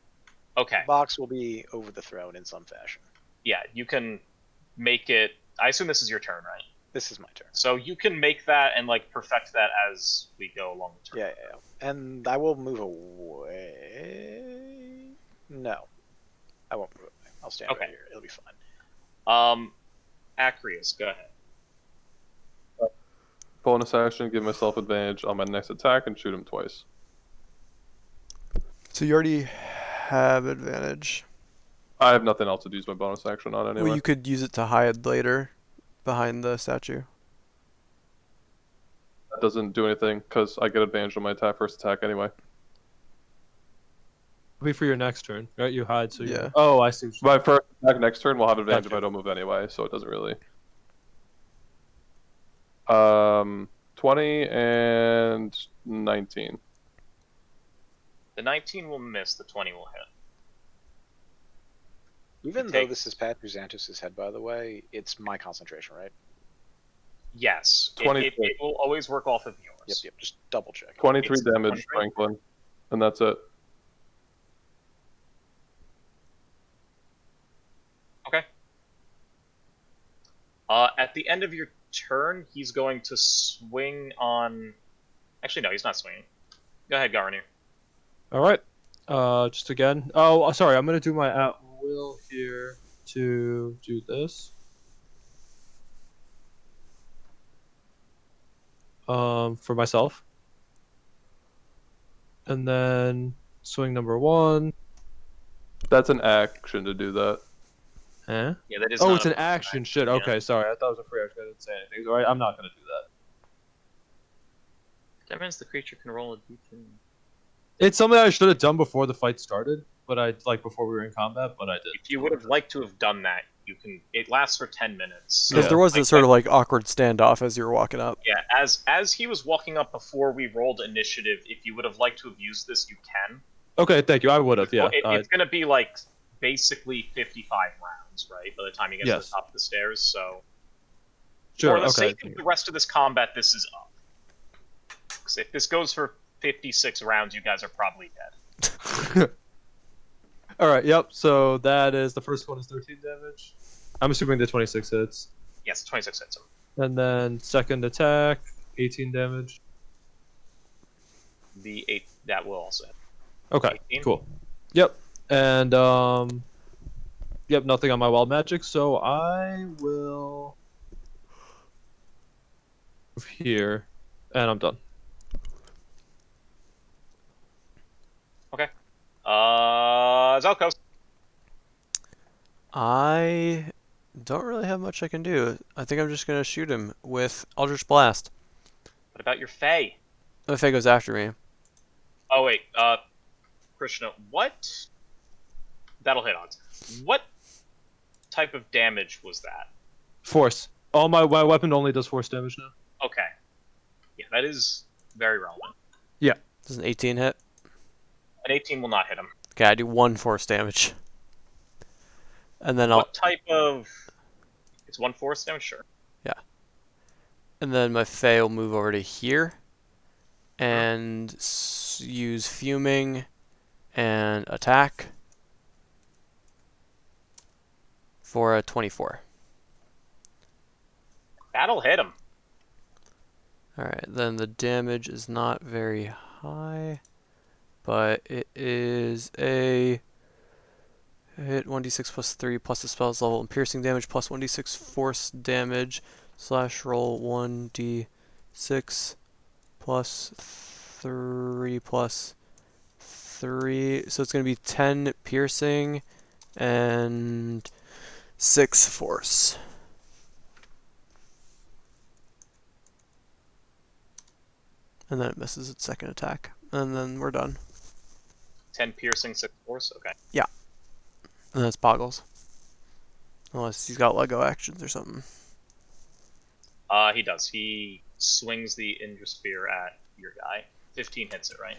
Speaker 1: Okay.
Speaker 2: The box will be over the throne in some fashion.
Speaker 1: Yeah, you can make it. I assume this is your turn, right?
Speaker 2: This is my turn.
Speaker 1: So you can make that and like perfect that as we go along the turn.
Speaker 2: Yeah. And I will move away. No, I won't move away. I'll stand
Speaker 1: Okay.
Speaker 2: right here. It'll be fine.
Speaker 1: Acreus, go ahead.
Speaker 4: Bonus action, give myself advantage on my next attack and shoot him twice.
Speaker 3: So you already have advantage.
Speaker 4: I have nothing else to use my bonus action on anyway.
Speaker 3: Well, you could use it to hide later behind the statue.
Speaker 4: That doesn't do anything because I get advantage on my first attack anyway.
Speaker 5: It'll be for your next turn, right? You hide, so
Speaker 3: Yeah.
Speaker 5: you. Oh, I see.
Speaker 4: My first attack next turn will have advantage
Speaker 5: Gotcha.
Speaker 4: if I don't move anyway, so it doesn't really. 20 and 19.
Speaker 1: The 19 will miss. The 20 will hit.
Speaker 2: Even though
Speaker 1: take-
Speaker 2: this is Pat Xanthus' head, by the way, it's my concentration, right?
Speaker 1: Yes.
Speaker 4: 23.
Speaker 1: It will always work off of yours.
Speaker 2: Yep. Just double check.
Speaker 4: 23
Speaker 1: It's
Speaker 4: damage,
Speaker 1: 23?
Speaker 4: Franklin. And that's it.
Speaker 1: Okay. At the end of your turn, he's going to swing on. Actually, no, he's not swinging. Go ahead, Garnier.
Speaker 5: All right. Just again. Oh, sorry. I'm gonna do my at will here to do this. For myself. And then swing number 1.
Speaker 4: That's an action to do that.
Speaker 5: Eh?
Speaker 1: Yeah, that is.
Speaker 5: Oh,
Speaker 1: not
Speaker 5: it's
Speaker 1: a-
Speaker 5: an action. Shit.
Speaker 1: yeah.
Speaker 5: Okay, sorry. I thought it was a free action. I didn't say anything. All right, I'm not gonna do that.
Speaker 1: That means the creature can roll a d10.
Speaker 5: It's something I should have done before the fight started, but before we were in combat, but I did.
Speaker 1: If you would have liked to have done that, you can. It lasts for 10 minutes.
Speaker 3: Because
Speaker 5: Yeah.
Speaker 3: there was
Speaker 1: Like
Speaker 3: this sort
Speaker 1: that-
Speaker 3: of like awkward standoff as you were walking up.
Speaker 1: Yeah, as he was walking up before we rolled initiative, if you would have liked to have used this, you can.
Speaker 5: Okay, thank you. I would have. Yeah.
Speaker 1: Well, it's going to be like basically 55 rounds, right? By the time you get to
Speaker 5: Yes.
Speaker 1: the top of the stairs, so
Speaker 5: Sure.
Speaker 1: for the
Speaker 5: Okay.
Speaker 1: sake of the rest of this combat, this is up. 'Cause if this goes for 56 rounds, you guys are probably dead.
Speaker 5: All right. Yep. So that is the first one is 13 damage. I'm assuming the 26 hits,
Speaker 1: Yes, 26 hits him.
Speaker 5: and then second attack, 18 damage.
Speaker 1: The 8 that will also hit.
Speaker 5: Okay.
Speaker 1: 18?
Speaker 5: Cool. Yep. And yep. Nothing on my wild magic, so I will move here, and I'm done.
Speaker 1: Zelkos.
Speaker 3: I don't really have much I can do. I think I'm just gonna shoot him with Eldritch Blast.
Speaker 1: What about your Fae?
Speaker 3: If he goes after me.
Speaker 1: Oh wait, Krishna, what? That'll hit odds. What type of damage was that?
Speaker 5: Force. All my weapon only does force damage now.
Speaker 1: Okay. Yeah, that is very relevant.
Speaker 3: Does an 18 hit?
Speaker 1: An 18 will not hit him.
Speaker 3: Okay, I do 1 force damage. And then I'll
Speaker 1: What type of? It's 1 force damage, sure.
Speaker 3: and then my Fae will move over to here and use fuming and attack for a 24.
Speaker 1: That'll hit him.
Speaker 3: Alright, then the damage is not very high, but it is a hit 1d6 plus 3 plus the spell's level and piercing damage plus 1d6 force damage / roll 1d6 plus 3 plus 3. So it's going to be 10 piercing and 6 force. And then it misses its second attack. And then we're done.
Speaker 1: 10 piercing, 6 force. Okay.
Speaker 3: And that's Boggles. Unless he's got Lego actions or something.
Speaker 1: He does. He swings the Indra Spear at your guy. 15 hits it, right?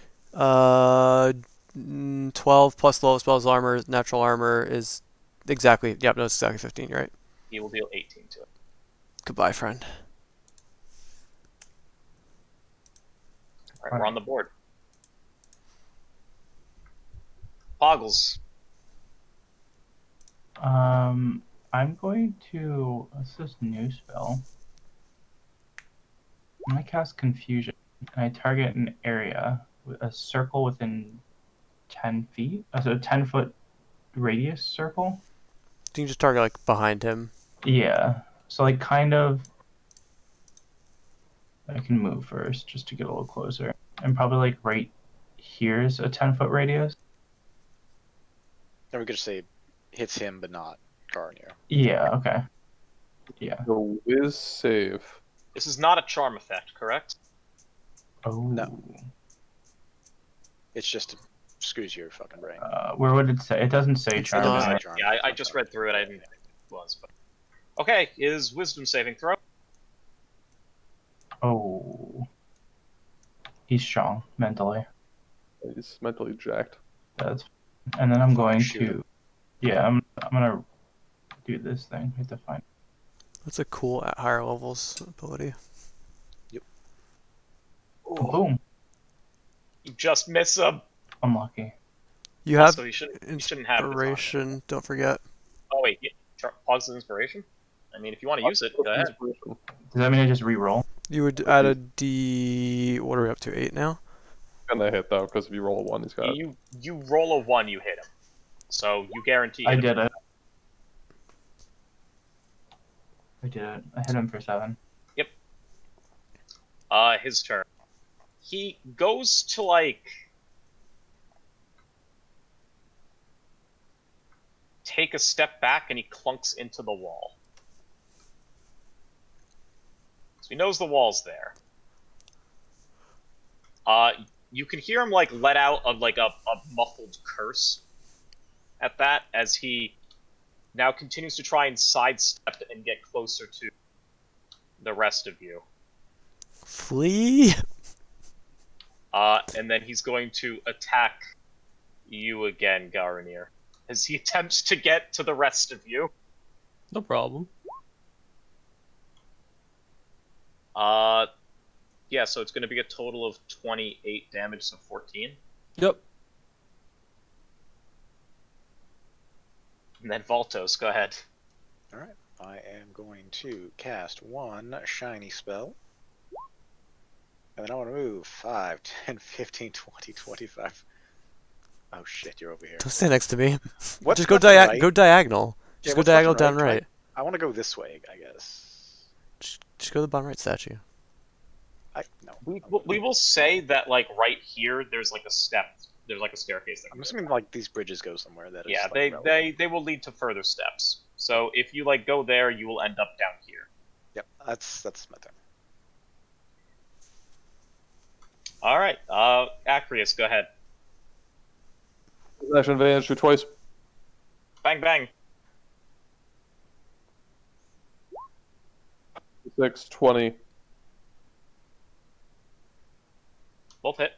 Speaker 3: 12 plus the lowest spell's armor, natural armor is exactly. Yep, no, it's exactly 15. You're right.
Speaker 1: He will deal 18 to it.
Speaker 3: Goodbye, friend.
Speaker 1: All right, we're on the board. Poggles.
Speaker 7: I'm going to. What's this new spell? I'm gonna cast Confusion, and I target an area with a circle within 10 feet. So a 10-foot radius circle.
Speaker 3: You can just target like behind him.
Speaker 7: Yeah. So like kind of. I can move first just to get a little closer, and probably like right here's a 10-foot radius.
Speaker 2: And we could just say hits him, but not Garnier.
Speaker 7: Yeah. Okay. Yeah.
Speaker 4: The whiz save.
Speaker 1: This is not a charm effect, correct?
Speaker 7: Oh.
Speaker 2: No. It's just screws your fucking brain.
Speaker 7: Where would it say? It doesn't say
Speaker 3: It's
Speaker 7: charm.
Speaker 3: not.
Speaker 7: does it?
Speaker 2: Charm.
Speaker 1: Yeah, I just read through it. I didn't think it was. But... Okay, is Wisdom saving throw?
Speaker 7: Oh. He's strong mentally.
Speaker 4: He's mentally jacked.
Speaker 7: That's. And then I'm going
Speaker 2: Shoot.
Speaker 7: to. Yeah, I'm gonna do this thing. I have to find.
Speaker 3: That's a cool at higher levels ability.
Speaker 7: Boom.
Speaker 1: You just miss him.
Speaker 7: Unlucky.
Speaker 3: You have
Speaker 1: Also, you shouldn't have this on.
Speaker 3: inspiration. Don't forget.
Speaker 1: Oh wait, Poggles' inspiration? I mean, if you want to use it, go ahead.
Speaker 7: Does that mean I just re-roll?
Speaker 3: You would add a D. What are we up to? 8 now.
Speaker 4: Gonna hit though, because if you roll a 1, he's got.
Speaker 1: You roll a 1, you hit him. So you guarantee
Speaker 7: I
Speaker 1: hit him.
Speaker 7: did it. I did it. I hit him for 7.
Speaker 1: His turn. He goes to like take a step back and he clunks into the wall. So he knows the wall's there. You can hear him like let out a muffled curse at that as he now continues to try and sidestep and get closer to the rest of you.
Speaker 3: Flee.
Speaker 1: And then he's going to attack you again, Garanir, as he attempts to get to the rest of you.
Speaker 5: No problem.
Speaker 1: Yeah, so it's going to be a total of 28 damage, so 14.
Speaker 5: Yep.
Speaker 1: And then Voltos, go ahead.
Speaker 2: Alright, I am going to cast one shiny spell. And then I want to move 5, 10, 15, 20, 25. Oh shit, you're over here.
Speaker 3: Don't stand next to me.
Speaker 2: What's
Speaker 3: Just go
Speaker 2: left and right?
Speaker 3: go diagonal. Just go
Speaker 2: what's left
Speaker 3: diagonal
Speaker 2: and
Speaker 3: down
Speaker 2: Can
Speaker 3: right.
Speaker 2: I want to go this way, I guess.
Speaker 3: Just go to the bottom right statue.
Speaker 2: No.
Speaker 1: We will say that, like, right here, there's, like, a step. There's, like, a staircase that
Speaker 2: I'm
Speaker 1: goes
Speaker 2: assuming
Speaker 1: down.
Speaker 2: like these bridges go somewhere that is.
Speaker 1: Yeah,
Speaker 2: like, relevant.
Speaker 1: they will lead to further steps. So if you, like, go there, you will end up down here.
Speaker 2: Yep, that's my turn.
Speaker 1: Alright, Acrius, go ahead.
Speaker 4: Action advantage, shoot twice.
Speaker 1: Bang, bang.
Speaker 4: 6, 20.
Speaker 1: Both hit.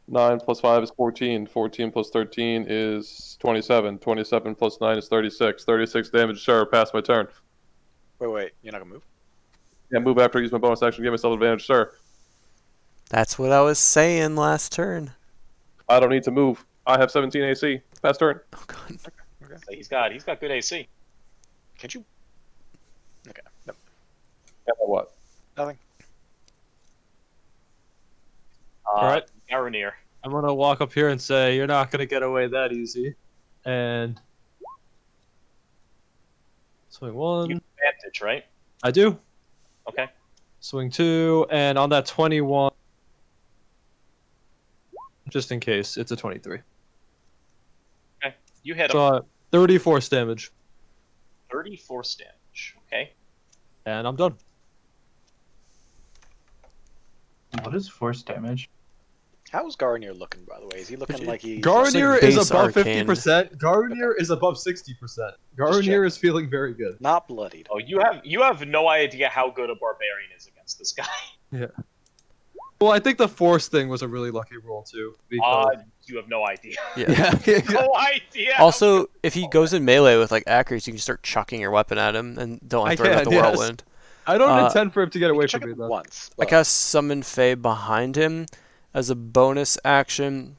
Speaker 4: 9 plus 5 is 14. 14 plus 13 is 27. 27 plus 9 is 36. 36 damage, sure, pass my turn.
Speaker 2: Wait, you're not gonna move?
Speaker 4: Yeah, move after I use my bonus action, give myself advantage, sir.
Speaker 3: That's what I was saying last turn.
Speaker 4: I don't need to move. I have 17 AC. Pass turn.
Speaker 3: Oh god.
Speaker 1: So he's got good AC.
Speaker 2: Can't you? Okay. No,
Speaker 4: Yeah, what?
Speaker 2: nothing.
Speaker 5: Alright.
Speaker 1: Garanir.
Speaker 5: I'm gonna walk up here and say, you're not gonna get away that easy. And swing 1.
Speaker 1: You have advantage, right?
Speaker 5: I do.
Speaker 1: Okay.
Speaker 5: Swing 2, and on that 21, just in case, it's a 23.
Speaker 1: You hit him.
Speaker 5: So 30 force damage,
Speaker 1: 30 force damage. Okay.
Speaker 5: and I'm done.
Speaker 7: What is force damage?
Speaker 2: How's Garnier looking, by the way? Is he looking like he's...
Speaker 5: Garnier
Speaker 3: like
Speaker 5: is
Speaker 3: base
Speaker 5: above
Speaker 3: arcane.
Speaker 5: 50%. Garnier is above 60%. Garnier is feeling very good.
Speaker 2: Not bloodied.
Speaker 1: Oh, you have no idea how good a barbarian is against this guy.
Speaker 5: Well, I think the force thing was a really lucky roll too. Because
Speaker 1: You have no idea.
Speaker 3: Yeah.
Speaker 5: yeah.
Speaker 1: No idea.
Speaker 3: Also, if he goes in melee with like accuracy, you can start chucking your weapon at him and don't have to worry about the
Speaker 5: yes.
Speaker 3: whirlwind.
Speaker 5: I don't
Speaker 3: Uh,
Speaker 5: intend for him to get
Speaker 2: You
Speaker 5: away
Speaker 2: can check
Speaker 5: from me
Speaker 2: it
Speaker 5: though.
Speaker 2: once.
Speaker 3: I
Speaker 2: but-
Speaker 3: cast Summon Fae behind him as a bonus action.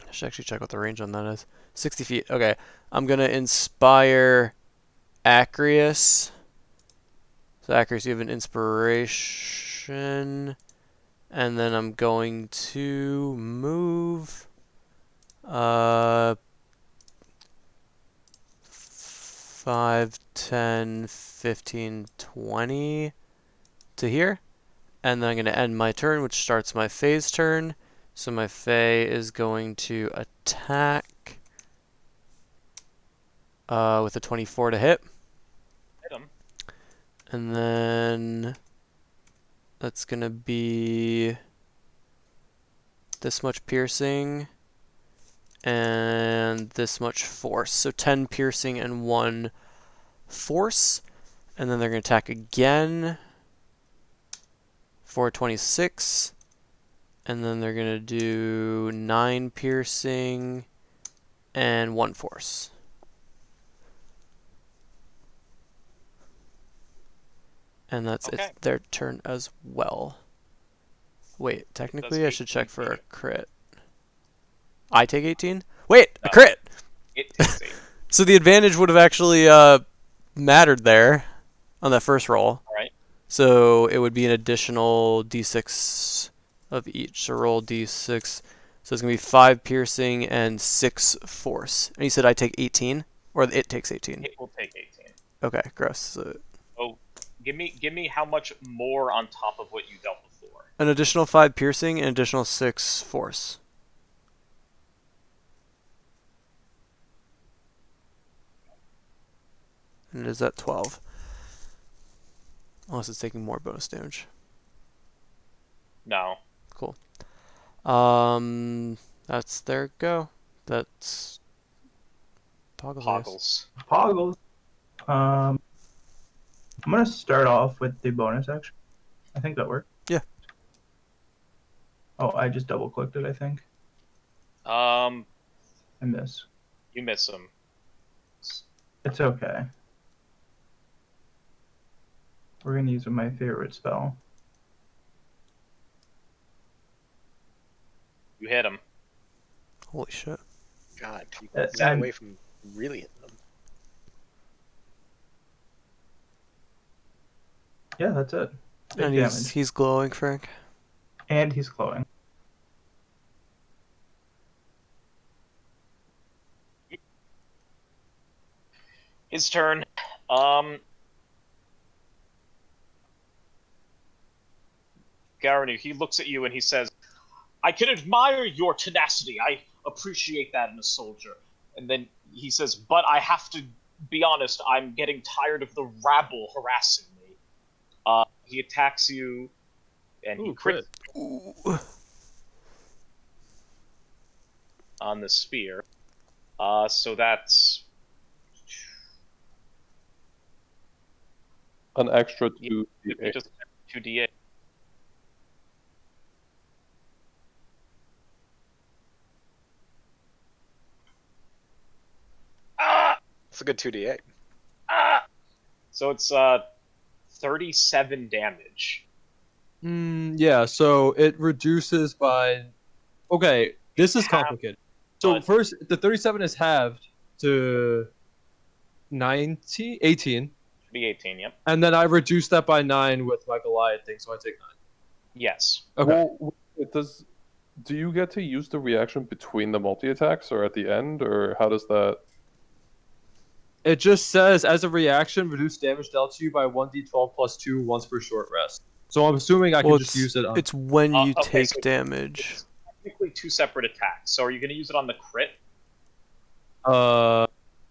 Speaker 3: I should actually check what the range on that is. 60 feet. Okay. I'm going to inspire Acreus. So Acreus, you have an inspiration. And then I'm going to move 5, 10, 15, 20 to here. And then I'm going to end my turn, which starts my Fae's turn. So my Fae is going to attack with a 24 to hit.
Speaker 1: Hit him.
Speaker 3: And then that's going to be this much piercing and this much force. So 10 piercing and 1 force. And then they're going to attack again for 26. And then they're going to do 9 piercing and 1 force. And that's
Speaker 1: Okay.
Speaker 3: it's their turn as well. Wait, technically I should check for a crit. I take 18? Wait, a
Speaker 1: No.
Speaker 3: crit!
Speaker 1: It takes 8.
Speaker 3: So the advantage would have actually mattered there on that first roll.
Speaker 1: Alright.
Speaker 3: So it would be an additional d6 of each. So roll d6. So it's going to be 5 piercing and 6 force. And you said I take 18? Or it takes 18?
Speaker 1: It will take 18.
Speaker 3: Okay, gross. So
Speaker 1: Oh, give me how much more on top of what you dealt before.
Speaker 3: an additional 5 piercing and additional 6 force. And it is at 12. Unless it's taking more bonus damage.
Speaker 1: No.
Speaker 3: That's their go. That's Toggles. I guess.
Speaker 1: Poggles.
Speaker 7: Poggles. I'm gonna start off with the bonus action. I think that worked.
Speaker 3: Yeah.
Speaker 7: Oh, I just double clicked it, I think. I miss.
Speaker 1: You miss him.
Speaker 7: It's okay. We're gonna use my favorite spell.
Speaker 1: You hit him.
Speaker 3: Holy shit.
Speaker 2: God, you
Speaker 7: That's-
Speaker 2: got
Speaker 7: I'm-
Speaker 2: away from really hitting them.
Speaker 7: Yeah, that's it. Big
Speaker 3: And
Speaker 7: damage.
Speaker 3: he's glowing, Frank.
Speaker 7: And he's glowing.
Speaker 1: His turn. Garanu, he looks at you and he says, I can admire your tenacity. I appreciate that in a soldier. And then he says, but I have to be honest, I'm getting tired of the rabble harassing me. He attacks you and he
Speaker 5: Ooh,
Speaker 1: crits
Speaker 3: Ooh.
Speaker 1: on the spear. So that's
Speaker 4: An extra 2
Speaker 1: you
Speaker 4: D8.
Speaker 1: just 2d8. Ah!
Speaker 2: It's a good 2d8.
Speaker 1: Ah! So it's 37 damage.
Speaker 5: Yeah, so it reduces by. Okay, this is complicated. So
Speaker 1: but-
Speaker 5: first, the 37 is halved to 90, 18,
Speaker 1: Should be 18, yep.
Speaker 5: and then I reduced that by 9 with my Goliath thing, so I take 9.
Speaker 1: Yes.
Speaker 5: Okay.
Speaker 4: Well, do you get to use the reaction between the multi-attacks or at the end, or how does that...
Speaker 5: It just says, as a reaction, reduce damage dealt to you by 1d12 plus 2 once per short rest. So I'm assuming I can
Speaker 3: Well,
Speaker 5: just use it on...
Speaker 3: It's when you
Speaker 1: Okay,
Speaker 3: take
Speaker 1: so
Speaker 3: damage.
Speaker 1: It's technically 2 separate attacks. So are you going to use it on the crit?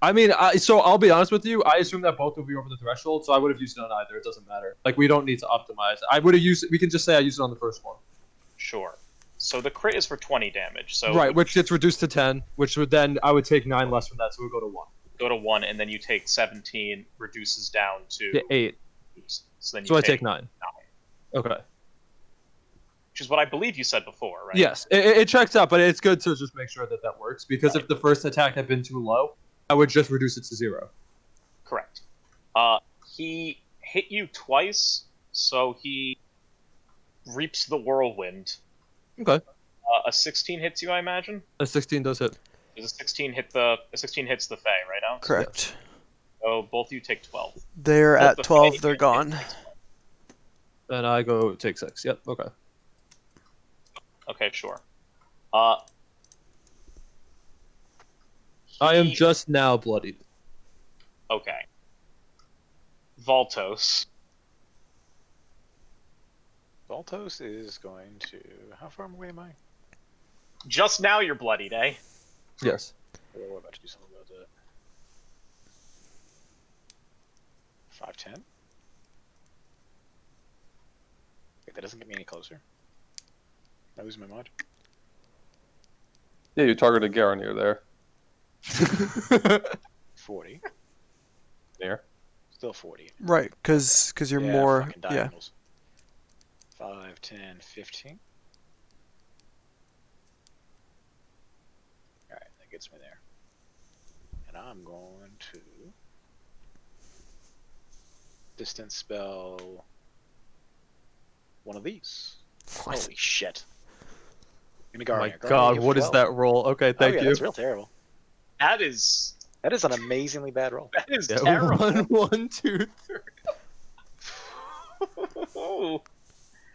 Speaker 5: I mean, so I'll be honest with you. I assume that both will be over the threshold, so I would have used it on either. It doesn't matter. Like, we don't need to optimize. I would have used it. We can just say I used it on the first one.
Speaker 1: Sure. So the crit is for 20 damage. So
Speaker 5: Right, which gets reduced to 10, which would then I would take 9 less from that, so it would go to 1.
Speaker 1: go to 1, and then you take 17, reduces down to
Speaker 5: Yeah, 8.
Speaker 1: So then you
Speaker 5: So I take 9. Okay.
Speaker 1: which is what I believe you said before, right?
Speaker 5: Yes, it checks out, but it's good to just make sure that that works, because if the first attack had been too low, I would just reduce it to 0.
Speaker 1: Correct. He hit you twice, so he reaps the whirlwind.
Speaker 5: Okay.
Speaker 1: A 16 hits you, I imagine.
Speaker 5: A 16 does hit.
Speaker 1: Does a 16 hit the? A 16 hits the Fae, right, Alex?
Speaker 3: Correct.
Speaker 1: So both of you take 12.
Speaker 3: They're
Speaker 1: Both
Speaker 3: at
Speaker 1: the
Speaker 3: 12.
Speaker 1: Fae
Speaker 3: They're
Speaker 1: and
Speaker 3: gone.
Speaker 1: him takes 12.
Speaker 5: And I go take 6. Yep. Okay.
Speaker 1: Okay, sure.
Speaker 5: I am
Speaker 1: he-
Speaker 5: just now bloodied.
Speaker 1: Okay. Voltos.
Speaker 2: Voltos is going to. How far away am I?
Speaker 1: Just now you're bloodied, eh?
Speaker 5: Yes.
Speaker 2: Oh, we're about to do something about that. 5'10"? Wait, that doesn't get me any closer. Am I losing my mind?
Speaker 4: Yeah, you targeted Garanir there.
Speaker 2: 40.
Speaker 4: There.
Speaker 2: Still 40.
Speaker 3: Right, because you're
Speaker 2: Yeah,
Speaker 3: more.
Speaker 2: fucking
Speaker 3: Yeah.
Speaker 2: diagonals. 5, 10, 15. Alright, that gets me there. And I'm going to distance spell one of these.
Speaker 3: What?
Speaker 2: Holy shit. I'm
Speaker 5: Oh
Speaker 2: gonna
Speaker 5: my
Speaker 2: Garnier.
Speaker 5: god,
Speaker 2: Garnier
Speaker 5: what is
Speaker 2: 12.
Speaker 5: that roll? Okay,
Speaker 2: Oh,
Speaker 5: thank
Speaker 2: yeah,
Speaker 5: you.
Speaker 2: that's real terrible.
Speaker 1: That is
Speaker 2: That is an amazingly bad roll.
Speaker 5: Yeah,
Speaker 1: terrible.
Speaker 5: 1, 1, 2, 3.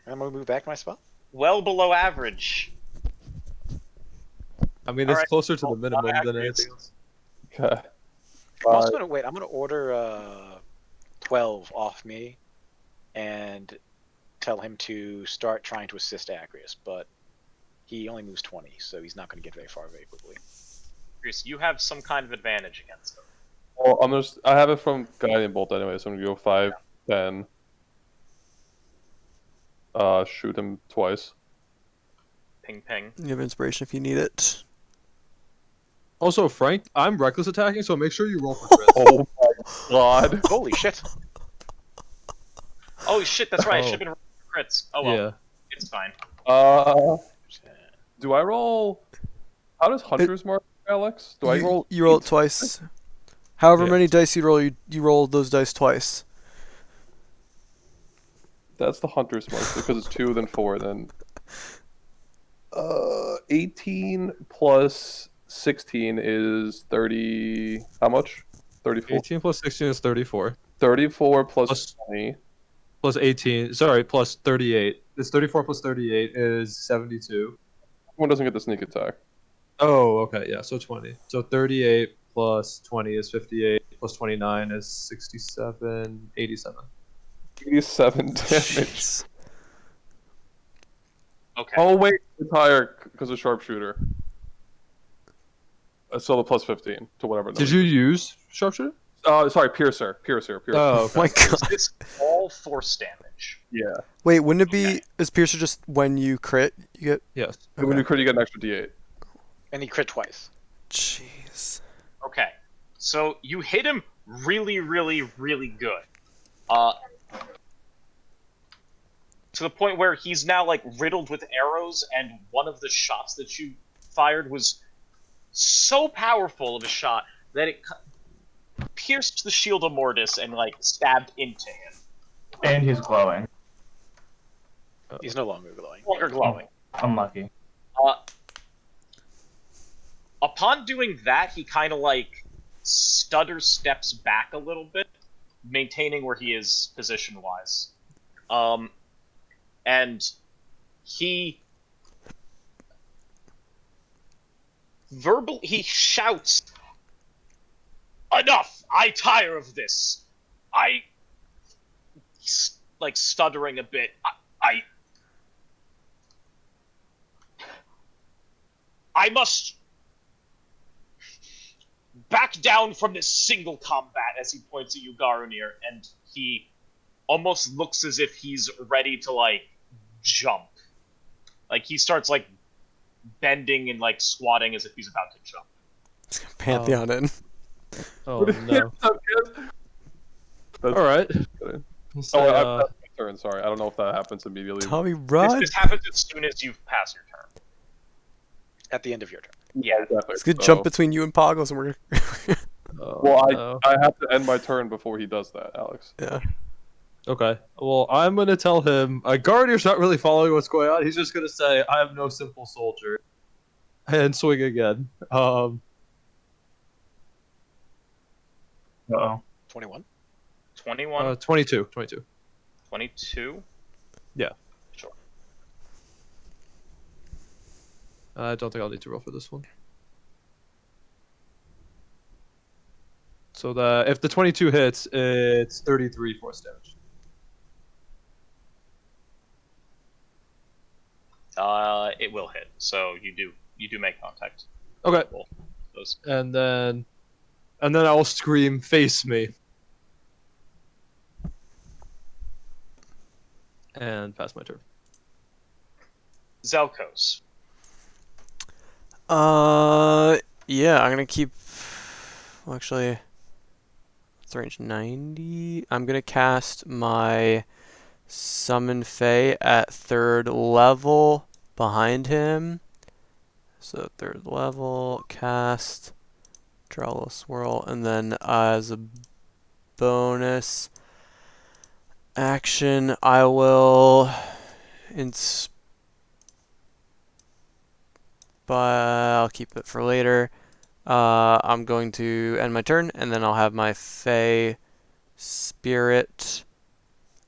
Speaker 2: I'm gonna move back to my spot.
Speaker 1: Well below average.
Speaker 5: I mean, it's
Speaker 1: Alright,
Speaker 5: closer to the
Speaker 1: well,
Speaker 5: minimum than
Speaker 1: accurate.
Speaker 5: anything else.
Speaker 4: Okay.
Speaker 2: I'm also gonna wait. I'm gonna order 12 off me, and tell him to start trying to assist Agrius. But he only moves 20, so he's not gonna get very far very quickly.
Speaker 1: Chris, you have some kind of advantage against him.
Speaker 4: Well, I have it from Guiding Bolt anyway, so I'm gonna go 5, 10. Shoot him twice.
Speaker 1: Ping ping.
Speaker 3: You have inspiration if you need it.
Speaker 5: Also, Frank, I'm reckless attacking, so make sure you roll for crits.
Speaker 4: Oh my god.
Speaker 2: Holy shit!
Speaker 1: Oh shit, that's right. I
Speaker 5: Oh.
Speaker 1: should have been rolling for crits. Oh well,
Speaker 5: Yeah.
Speaker 1: it's fine.
Speaker 4: Do I roll? How does Hunter's Mark, Alex? Do I roll?
Speaker 3: You roll it
Speaker 4: 8?
Speaker 3: twice. However
Speaker 5: Yeah.
Speaker 3: many dice you roll, you roll those dice twice.
Speaker 4: That's the Hunter's Mark because it's 2, then 4, then 18 plus 16 is 30. How much? 34.
Speaker 5: 18 plus 16 is 34.
Speaker 4: 34 plus
Speaker 5: Plus-
Speaker 4: 20.
Speaker 5: Plus 18, sorry, plus 38. It's 34 plus 38 is 72.
Speaker 4: One doesn't get the sneak attack.
Speaker 5: Oh, okay, yeah, so 20. So 38 plus 20 is 58, plus 29 is 67, 87.
Speaker 4: 87 damage.
Speaker 3: Jeez.
Speaker 1: Okay.
Speaker 4: Oh wait, it's higher because of sharpshooter. So the plus 15 to whatever.
Speaker 5: Did you use sharpshooter?
Speaker 4: Sorry, piercer.
Speaker 5: Oh,
Speaker 3: My
Speaker 5: okay.
Speaker 3: god.
Speaker 1: It's all force damage.
Speaker 4: Yeah.
Speaker 3: Wait, wouldn't it be?
Speaker 1: Okay.
Speaker 3: Is Piercer just when you crit? You get.
Speaker 5: Yes.
Speaker 4: And when you crit, you get an extra D8.
Speaker 2: And he crit twice.
Speaker 3: Jeez.
Speaker 1: Okay. So you hit him really, really, really good. To the point where he's now like riddled with arrows, and one of the shots that you fired was so powerful of a shot that it pierced the shield of Mortis and like stabbed into him.
Speaker 7: And he's glowing.
Speaker 2: He's no longer glowing.
Speaker 1: No longer glowing.
Speaker 7: Unlucky.
Speaker 1: Upon doing that, he kind of like stutter steps back a little bit, maintaining where he is position-wise. And he he shouts, "Enough! I tire of this. Like stuttering a bit. I must back down from this single combat," as he points at you, Garunir, and he almost looks as if he's ready to like jump. Like he starts like bending and like squatting as if he's about to jump.
Speaker 3: Pantheon in.
Speaker 5: Oh, no.
Speaker 4: That's-
Speaker 5: Alright.
Speaker 4: Oh, turn. Sorry, I don't know if that happens immediately.
Speaker 3: Tommy,
Speaker 1: This,
Speaker 3: run!
Speaker 1: this happens as soon as you pass your turn.
Speaker 2: At the end of your turn.
Speaker 1: Yeah.
Speaker 4: Exactly.
Speaker 3: It's good
Speaker 4: So,
Speaker 3: jump between you and Poggles, and we're
Speaker 5: Oh,
Speaker 4: Well,
Speaker 5: no.
Speaker 4: I have to end my turn before he does that, Alex.
Speaker 3: yeah.
Speaker 5: Okay. Well, I'm gonna tell him. Guardian's not really following what's going on. He's just gonna say, "I am no simple soldier," and swing again.
Speaker 7: Uh-oh.
Speaker 2: 21.
Speaker 1: 21,
Speaker 5: 22. 22.
Speaker 1: 22.
Speaker 5: Yeah.
Speaker 1: Sure.
Speaker 5: I don't think I'll need to roll for this one. So if the 22 hits, it's 33 force damage.
Speaker 1: It will hit. So you do make contact.
Speaker 5: Okay.
Speaker 1: Both those.
Speaker 5: And then I'll scream, "Face me!" and pass my turn.
Speaker 1: Zelkos.
Speaker 3: Yeah, I'm gonna keep. Well, actually, it's range 90. I'm gonna cast my Summon Fae at 3rd level behind him. So 3rd level, cast, draw a little swirl, and then as a bonus action, I will I'll keep it for later. I'm going to end my turn, and then I'll have my Fey Spirit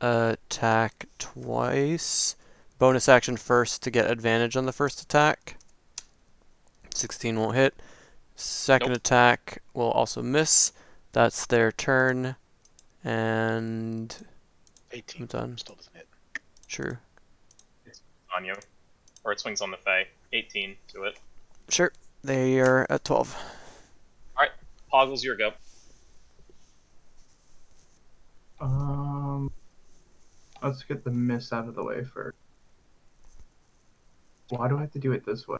Speaker 3: attack twice. Bonus action first to get advantage on the first attack. 16 won't hit. Second
Speaker 1: Nope.
Speaker 3: attack will also miss. That's their turn, and
Speaker 2: 18.
Speaker 3: I'm done.
Speaker 2: Still doesn't hit.
Speaker 3: True.
Speaker 1: It's on you. Or it swings on the Fae. 18 to it.
Speaker 3: Sure. They are at 12.
Speaker 1: Poggles, your go.
Speaker 7: Let's get the miss out of the way first. Why do I have to do it this way?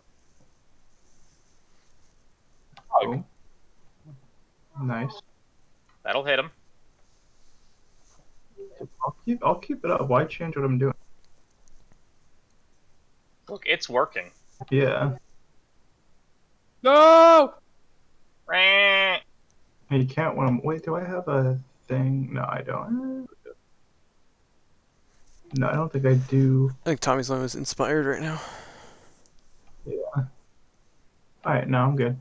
Speaker 7: Oh. Nice.
Speaker 1: That'll hit him.
Speaker 7: I'll keep it up. Why change what I'm doing?
Speaker 1: Look, it's working.
Speaker 7: Yeah.
Speaker 4: No!
Speaker 1: Rah.
Speaker 7: You can't when I'm. Wait, do I have a thing? No, I don't. No, I don't think I do.
Speaker 3: I think Tommy's line was inspired right now.
Speaker 7: Alright, no, I'm good.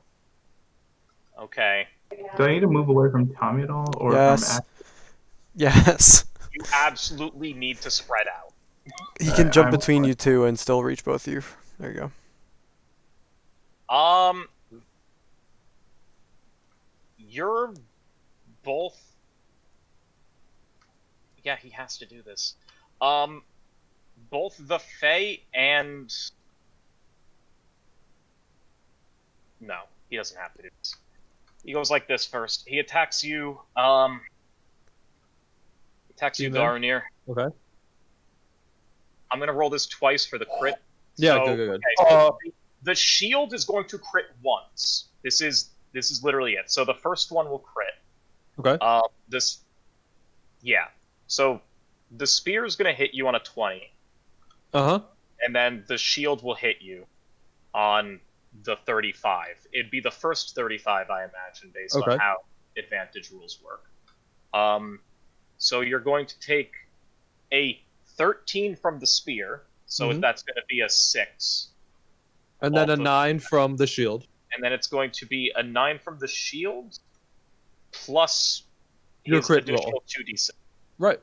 Speaker 1: Okay.
Speaker 7: Do I need to move away from Tommy at all? Or
Speaker 3: Yes.
Speaker 7: from
Speaker 3: Yes.
Speaker 1: You absolutely need to spread out.
Speaker 3: He can jump
Speaker 7: I'm
Speaker 3: between
Speaker 7: fine.
Speaker 3: you two and still reach both of you. There you go.
Speaker 1: You're both. Yeah, he has to do this. Both the Fae and. No, he doesn't have to do this. He goes like this first. He attacks you. Attacks you,
Speaker 5: You there?
Speaker 1: Garinir.
Speaker 5: Okay.
Speaker 1: I'm gonna roll this twice for the crit.
Speaker 5: Yeah,
Speaker 1: So,
Speaker 5: good.
Speaker 1: okay, so the shield is going to crit once. This is literally it. So the first one will crit.
Speaker 5: Okay.
Speaker 1: Yeah. So the spear is gonna hit you on a 20,
Speaker 5: Uh-huh.
Speaker 1: and then the shield will hit you on the 35. It'd be the first 35, I imagine, based
Speaker 5: Okay.
Speaker 1: on how advantage rules work. So you're going to take a 13 from the spear, so
Speaker 5: Mhm.
Speaker 1: that's going to be a 6.
Speaker 5: And then a
Speaker 1: Also-
Speaker 5: 9 from the shield.
Speaker 1: And then it's going to be a 9 from the shield, plus
Speaker 5: Your
Speaker 1: his
Speaker 5: crit
Speaker 1: additional
Speaker 5: roll.
Speaker 1: 2d6.
Speaker 5: Right.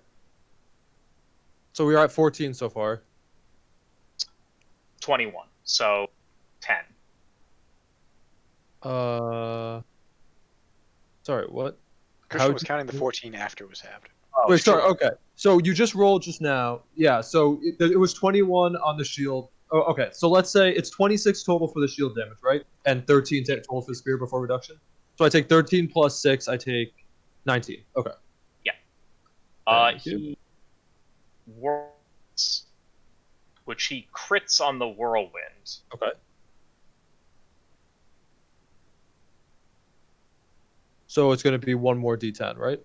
Speaker 5: So we are at 14 so far.
Speaker 1: 21, so 10.
Speaker 5: Sorry, what?
Speaker 2: Christian
Speaker 5: How
Speaker 2: was counting the 14 after it was halved.
Speaker 1: Oh,
Speaker 5: Wait, sorry.
Speaker 1: sure.
Speaker 5: Okay, so you just rolled just now. Yeah. So it was 21 on the shield. Oh, okay. So let's say it's 26 total for the shield damage, right? And 13 total for the spear before reduction. So I take 13 plus 6. I take 19. Okay. Thank you.
Speaker 1: He whirls, which he crits on the whirlwind.
Speaker 5: Okay. So it's going to be one more d10, right?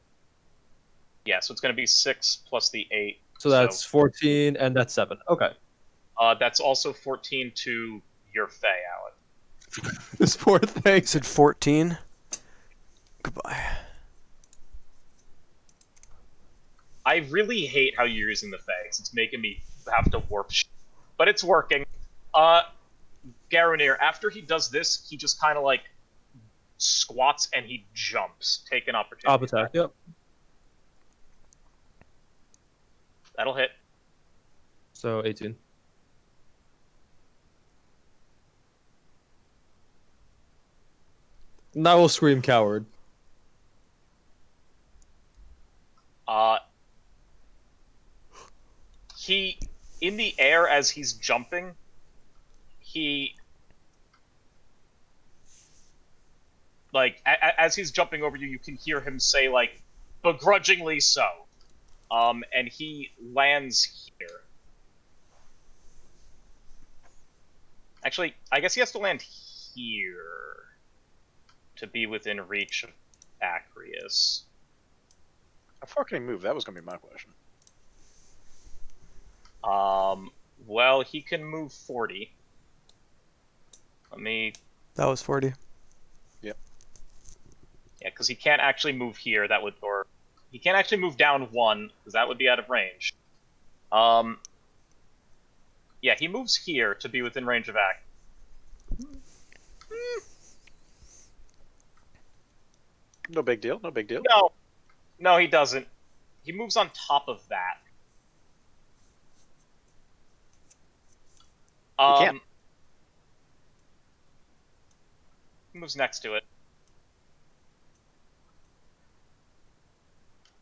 Speaker 1: Yeah, so it's going to be 6 plus the 8
Speaker 5: So that's 14, and that's 7. Okay.
Speaker 1: That's also 14 to your Fey, Alec.
Speaker 5: This poor thing.
Speaker 3: You said 14. Goodbye.
Speaker 1: I really hate how you're using the Fey, 'cause it's making me have to warp but it's working. Garanir, after he does this, he just kind of like squats and he jumps. Take an opportunity.
Speaker 5: Top attack. Yep.
Speaker 1: That'll hit.
Speaker 5: So 18. And I will scream coward.
Speaker 1: He, in the air as he's jumping, he, like, as he's jumping over you, you can hear him say, like, begrudgingly so. And he lands here. Actually, I guess he has to land here to be within reach of Acrius.
Speaker 2: How far can he move? That was going to be my question.
Speaker 1: Well, he can move 40. Let me...
Speaker 3: That was 40.
Speaker 1: Yeah, because he can't actually move here. That would... Or... He can't actually move down 1, because that would be out of range. Yeah, he moves here to be within range of Act.
Speaker 2: No big deal, no big deal.
Speaker 1: No, he doesn't. He moves on top of that.
Speaker 2: He can't.
Speaker 1: He moves next to it.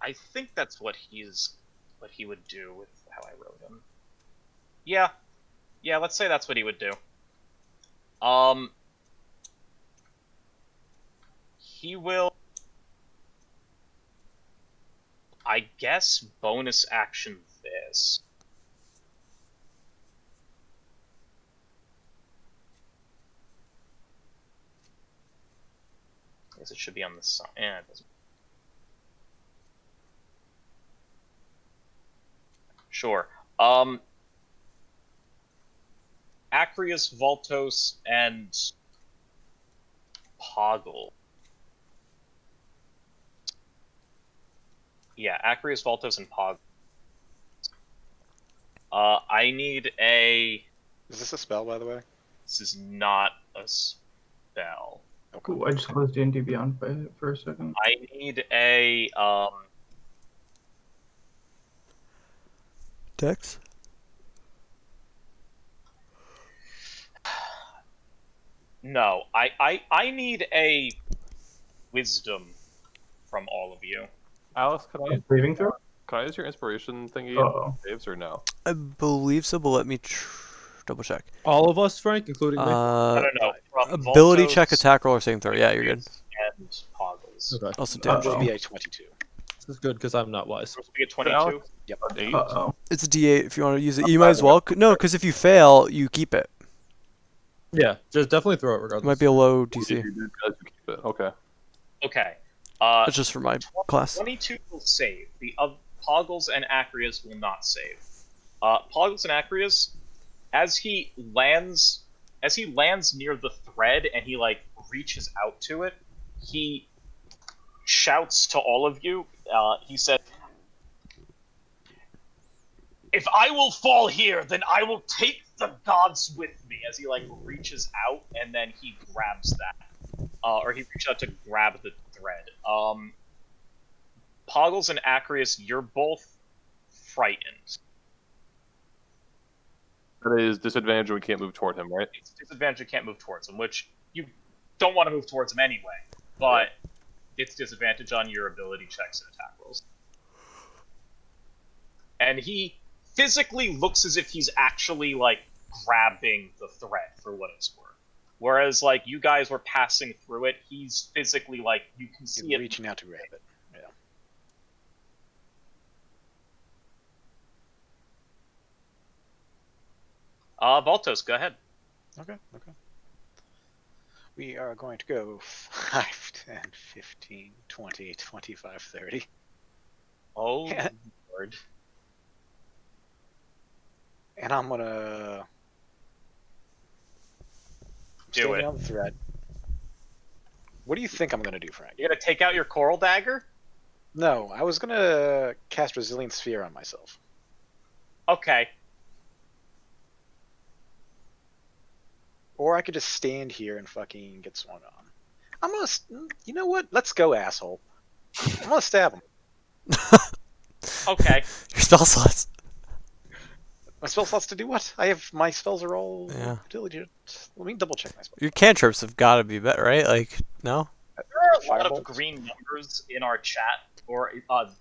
Speaker 1: I think that's what he would do with how I wrote him. Yeah. Yeah, let's say that's what he would do. He will, I guess, bonus action this. I guess it should be on the side. Yeah, it doesn't. Sure. Acrius, Voltos, and Poggle. Yeah, Acrius, Voltos, and Poggle. I need a...
Speaker 2: Is this a spell, by the way?
Speaker 1: This is not a spell.
Speaker 2: Okay.
Speaker 7: Ooh, I just closed D&D Beyond for a second.
Speaker 1: I need a,
Speaker 3: Dex?
Speaker 1: No, I need a wisdom from all of you.
Speaker 4: Alice,
Speaker 7: Saving throw?
Speaker 4: can I use your inspiration thingy
Speaker 7: Uh-oh.
Speaker 4: saves or no?
Speaker 3: I believe so, but let me double check.
Speaker 5: All of us, Frank, including me.
Speaker 1: I don't know. From
Speaker 3: Ability
Speaker 1: Voltos,
Speaker 3: check, attack roll, or saving throw. Yeah, you're good.
Speaker 1: And Poggles.
Speaker 5: Okay.
Speaker 3: Also
Speaker 2: That
Speaker 3: damage.
Speaker 2: would be a 22.
Speaker 5: This is good because I'm not wise.
Speaker 1: Supposed to be a 22.
Speaker 4: Alex?
Speaker 2: Yep.
Speaker 4: An 8?
Speaker 7: Uh-oh.
Speaker 3: It's a D8 if you want to use it. You might as well. No, because if you fail, you keep it.
Speaker 5: Yeah, just definitely throw it
Speaker 3: It
Speaker 5: regardless.
Speaker 3: might be a low
Speaker 4: If
Speaker 3: DC.
Speaker 4: you did, guys, you keep it. Okay.
Speaker 1: Okay.
Speaker 3: That's just for my class.
Speaker 1: 22 will save. The Poggles and Acrius will not save. Poggles and Acrius, as he lands near the thread and he like reaches out to it, he shouts to all of you. He said, "If I will fall here, then I will take the gods with me." As he like reaches out and then he grabs that, or he reaches out to grab the thread. Poggles and Acrius, you're both frightened.
Speaker 4: That is disadvantage and we can't move toward him, right?
Speaker 1: It's disadvantage, you can't move towards him, which you don't want to move towards him anyway, but it's disadvantage on your ability checks and attack rolls. And he physically looks as if he's actually, like, grabbing the thread, for what it's worth. Whereas, like, you guys were passing through it, he's physically, like, you can see
Speaker 2: You're
Speaker 1: it.
Speaker 2: reaching out to grab it.
Speaker 1: Baltos, go ahead.
Speaker 2: Okay. We are going to go 5, 10, 15, 20, 25, 30.
Speaker 1: Oh,
Speaker 2: Yeah.
Speaker 1: Lord.
Speaker 2: And I'm gonna
Speaker 1: Do
Speaker 2: standing
Speaker 1: it.
Speaker 2: on the thread. What do you think I'm gonna do, Frank?
Speaker 1: You're gonna take out your coral dagger?
Speaker 2: No, I was gonna cast Resilient Sphere on myself.
Speaker 1: Okay.
Speaker 2: Or I could just stand here and fucking get swung on. I'm gonna. You know what? Let's go, asshole. I'm gonna stab him.
Speaker 1: Okay.
Speaker 3: Your spell slots.
Speaker 2: My spell slots to do what? My spells are all
Speaker 3: Yeah.
Speaker 2: diligent. Let me double check my spells.
Speaker 3: Your cantrips have got to be better, right? Like, no?
Speaker 1: There are a lot of
Speaker 2: Firebolt?
Speaker 1: green numbers in our chat or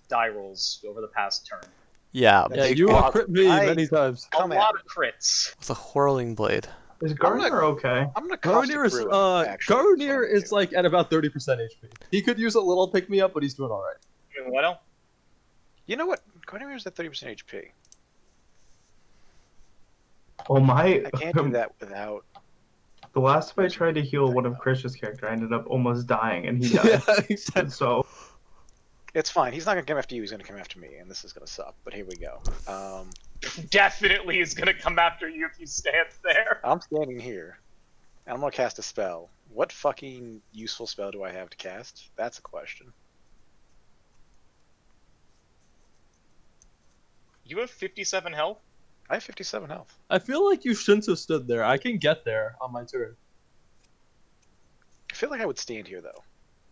Speaker 1: die rolls over the past turn.
Speaker 3: Yeah,
Speaker 2: Yeah,
Speaker 5: Yeah,
Speaker 2: Big
Speaker 5: you
Speaker 2: fuck.
Speaker 5: have crit me
Speaker 2: I-
Speaker 5: many times.
Speaker 2: Come
Speaker 1: a
Speaker 2: at
Speaker 1: lot
Speaker 2: me.
Speaker 1: of crits.
Speaker 3: with a whirling blade.
Speaker 7: Is Gardner okay?
Speaker 2: I'm gonna caustic
Speaker 5: Garnier is
Speaker 2: brew him, actually.
Speaker 5: Garnier is like at about 30% HP. He could use a little pick me up, but he's doing all right.
Speaker 1: Doing what else?
Speaker 2: You know what? Garnier's at 30% HP.
Speaker 7: Oh my!
Speaker 2: I can't do that without.
Speaker 7: The last time I tried to heal one of Chris's character, I ended up almost dying, and he died.
Speaker 5: Yeah, exactly.
Speaker 7: So
Speaker 2: It's fine. He's not gonna come after you. He's gonna come after me, and this is gonna suck. But here we go.
Speaker 1: Definitely is gonna come after you if you stand there.
Speaker 2: I'm standing here, and I'm gonna cast a spell. What fucking useful spell do I have to cast? That's a question.
Speaker 1: You have 57 health?
Speaker 2: I have 57 health.
Speaker 5: I feel like you shouldn't have stood there. I can get there on my turn.
Speaker 2: I feel like I would stand here though.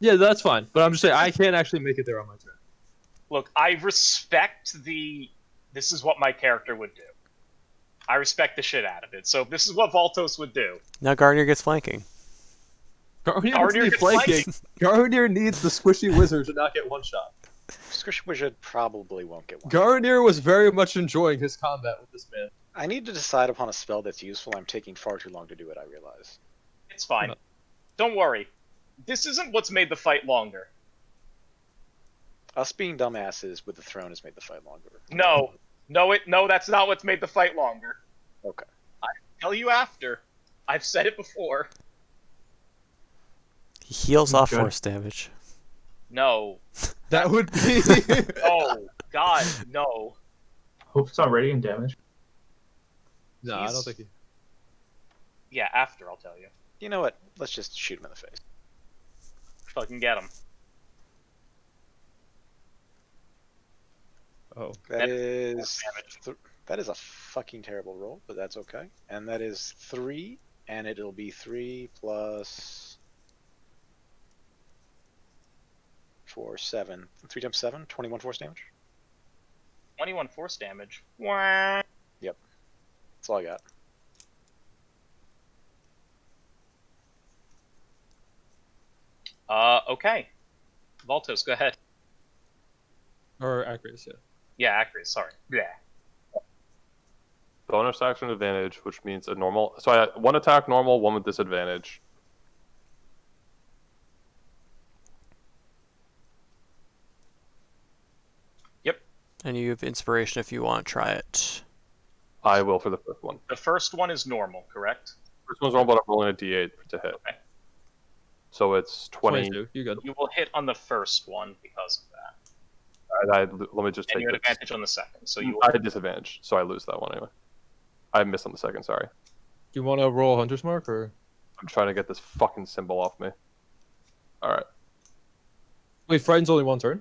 Speaker 5: Yeah, that's fine. But I'm just saying I can't actually make it there on my turn.
Speaker 1: Look, I respect the... This is what my character would do. I respect the shit out of it. So this is what Voltos would do.
Speaker 3: Now Garnier gets flanking.
Speaker 5: Garnier
Speaker 1: Garnier
Speaker 5: needs
Speaker 1: gets
Speaker 5: flanking. Garnier needs the squishy wizard to not get one shot.
Speaker 2: Squish Wizard probably won't get one.
Speaker 5: Garnier was very much enjoying his combat with this man.
Speaker 2: I need to decide upon a spell that's useful. I'm taking far too long to do it, I realize.
Speaker 1: It's fine. Don't worry. This isn't what's made the fight longer.
Speaker 2: Us being dumbasses with the throne has made the fight longer.
Speaker 1: No, that's not what's made the fight longer.
Speaker 2: Okay.
Speaker 1: I'll tell you after. I've said it before.
Speaker 3: He heals off
Speaker 7: Good.
Speaker 3: force damage.
Speaker 1: No.
Speaker 5: That would be.
Speaker 1: Oh, God, no.
Speaker 7: hope it's not radiant damage.
Speaker 5: No, I don't think he.
Speaker 1: Yeah, after, I'll tell you.
Speaker 2: You know what? Let's just shoot him in the face.
Speaker 1: Fucking get him.
Speaker 5: Oh.
Speaker 2: That is that is a fucking terrible roll, but that's okay. And that is 3, and it'll be 3 plus 4, 7. 3 times 7, 21 force damage.
Speaker 1: 21 force damage. Wah.
Speaker 2: That's all I got.
Speaker 1: Okay. Voltos, go ahead.
Speaker 5: Or Acraeus, yeah.
Speaker 1: Yeah, accurate, sorry. Yeah.
Speaker 4: Bonus action advantage, which means a normal. So I had one attack normal, one with disadvantage.
Speaker 3: And you have inspiration if you want to try it.
Speaker 4: I will for the first one.
Speaker 1: The first one is normal, correct?
Speaker 4: First one's normal, but I'm rolling a d8 to hit.
Speaker 1: Okay.
Speaker 4: So it's 20.
Speaker 5: 22. You good?
Speaker 1: You will hit on the first one because of that.
Speaker 4: Let me just
Speaker 1: And
Speaker 4: take
Speaker 1: you had
Speaker 4: this.
Speaker 1: advantage on the second, so you
Speaker 4: I
Speaker 1: will...
Speaker 4: had disadvantage, so I lose that one anyway. I missed on the second, sorry.
Speaker 5: Do you want to roll Hunter's Mark or?
Speaker 4: I'm trying to get this fucking symbol off me. Alright.
Speaker 5: Wait, frighten's only one turn.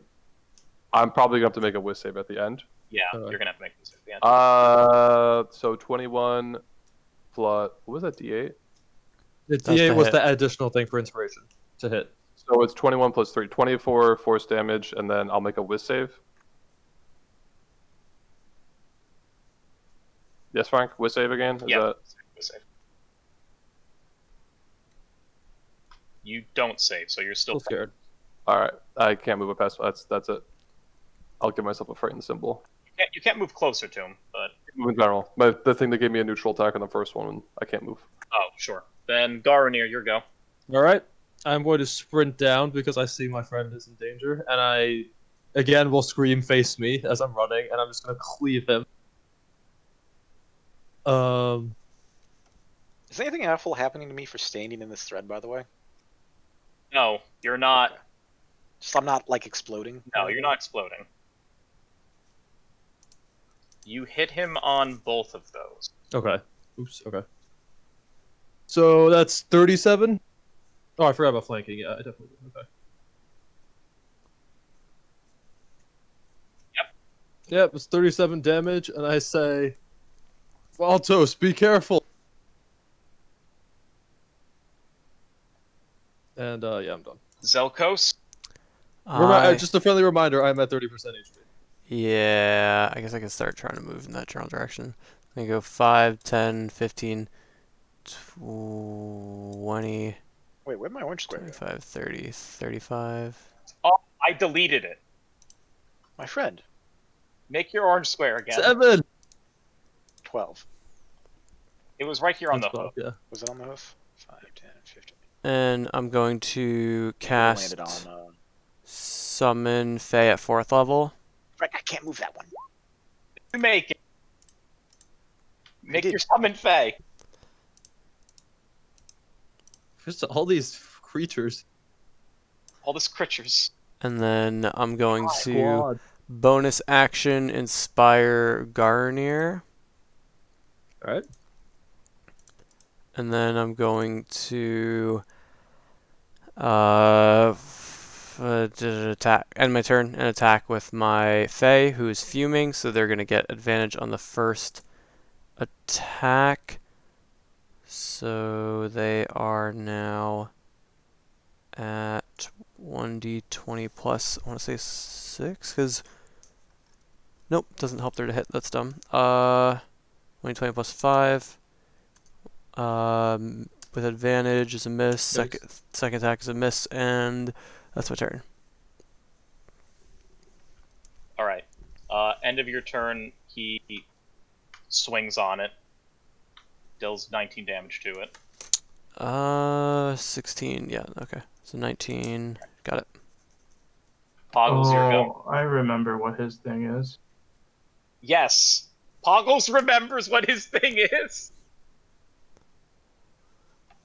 Speaker 4: I'm probably going to have to make a whiz save at the end.
Speaker 1: Yeah,
Speaker 5: Alright.
Speaker 1: you're gonna have to make this at the end.
Speaker 4: So 21 plus... What was that, d8?
Speaker 5: The
Speaker 3: That's the
Speaker 5: D8 was
Speaker 3: hit.
Speaker 5: the additional thing for inspiration to hit.
Speaker 4: So it's 21 plus 3. 24 force damage, and then I'll make a whiz save. Yes, Frank? Whiz save again? Is
Speaker 1: Yeah.
Speaker 4: that...
Speaker 1: Save. You don't save, so you're still...
Speaker 5: Still scared.
Speaker 4: Alright. I can't move it past... That's it. I'll give myself a frightened symbol.
Speaker 1: You can't move closer to him, but...
Speaker 4: Move in general. But the thing that gave me a neutral attack on the first one, I can't move.
Speaker 1: Oh, sure. Then Garanir, your go.
Speaker 5: All right. I'm going to sprint down because I see my friend is in danger, and I, again, will scream "face me" as I'm running, and I'm just going to cleave him.
Speaker 2: Is anything awful happening to me for standing in this thread, by the way?
Speaker 1: No, you're not...
Speaker 2: Okay. Just I'm not, like, exploding?
Speaker 1: No, you're not exploding. You hit him on both of those.
Speaker 5: Okay. Oops. Okay. So that's 37. Oh, I forgot about flanking. Yeah, I definitely did. Okay. Yep, it's 37 damage, and I say, Valtos, be careful. And yeah, I'm done.
Speaker 1: Zelkos.
Speaker 5: Just a friendly reminder, I'm at 30% HP.
Speaker 3: Yeah, I guess I can start trying to move in that general direction. I'm gonna go 5, 10, 15, 20,
Speaker 2: Wait, where'd my orange square go?
Speaker 3: 25, 30, 35.
Speaker 1: Oh, I deleted it.
Speaker 2: My friend.
Speaker 1: Make your orange square again.
Speaker 5: 7.
Speaker 2: 12.
Speaker 1: It was right here on
Speaker 5: That's
Speaker 1: the hook.
Speaker 5: 12, yeah.
Speaker 2: Was it on the hoof? 5, 10, 15.
Speaker 3: And I'm going to
Speaker 2: It
Speaker 3: cast
Speaker 2: landed on.
Speaker 3: Summon Fae at 4th level.
Speaker 2: Right, I can't move that one.
Speaker 1: You make it. Make
Speaker 2: did.
Speaker 1: your summon Fae.
Speaker 5: Just all these creatures.
Speaker 1: All this creatures.
Speaker 3: And then I'm going to
Speaker 5: Squad.
Speaker 3: bonus action Inspire Garnier.
Speaker 5: Alright.
Speaker 3: And then I'm going to attack, end my turn and attack with my Fae, who is fuming, so they're going to get advantage on the first attack. So they are now at 1d20 plus, I want to say 6, because nope, doesn't help there to hit, that's dumb. 1d20 plus 5. With advantage is a miss. Second attack is a miss, and that's my turn.
Speaker 1: All right. End of your turn. He swings on it. Deals 19 damage to it.
Speaker 3: 16. Yeah, okay. So 19. Got it.
Speaker 1: Poggles, your go.
Speaker 7: I remember what his thing is.
Speaker 1: Yes. Poggles remembers what his thing is.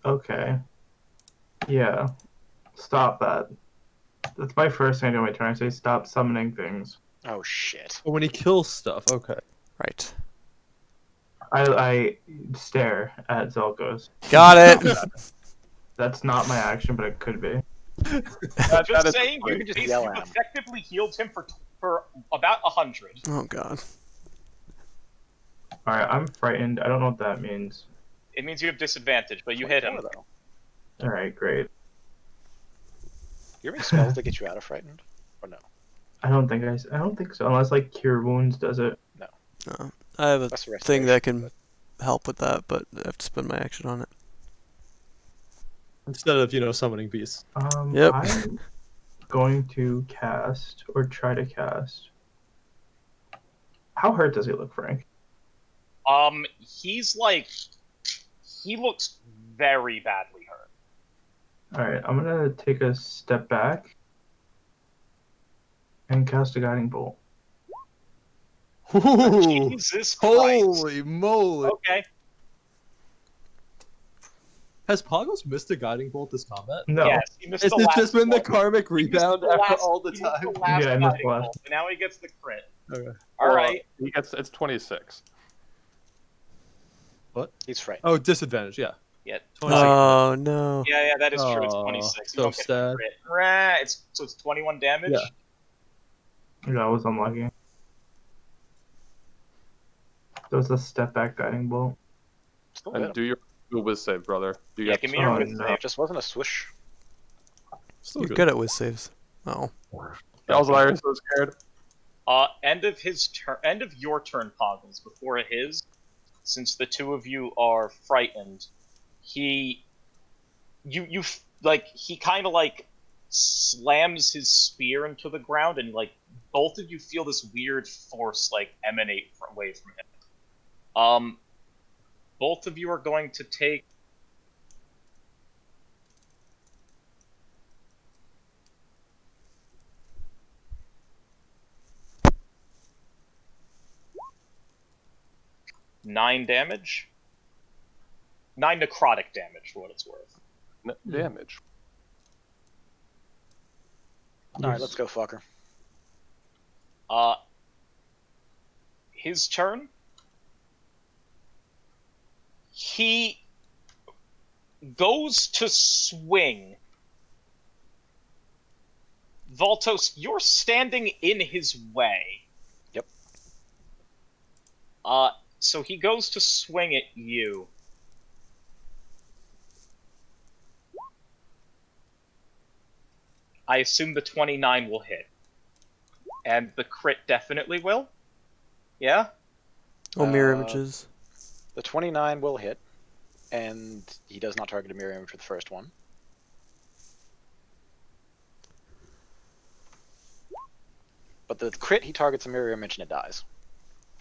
Speaker 7: Okay. Yeah. Stop that. That's my first thing to my turn. I say stop summoning things.
Speaker 2: Oh shit.
Speaker 5: Oh, when he kills stuff, okay.
Speaker 3: Right.
Speaker 7: I stare at Zelkos.
Speaker 3: Got it.
Speaker 7: That's not my action, but it could be.
Speaker 1: Just saying,
Speaker 2: You
Speaker 1: you
Speaker 2: can just yell
Speaker 1: you've
Speaker 2: at him.
Speaker 1: effectively healed him for about 100.
Speaker 3: Oh god.
Speaker 7: Alright, I'm frightened. I don't know what that means.
Speaker 1: It means you have disadvantage, but you hit him.
Speaker 2: 24, though.
Speaker 7: Alright, great.
Speaker 2: You have any spells that get you out of frightened? Or no?
Speaker 7: I don't think so. Unless like Cure Wounds does it.
Speaker 3: No. I have a
Speaker 2: That's the
Speaker 3: thing that
Speaker 2: restoration,
Speaker 3: can help with that, but I have to spend my action on it.
Speaker 5: Instead of, summoning beasts.
Speaker 3: Yep.
Speaker 7: I'm going to cast or try to cast. How hurt does he look, Frank?
Speaker 1: He's like, he looks very badly hurt.
Speaker 7: Alright, I'm gonna take a step back and cast a guiding bolt.
Speaker 5: Ooh,
Speaker 1: Jesus Christ.
Speaker 5: holy moly.
Speaker 1: Okay.
Speaker 5: Has Poggles missed a guiding bolt this combat?
Speaker 7: No.
Speaker 1: Yes, he missed
Speaker 5: Has
Speaker 1: the
Speaker 5: this
Speaker 1: last
Speaker 5: just been the
Speaker 1: one.
Speaker 5: karmic
Speaker 1: He missed
Speaker 5: rebound
Speaker 1: the
Speaker 5: after
Speaker 1: last-
Speaker 5: all the
Speaker 1: he missed
Speaker 5: time?
Speaker 1: the last
Speaker 7: Yeah, I missed
Speaker 1: guiding
Speaker 7: the last.
Speaker 1: bolt, and now he gets the crit.
Speaker 5: Okay.
Speaker 1: Alright.
Speaker 4: It's 26.
Speaker 2: He's frightened.
Speaker 5: Oh, disadvantage, yeah.
Speaker 1: Yeah.
Speaker 5: 26.
Speaker 3: Oh no.
Speaker 1: Yeah, that is true. It's
Speaker 5: Aw,
Speaker 1: 26. You
Speaker 5: so
Speaker 1: don't get the
Speaker 5: sad.
Speaker 1: crit. Rah, so it's 21 damage?
Speaker 5: Yeah.
Speaker 7: Yeah, I was unlucky. That was a step back guiding bolt.
Speaker 2: Still hit
Speaker 4: And
Speaker 2: him.
Speaker 4: do your whiz save, brother. Do
Speaker 1: Yeah,
Speaker 4: your
Speaker 1: give me your
Speaker 7: Oh,
Speaker 1: whiz
Speaker 7: no.
Speaker 1: save.
Speaker 2: It just wasn't a swish.
Speaker 5: Still
Speaker 3: You're
Speaker 5: good.
Speaker 3: good at whiz saves. Oh.
Speaker 4: I was like, so scared.
Speaker 1: End of your turn, Poggles, before his, since the two of you are frightened, he kind of like slams his spear into the ground, and like both of you feel this weird force like emanate away from him. Both of you are going to take nine damage. 9 necrotic damage, for what it's worth.
Speaker 4: Damage.
Speaker 2: Alright, let's go, fucker.
Speaker 1: His turn. He goes to swing. Voltos, you're standing in his way.
Speaker 2: Yep.
Speaker 1: So he goes to swing at you. I assume the 29 will hit. And the crit definitely will? Yeah?
Speaker 3: Oh, mirror images.
Speaker 2: The 29 will hit, and he does not target a mirror image for the first one. But the crit, he targets a mirror image and it dies.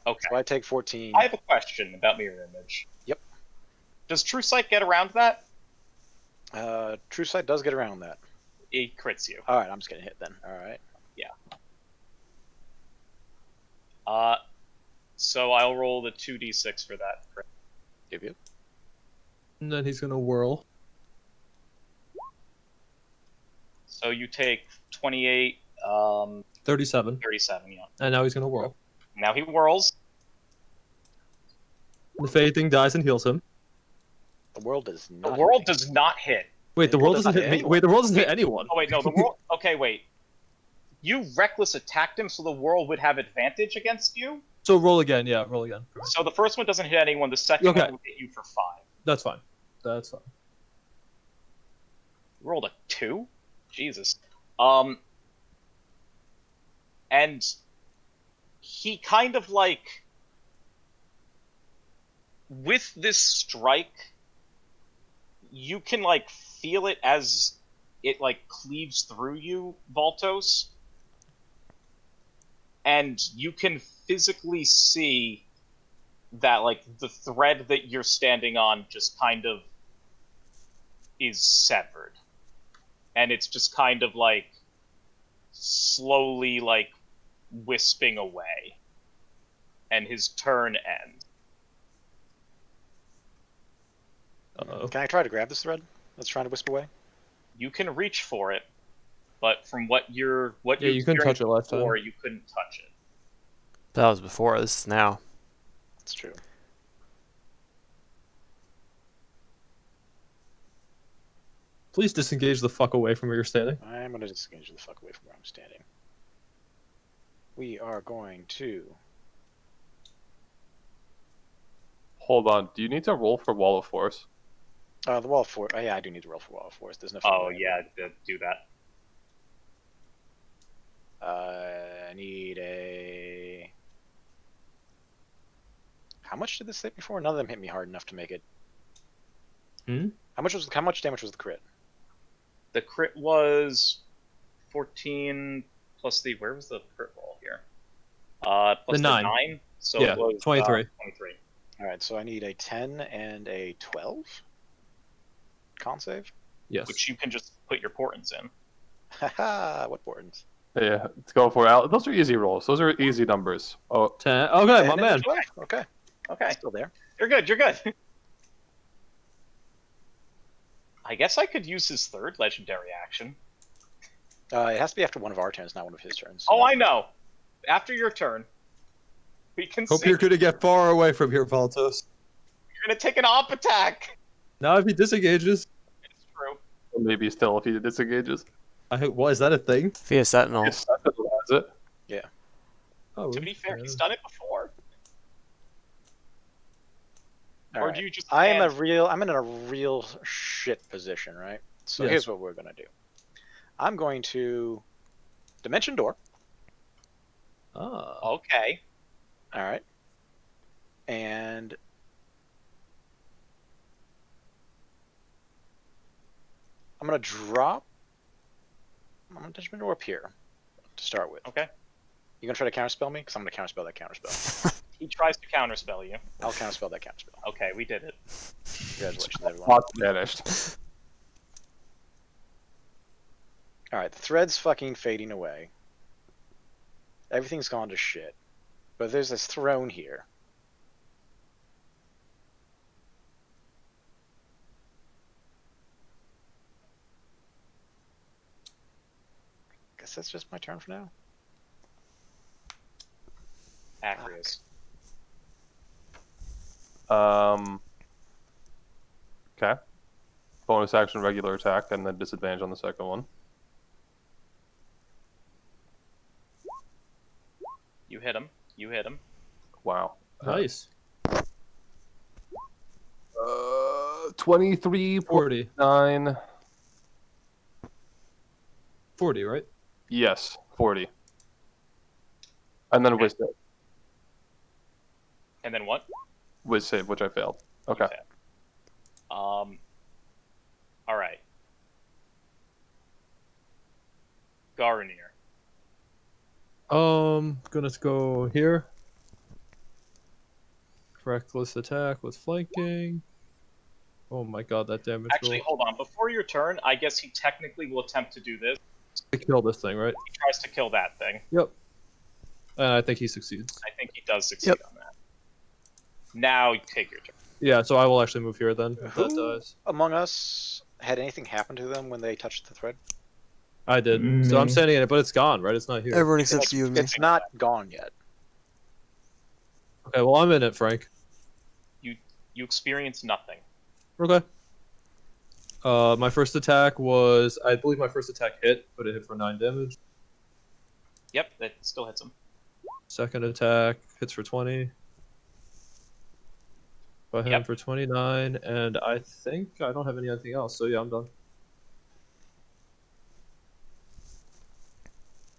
Speaker 1: Okay.
Speaker 2: So I take 14.
Speaker 1: I have a question about mirror image.
Speaker 2: Yep.
Speaker 1: Does True Sight get around that?
Speaker 2: True Sight does get around that.
Speaker 1: It crits you.
Speaker 2: Alright, I'm just getting hit then. Alright.
Speaker 1: So I'll roll the 2d6 for that crit.
Speaker 2: Give you.
Speaker 5: And then he's gonna whirl.
Speaker 1: So you take 28,
Speaker 5: 37.
Speaker 1: 37, yeah.
Speaker 5: And now he's gonna whirl.
Speaker 1: Now he whirls.
Speaker 5: The fade thing dies and heals him.
Speaker 2: The world does
Speaker 1: The
Speaker 2: not.
Speaker 1: world does not hit.
Speaker 5: Wait, the
Speaker 2: The
Speaker 5: world
Speaker 2: world
Speaker 5: doesn't
Speaker 2: doesn't
Speaker 5: hit
Speaker 2: hit
Speaker 5: me. Wait, the world doesn't hit anyone.
Speaker 1: Oh wait, no, the world. Okay, wait. You reckless attacked him, so the world would have advantage against you.
Speaker 5: So roll again. Yeah, roll again.
Speaker 1: So the first one doesn't hit anyone. The second
Speaker 5: Okay.
Speaker 1: one will hit you for 5.
Speaker 5: That's fine. That's fine.
Speaker 1: You rolled a 2. Jesus. And he kind of like, with this strike, you can like feel it as it like cleaves through you, Voltos, and you can physically see that like the thread that you're standing on just kind of is severed, and it's just kind of like slowly like wisping away, and his turn ends.
Speaker 5: Uh-oh.
Speaker 2: Can I try to grab this thread that's trying to wisp away?
Speaker 1: You can reach for it, but from what
Speaker 5: Yeah, you couldn't touch it last time.
Speaker 1: before, you couldn't touch it.
Speaker 3: That was before. This is now.
Speaker 2: That's true.
Speaker 5: Please disengage the fuck away from where you're standing.
Speaker 2: I'm going to disengage the fuck away from where I'm standing. We are going to...
Speaker 4: Hold on. Do you need to roll for Wall of Force?
Speaker 2: the Wall of Force. Oh, yeah, I do need to roll for Wall of Force. There's no.
Speaker 1: Oh yeah, do that.
Speaker 2: I need a. How much did this hit me for? None of them hit me hard enough to make it.
Speaker 5: Hmm?
Speaker 2: How much damage was the crit?
Speaker 1: The crit was 14 plus the, where was the crit roll here? Plus
Speaker 5: The 9.
Speaker 1: So
Speaker 5: Yeah,
Speaker 1: it was
Speaker 5: 23.
Speaker 1: 23.
Speaker 2: All right, so I need a 10 and a 12. Con save.
Speaker 5: Yes.
Speaker 1: Which you can just put your portents in.
Speaker 2: Haha, what portents?
Speaker 4: Yeah, let's go for it. Those are easy rolls. Those are easy numbers. Oh,
Speaker 5: 10. Okay,
Speaker 2: 10
Speaker 5: my
Speaker 2: and a
Speaker 5: man.
Speaker 2: 12? Okay,
Speaker 1: Okay,
Speaker 2: still there.
Speaker 1: you're good. You're good. I guess I could use his third legendary action.
Speaker 2: It has to be after one of our turns, not one of his turns.
Speaker 1: Oh, I know. After your turn, we can
Speaker 5: Hope
Speaker 1: see.
Speaker 5: you're gonna get far away from here, Valtos.
Speaker 1: You're gonna take an op attack.
Speaker 5: Now if he disengages,
Speaker 1: It's true.
Speaker 4: maybe still if he disengages.
Speaker 5: I hope. What is that a thing?
Speaker 3: Via Sentinel.
Speaker 4: Yes, that's what has it.
Speaker 5: Oh,
Speaker 1: To be fair,
Speaker 5: yeah.
Speaker 1: he's done it before.
Speaker 2: All
Speaker 1: Or
Speaker 2: right.
Speaker 1: do you just?
Speaker 2: I'm
Speaker 1: stand-
Speaker 2: in a real shit position, right? So
Speaker 5: Yes.
Speaker 2: here's what we're gonna do. I'm going to Dimension Door.
Speaker 5: Ah.
Speaker 1: Okay.
Speaker 2: All right. And I'm gonna drop. I'm gonna Dimension Door up here to start with.
Speaker 1: Okay.
Speaker 2: You gonna try to counterspell me? Because I'm gonna counterspell that counterspell.
Speaker 1: He tries to counterspell you.
Speaker 2: I'll counterspell that counterspell.
Speaker 1: Okay, we did it.
Speaker 2: Congratulations, everyone.
Speaker 4: Lots vanished.
Speaker 2: All right, the thread's fucking fading away. Everything's gone to shit. But there's this throne here. Guess that's just my turn for now.
Speaker 1: Acreus.
Speaker 4: Okay. Bonus action, regular attack, and then disadvantage on the second one.
Speaker 1: You hit him. You hit him.
Speaker 4: Wow.
Speaker 5: Nice.
Speaker 4: 23,
Speaker 5: 40.
Speaker 4: 9.
Speaker 5: 40, right?
Speaker 4: Yes, 40. And then
Speaker 1: Okay.
Speaker 4: whiz save.
Speaker 1: And then what?
Speaker 4: Whiz save, which I failed. Okay.
Speaker 1: You failed. All right. Garnier.
Speaker 5: Gonna go here. Reckless attack with flanking. Oh my god, that damage
Speaker 1: Actually,
Speaker 5: roll.
Speaker 1: hold on. Before your turn, I guess he technically will attempt to do this.
Speaker 5: To kill this thing, right?
Speaker 1: He tries to kill that thing.
Speaker 5: Yep. And I think he succeeds.
Speaker 1: I think he does succeed
Speaker 3: Yep.
Speaker 1: on that. Now you take your turn.
Speaker 5: Yeah, so I will actually move here then. If that
Speaker 2: Who
Speaker 5: dies.
Speaker 2: among us had anything happen to them when they touched the thread?
Speaker 5: I did. So I'm
Speaker 7: Me.
Speaker 5: standing in it, but it's gone, right? It's not here.
Speaker 3: Everyone except you and me.
Speaker 2: It's not gone yet.
Speaker 5: Okay, well I'm in it, Frank.
Speaker 1: You experience nothing.
Speaker 5: Okay. My first attack was, I believe my first attack hit, but it hit for 9 damage.
Speaker 1: Yep, that still hits him.
Speaker 5: Second attack hits for 20. But hit him
Speaker 1: Yep.
Speaker 5: for 29, and I think I don't have anything else, so yeah, I'm done.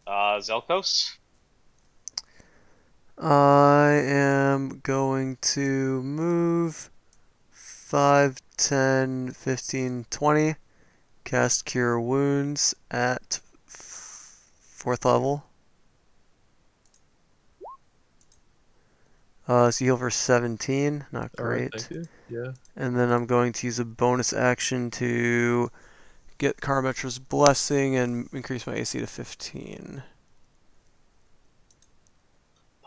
Speaker 1: Zelkos.
Speaker 3: I am going to move 5, 10, 15, 20. Cast Cure Wounds at 4th level. So heal for 17, not
Speaker 5: Alright,
Speaker 3: great.
Speaker 5: thank you. Yeah.
Speaker 3: And then I'm going to use a bonus action to get Karametra's Blessing and increase my AC to 15.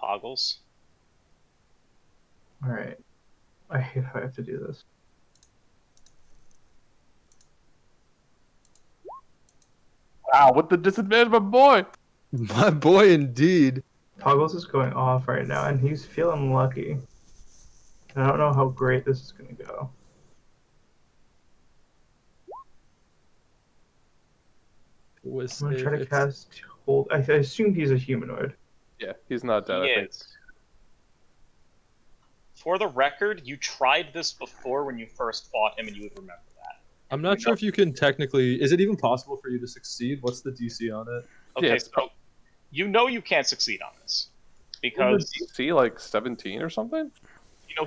Speaker 1: Poggles.
Speaker 7: Alright. I hate how I have to do this.
Speaker 4: Wow, with the disadvantage, my boy!
Speaker 5: My boy, indeed.
Speaker 7: Toggles is going off right now, and he's feeling lucky. And I don't know how great this is going to go.
Speaker 5: Was
Speaker 7: I'm going to try to
Speaker 5: it's-
Speaker 7: cast Hold. I assume he's a humanoid.
Speaker 4: Yeah, he's not dead,
Speaker 1: He
Speaker 4: I think.
Speaker 1: is. For the record, you tried this before when you first fought him, and you would remember that.
Speaker 5: I'm not sure if you can technically. Is it even possible for you to succeed? What's the DC on it?
Speaker 1: Okay,
Speaker 4: Yeah,
Speaker 1: so you know you can't succeed on this because
Speaker 4: DC like 17 or something?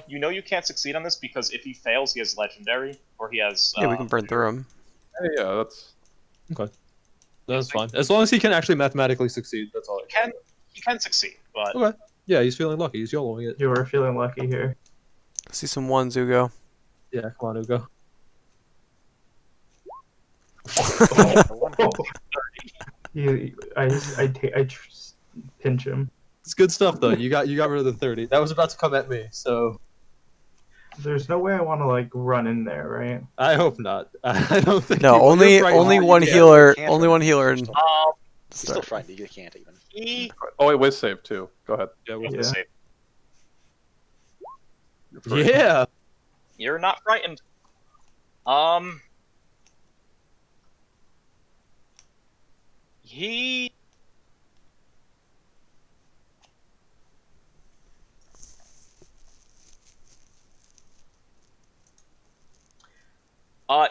Speaker 1: you know you can't succeed on this because if he fails, he has legendary or he has.
Speaker 3: Yeah, we can burn through him.
Speaker 4: Yeah, that's...
Speaker 5: That's fine. As long as he can actually mathematically succeed, that's all I care.
Speaker 1: He can succeed, but
Speaker 5: Okay. Yeah, he's feeling lucky. He's YOLOing it.
Speaker 7: You are feeling lucky here.
Speaker 3: See some ones, Ugo.
Speaker 5: Yeah, come on, Ugo.
Speaker 7: I pinch him.
Speaker 5: It's good stuff though. You got rid of the 30. That was about to come at me, so
Speaker 7: There's no way I want to like run in there, right?
Speaker 5: I hope not. I don't think.
Speaker 3: No,
Speaker 5: you're
Speaker 3: only
Speaker 5: frightened.
Speaker 3: only
Speaker 2: You
Speaker 3: one
Speaker 2: can't-
Speaker 3: healer.
Speaker 2: you can't
Speaker 3: Only
Speaker 2: run.
Speaker 3: one healer. And
Speaker 2: You're still
Speaker 3: start.
Speaker 2: frightened. You can't even.
Speaker 1: he
Speaker 4: Oh, wait, whiz save, too. Go ahead.
Speaker 5: Yeah,
Speaker 1: with
Speaker 5: we'll-
Speaker 1: the
Speaker 7: Yeah.
Speaker 1: save.
Speaker 4: You're free.
Speaker 5: yeah.
Speaker 1: You're not frightened. He.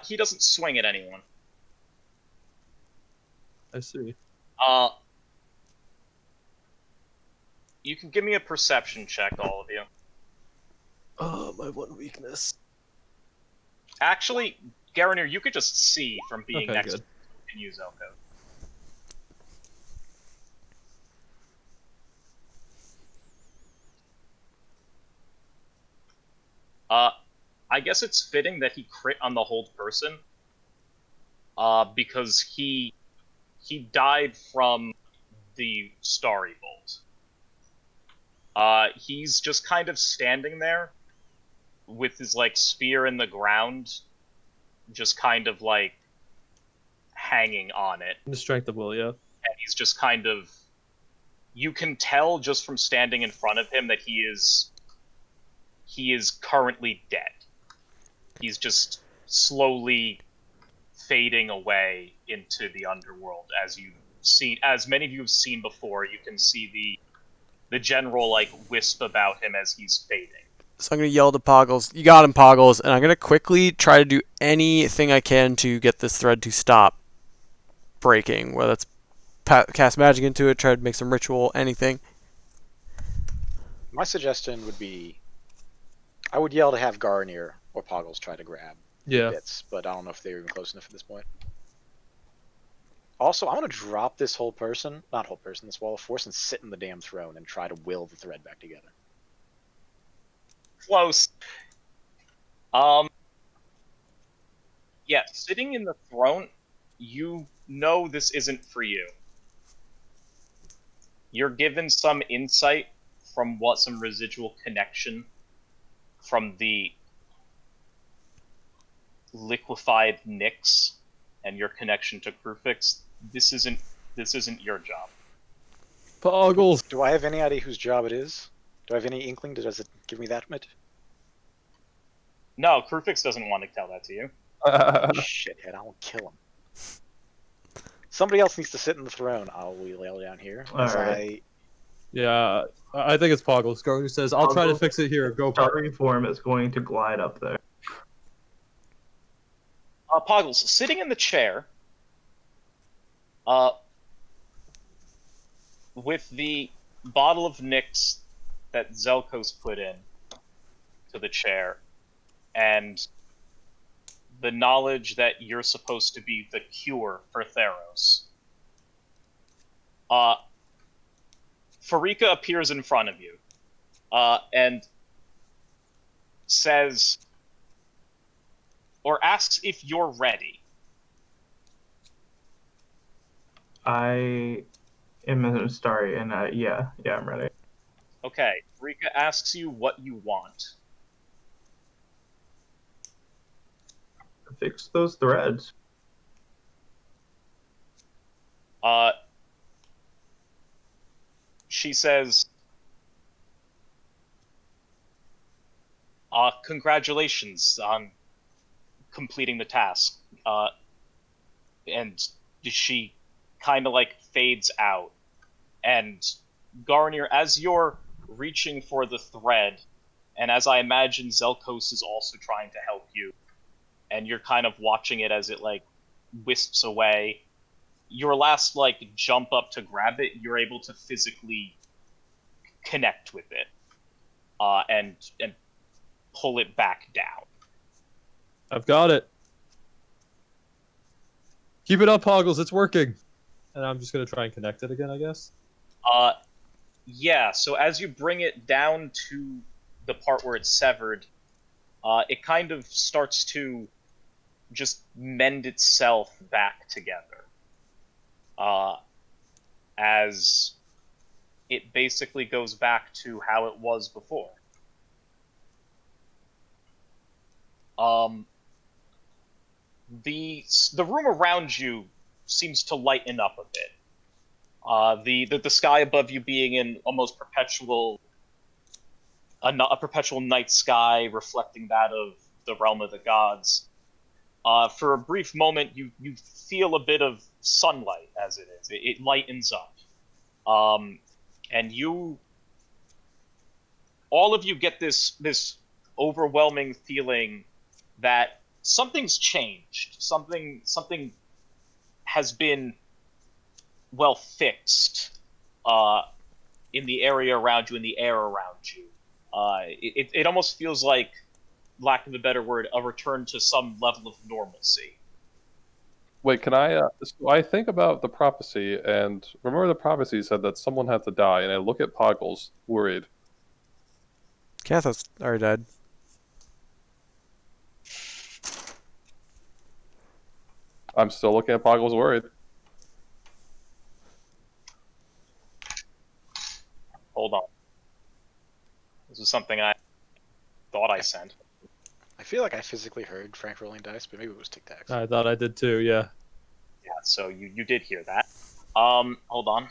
Speaker 1: He doesn't swing at anyone.
Speaker 5: I see.
Speaker 1: Uh, you can give me a perception check, all of you.
Speaker 5: Oh, my one weakness.
Speaker 1: Actually, Garanir, you could just see from being
Speaker 5: Okay,
Speaker 1: next
Speaker 5: good.
Speaker 1: to and use Elko. I guess it's fitting that he crit on the hold person. Because he died from the Starry Bolt. He's just kind of standing there with his like spear in the ground, just kind of like hanging on it,
Speaker 5: The strength of will, yeah.
Speaker 1: and he's just kind of. You can tell just from standing in front of him that he is currently dead. He's just slowly fading away into the underworld. As many of you have seen before, you can see the general like wisp about him as he's fading.
Speaker 3: So I'm going to yell to Poggles, "You got him, Poggles," and I'm going to quickly try to do anything I can to get this thread to stop breaking, whether it's cast magic into it, try to make some ritual, anything.
Speaker 2: My suggestion would be, I would yell to have Garnier or Poggles try to grab the
Speaker 5: Yeah.
Speaker 2: bits, but I don't know if they're even close enough at this point. Also, I want to drop this this wall of force, and sit in the damn throne and try to will the thread back together.
Speaker 1: Close. Yeah, sitting in the throne, you know this isn't for you. You're given some insight from some residual connection from the liquefied Nyx and your connection to Krufix. This isn't your job.
Speaker 5: Poggles.
Speaker 2: Do I have any idea whose job it is? Do I have any inkling? Does it give me that much?
Speaker 1: No, Krufix doesn't want to tell that to you.
Speaker 2: Shithead, I will kill him. Somebody else needs to sit in the throne. I'll wheel down here.
Speaker 7: Alright.
Speaker 5: Yeah, I think it's Poggles. Garner says, "I'll try to fix it here. Go, Poggles."
Speaker 7: Starry form is going to glide up there.
Speaker 1: Poggles, sitting in the chair, with the bottle of Nyx that Zelkos put in to the chair, and the knowledge that you're supposed to be the cure for Theros. Farika appears in front of you, and says, or asks if you're ready.
Speaker 7: I am Starry, and yeah, I'm ready.
Speaker 1: Okay, Farika asks you what you want.
Speaker 7: Fix those threads.
Speaker 1: She says, congratulations on completing the task. And she kind of like fades out. And Garnier, as you're reaching for the thread, and as I imagine Zelkos is also trying to help you, and you're kind of watching it as it like wisps away, your last like jump up to grab it, you're able to physically connect with it, and pull it back down.
Speaker 5: I've got it. Keep it up, Poggles. It's working. And I'm just gonna try and connect it again, I guess.
Speaker 1: Yeah. So as you bring it down to the part where it's severed, it kind of starts to just mend itself back together. As it basically goes back to how it was before. The room around you seems to lighten up a bit. The sky above you being in almost a perpetual night sky, reflecting that of the realm of the gods. For a brief moment, you feel a bit of sunlight as it is. It lightens up. And all of you get this overwhelming feeling that something's changed. Something has been well fixed in the area around you, in the air around you. It almost feels like, lack of a better word, a return to some level of normalcy.
Speaker 4: Wait, can I? So I think about the prophecy, and remember the prophecy said that someone had to die, and I look at Poggles, worried.
Speaker 3: Kathos already died.
Speaker 4: I'm still looking at Poggles, worried.
Speaker 1: Hold on. This is something I thought I sent.
Speaker 2: I feel like I physically heard Frank rolling dice, but maybe it was Tic Tacs.
Speaker 5: I thought I did too, yeah.
Speaker 1: Yeah, so you did hear that. Hold on.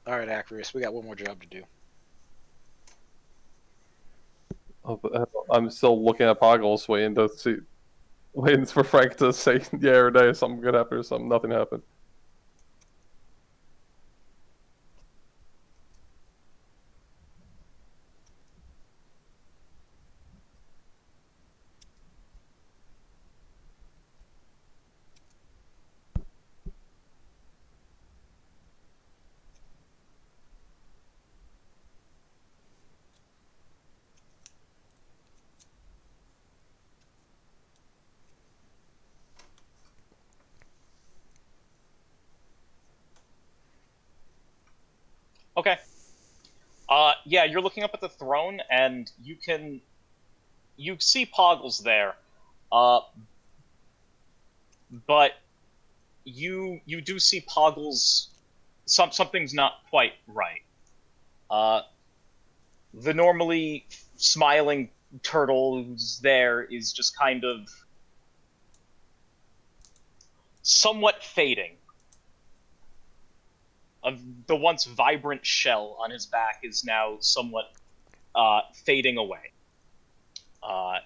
Speaker 2: All right, Acarius, we got one more job to do.
Speaker 4: Oh, but I'm still looking at Poggles, waiting for Frank to say yeah or nay. Something good happened or something. Nothing happened.
Speaker 1: Okay. Yeah, you're looking up at the throne, and you see Poggles there, uh, but you do see Poggles. Something's not quite right. Uh, the normally smiling turtle who's there is just kind of somewhat fading. Of the once vibrant shell on his back is now somewhat fading away,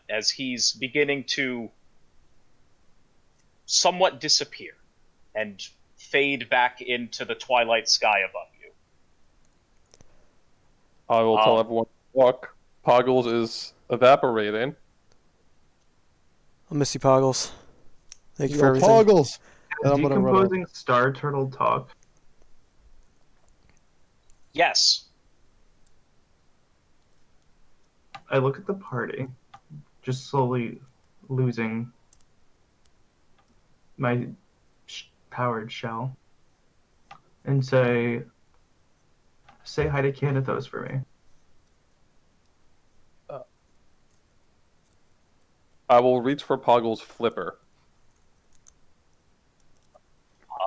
Speaker 1: as he's beginning to somewhat disappear and fade back into the twilight sky above you.
Speaker 4: I will tell everyone, look, Poggles is evaporating.
Speaker 3: I'll miss you, Poggles. Thank you for
Speaker 6: Yo,
Speaker 3: everything.
Speaker 6: Poggles. And I'm gonna run up.
Speaker 7: Decomposing star turtle talk.
Speaker 1: Yes.
Speaker 7: I look at the party, just slowly losing my powered shell, and say hi to Canathos for me.
Speaker 4: I will reach for Poggles' flipper,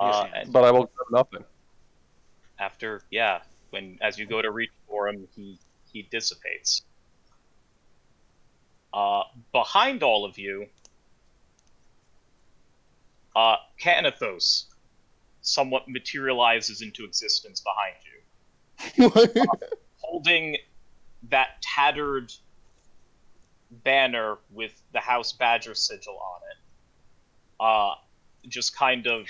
Speaker 1: And
Speaker 4: but I will grab nothing.
Speaker 1: after, as you go to reach for him, he dissipates. Behind all of you, Canathos somewhat materializes into existence behind you, holding that tattered banner with the House Badger sigil on it. Just kind of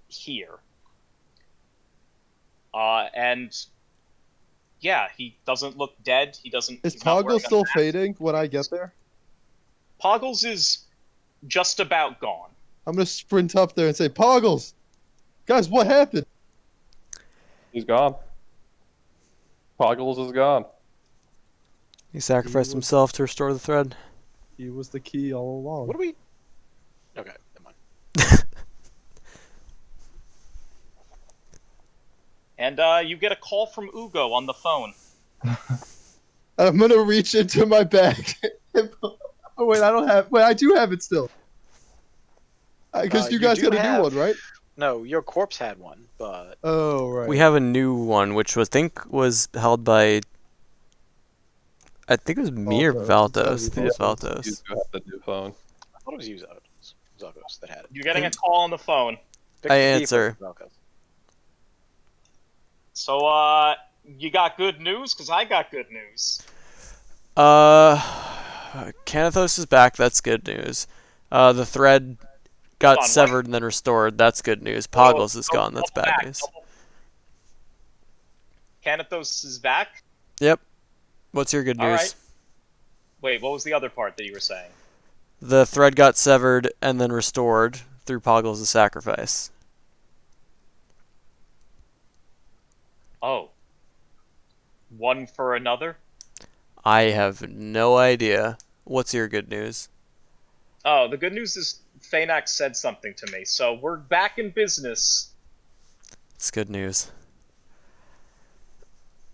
Speaker 1: here. And yeah, he doesn't look dead.
Speaker 6: Is
Speaker 1: he's not wearing
Speaker 6: Poggles
Speaker 1: a
Speaker 6: still
Speaker 1: mask.
Speaker 6: fading when I get there?
Speaker 1: Poggles is just about gone.
Speaker 6: I'm gonna sprint up there and say, Poggles! Guys, what happened?
Speaker 4: He's gone. Poggles is gone.
Speaker 3: He sacrificed
Speaker 6: He was-
Speaker 3: himself to restore the thread.
Speaker 6: He was the key all along.
Speaker 2: What do we? Okay, never mind.
Speaker 1: And you get a call from Ugo on the phone.
Speaker 6: I'm gonna reach into my bag. Oh wait, I don't have. Wait, I do have it still. Because you guys
Speaker 2: do
Speaker 6: got a new
Speaker 2: have-
Speaker 6: one, right?
Speaker 2: No, your corpse had one, but
Speaker 6: Oh right.
Speaker 3: We have a new one, which was held by. I think it was me or
Speaker 6: Valdos. It's
Speaker 3: Valdos. I
Speaker 6: gotta be
Speaker 3: think it was
Speaker 6: Valdos.
Speaker 3: Valdos.
Speaker 4: He's got the new phone.
Speaker 2: I thought it was you, Zogos, that had it.
Speaker 1: You're getting a call on the phone.
Speaker 2: Pick
Speaker 3: I
Speaker 2: the thief
Speaker 3: answer.
Speaker 2: over Zogos.
Speaker 1: So, you got good news? Because I got good news.
Speaker 3: Canathos is back. That's good news. The thread got
Speaker 1: Hold on,
Speaker 3: severed and then restored. That's good news.
Speaker 1: Whoa,
Speaker 3: Poggles is gone. That's
Speaker 1: double
Speaker 3: bad
Speaker 1: back,
Speaker 3: news.
Speaker 1: Canathos is back?
Speaker 3: Yep. What's your good news?
Speaker 1: Alright. Wait, what was the other part that you were saying?
Speaker 3: The thread got severed and then restored through Poggles' sacrifice.
Speaker 1: Oh. One for another?
Speaker 3: I have no idea. What's your good news?
Speaker 1: Oh, the good news is Phaenax said something to me, so we're back in business.
Speaker 3: It's good news.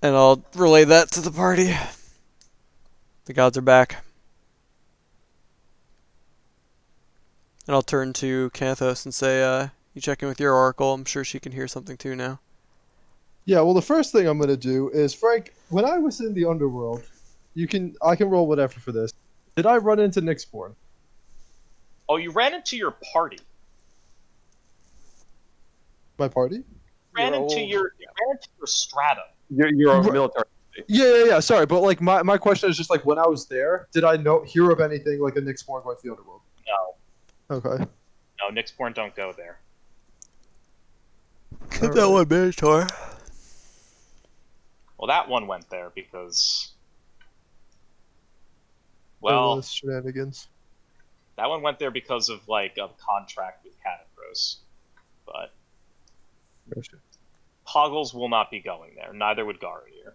Speaker 3: And I'll relay that to the party. The gods are back. And I'll turn to Canathos and say, you check in with your oracle. I'm sure she can hear something too now.
Speaker 6: Yeah. Well, the first thing I'm gonna do is, Frank, when I was in the underworld, I can roll whatever for this. Did I run into Nyxborn?
Speaker 1: Oh, you ran into your party.
Speaker 6: My party?
Speaker 1: You ran
Speaker 2: Your
Speaker 1: into
Speaker 2: old-
Speaker 1: your stratum.
Speaker 4: You're a
Speaker 6: Right.
Speaker 4: military.
Speaker 6: Yeah. Sorry, but like my question is just like when I was there, did I hear of anything like a Nyxborn going to the underworld?
Speaker 1: No,
Speaker 6: Okay.
Speaker 1: no, Nyxborn don't go there.
Speaker 3: Get that one, Minotaur.
Speaker 1: Well, that one went there because,
Speaker 6: Well,
Speaker 1: well,
Speaker 6: shenanigans.
Speaker 1: that one went there because of like a contract with Catacros. But Hoggles will not be going there. Neither would Garinir.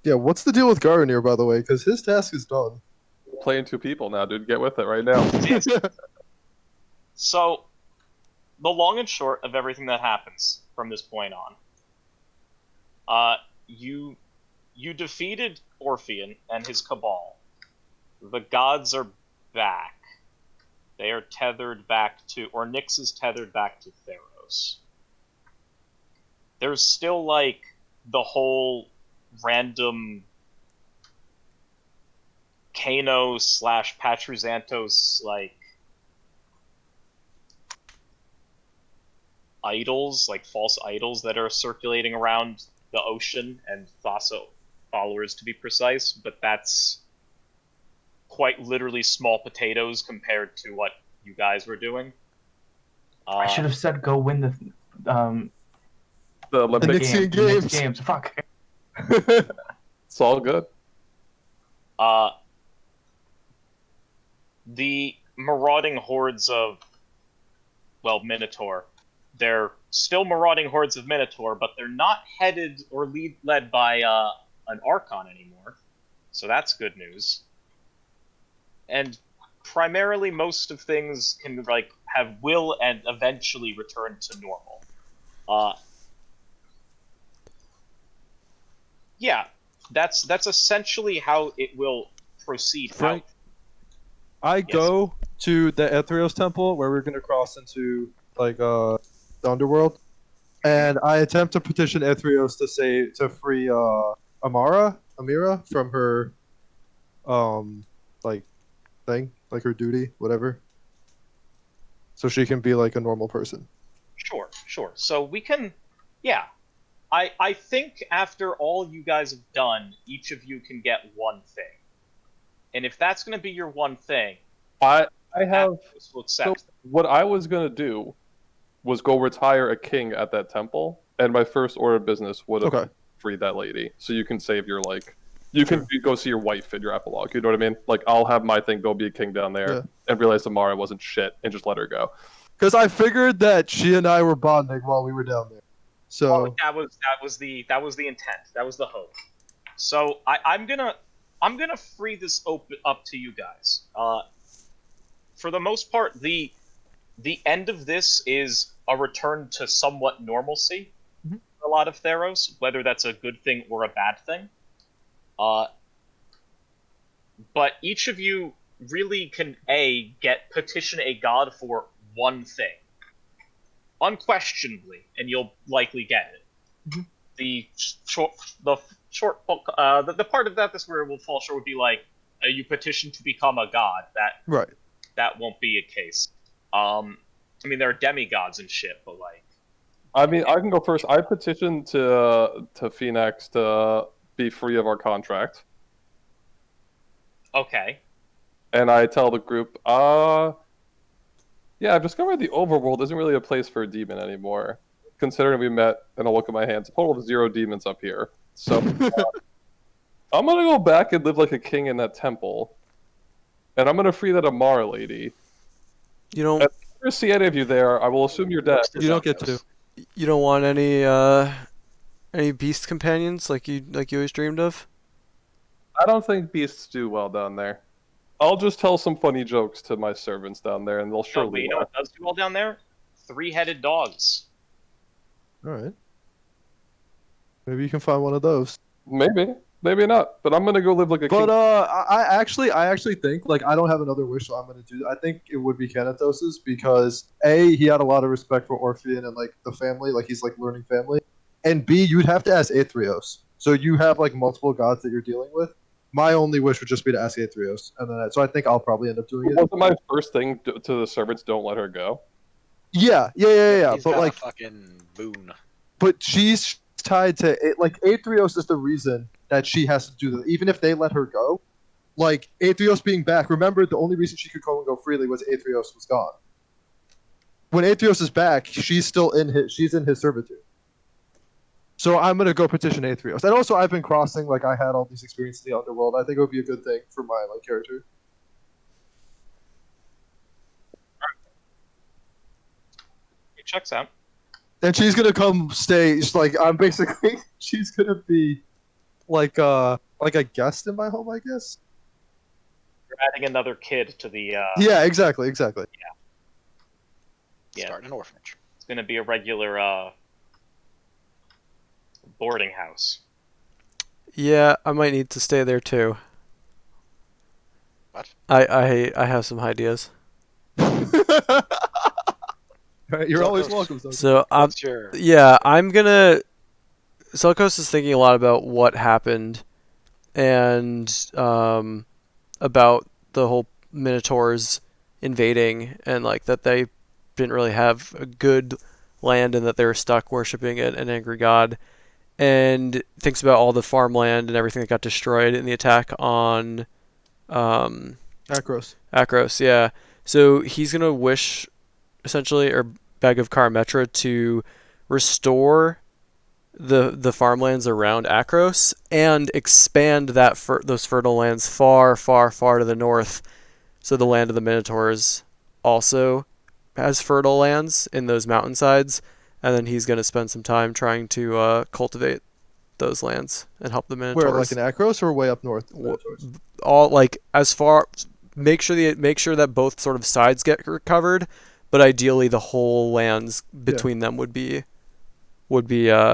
Speaker 6: Yeah, what's the deal with Garinir, by the way? Because his task is done.
Speaker 4: Playing 2 people now, dude. Get with it right now.
Speaker 1: Yes. So, the long and short of everything that happens from this point on, you defeated Orpheon and his cabal. The gods are back. They are tethered back to, or Nyx is tethered back to Theros. There's still like the whole random Kano / Patruzantos like idols, like false idols that are circulating around the ocean and Thassa followers to be precise, but that's quite literally small potatoes compared to what you guys were doing.
Speaker 7: I should have said go win the
Speaker 4: Olympic
Speaker 6: Nyxian
Speaker 7: the next
Speaker 6: Games.
Speaker 7: games. Fuck.
Speaker 4: It's all good.
Speaker 1: The marauding hordes of, well, Minotaur. They're still marauding hordes of Minotaur, but they're not headed or led by an Archon anymore. So that's good news. And primarily, most of things can like will and eventually return to normal. Yeah, that's essentially how it will proceed.
Speaker 6: Frank?
Speaker 1: Out.
Speaker 6: I
Speaker 1: Yes.
Speaker 6: go to the Ethrios temple where we're gonna cross into like the underworld, and I attempt to petition Ethrios to free Amira from her like thing, like her duty, whatever. So she can be like a normal person.
Speaker 1: Sure. So we can, yeah. I think after all you guys have done, each of you can get one thing. And if that's going to be your one thing,
Speaker 4: I have
Speaker 1: Athos will
Speaker 4: so
Speaker 1: accept.
Speaker 4: what I was gonna do was go retire a king at that temple, and my first order of business would have
Speaker 6: Okay.
Speaker 4: freed that lady, so you can save your you can go see your wife in your epilogue. You know what I mean? Like I'll have my thing go be a king down there,
Speaker 6: Yeah.
Speaker 4: and realize Amara wasn't shit, and just let her go.
Speaker 6: Because I figured that she and I were bonding while we were down there. So
Speaker 1: Well, that was the intent. That was the hope. So I'm gonna free this up to you guys. For the most part, the end of this is a return to somewhat normalcy for a lot of Theros, whether that's a good thing or a bad thing. But each of you really can petition a god for one thing, unquestionably, and you'll likely get it. The part of that this where it will fall short would be like you petition to become a god.
Speaker 6: right.
Speaker 1: That won't be a case. I mean, there are demigods and shit, but like.
Speaker 4: I mean, I can go first. I petitioned to Phoenix to be free of our contract,
Speaker 1: Okay.
Speaker 4: and I tell the group, yeah, I've discovered the overworld isn't really a place for a demon anymore. Considering we met, and I'll look at my hands, a total of 0 demons up here. So I'm gonna go back and live like a king in that temple, and I'm gonna free that Amara lady.
Speaker 3: You don't.
Speaker 4: If I ever see any of you there, I will assume you're dead.
Speaker 3: You don't get to. You don't want any beast companions like you always dreamed of.
Speaker 4: I don't think beasts do well down there. I'll just tell some funny jokes to my servants down there, and they'll
Speaker 1: No,
Speaker 4: surely
Speaker 1: but you know
Speaker 4: laugh.
Speaker 1: what does do well down there? 3-headed dogs.
Speaker 6: All right. Maybe you can find one of those.
Speaker 4: Maybe, maybe not. But I'm gonna go live like a
Speaker 6: But
Speaker 4: king.
Speaker 6: I actually think like I don't have another wish, so I'm gonna do. I think it would be Kenethos's because A, he had a lot of respect for Orpheon and like the family, like he's like learning family, and B, you'd have to ask Aethrios. So you have like multiple gods that you're dealing with. My only wish would just be to ask Aethrios, and then so I think I'll probably end up doing it.
Speaker 4: Wasn't my first thing to the servants, don't let her go?
Speaker 6: Yeah.
Speaker 2: He's
Speaker 6: But
Speaker 2: got
Speaker 6: like,
Speaker 2: a fucking boon.
Speaker 6: but she's tied to it. Like Aetherios is the reason that she has to do that. Even if they let her go, like Aetherios being back. Remember, the only reason she could go and go freely was Aetherios was gone. When Aetherios is back, she's still in his servitude. So I'm gonna go petition Aetherios. And also, I've been crossing. Like I had all these experiences in the underworld. I think it would be a good thing for my like character.
Speaker 1: It checks out.
Speaker 6: And she's gonna come stay. She's like I'm basically. She's gonna be like a guest in my home, I guess.
Speaker 1: You're adding another kid to the.
Speaker 6: Yeah, exactly.
Speaker 1: Yeah.
Speaker 2: Starting an orphanage.
Speaker 1: It's gonna be a regular boarding house.
Speaker 3: Yeah, I might need to stay there too.
Speaker 2: What?
Speaker 3: I have some ideas.
Speaker 6: Alright, you're always
Speaker 2: Zelkos.
Speaker 6: welcome. Zelkos.
Speaker 3: So
Speaker 2: What's your
Speaker 3: yeah, I'm gonna. Selkos is thinking a lot about what happened, and about the whole Minotaurs invading, and like that they didn't really have a good land, and that they were stuck worshiping an angry god, and thinks about all the farmland and everything that got destroyed in the attack on
Speaker 6: Akros.
Speaker 3: Akros. Yeah, so he's gonna wish, essentially, or beg of Karametra to restore the farmlands around Akros and expand those fertile lands far, far, far to the north, so the land of the Minotaurs also has fertile lands in those mountainsides, and then he's going to spend some time trying to cultivate those lands and help the Minotaurs.
Speaker 6: Where, like in Akros or way up north?
Speaker 3: All like as far, make sure that both sort of sides get recovered, but ideally the whole lands between them would be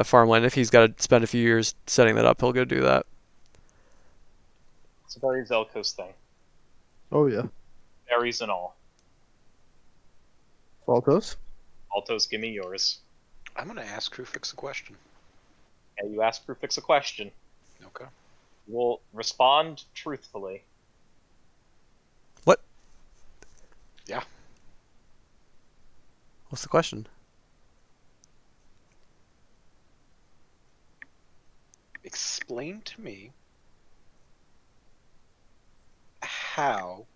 Speaker 3: farmland. If he's got to spend a few years setting that up, he'll go do that.
Speaker 1: It's a very Zelkos thing.
Speaker 6: Oh yeah.
Speaker 1: Berries and all.
Speaker 6: Faltos.
Speaker 1: Altos, give me yours.
Speaker 2: I'm gonna ask Krufix a question.
Speaker 1: And you ask Krufix a question.
Speaker 2: Okay.
Speaker 1: We'll respond truthfully.
Speaker 3: What?
Speaker 2: Yeah.
Speaker 3: What's the question?
Speaker 2: Explain to me how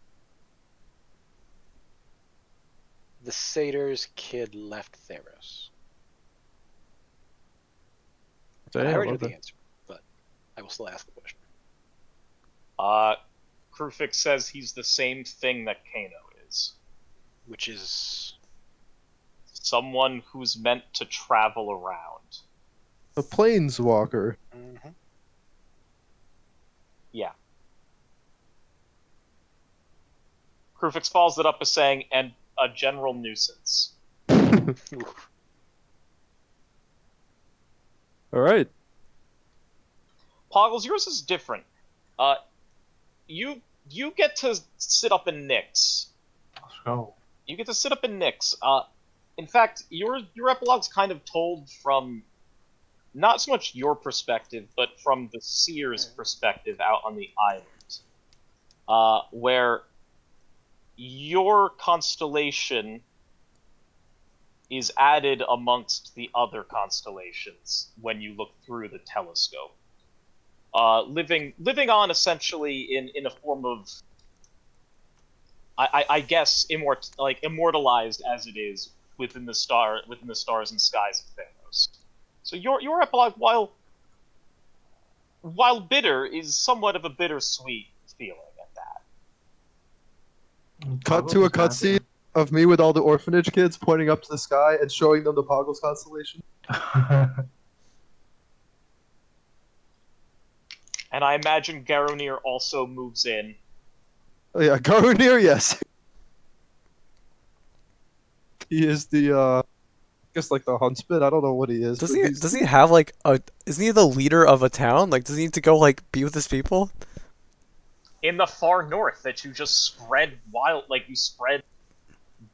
Speaker 2: the Satyr's kid left Theros. I already know the answer, but I will still ask the question.
Speaker 1: Krufix says he's the same thing that Kano is.
Speaker 2: Which is
Speaker 1: Someone who's meant to travel around.
Speaker 6: A planeswalker.
Speaker 2: mm-hmm.
Speaker 1: Yeah. Krufix follows it up as saying, and a general nuisance.
Speaker 6: All right.
Speaker 1: Poggles, yours is different. You get to sit up in Nyx.
Speaker 7: Let's go.
Speaker 1: You get to sit up in Nyx. In fact, your epilogue's kind of told from not so much your perspective, but from the seer's perspective out on the island, where your constellation is added amongst the other constellations when you look through the telescope. Living on essentially in a form of, I guess, immortalized as it is within the stars and skies of Theros. So your epilogue, while bitter, is somewhat of a bittersweet feeling at that.
Speaker 6: Cut to a cutscene of me with all the orphanage kids pointing up to the sky and showing them the Poggles constellation.
Speaker 1: And I imagine Garunir also moves in.
Speaker 6: Oh yeah, Garunir, yes. He is the I guess like the huntsman. I don't know what he is.
Speaker 3: Does he have like isn't he the leader of a town? Like, does he need to go like be with his people?
Speaker 1: In the far north, that you just spread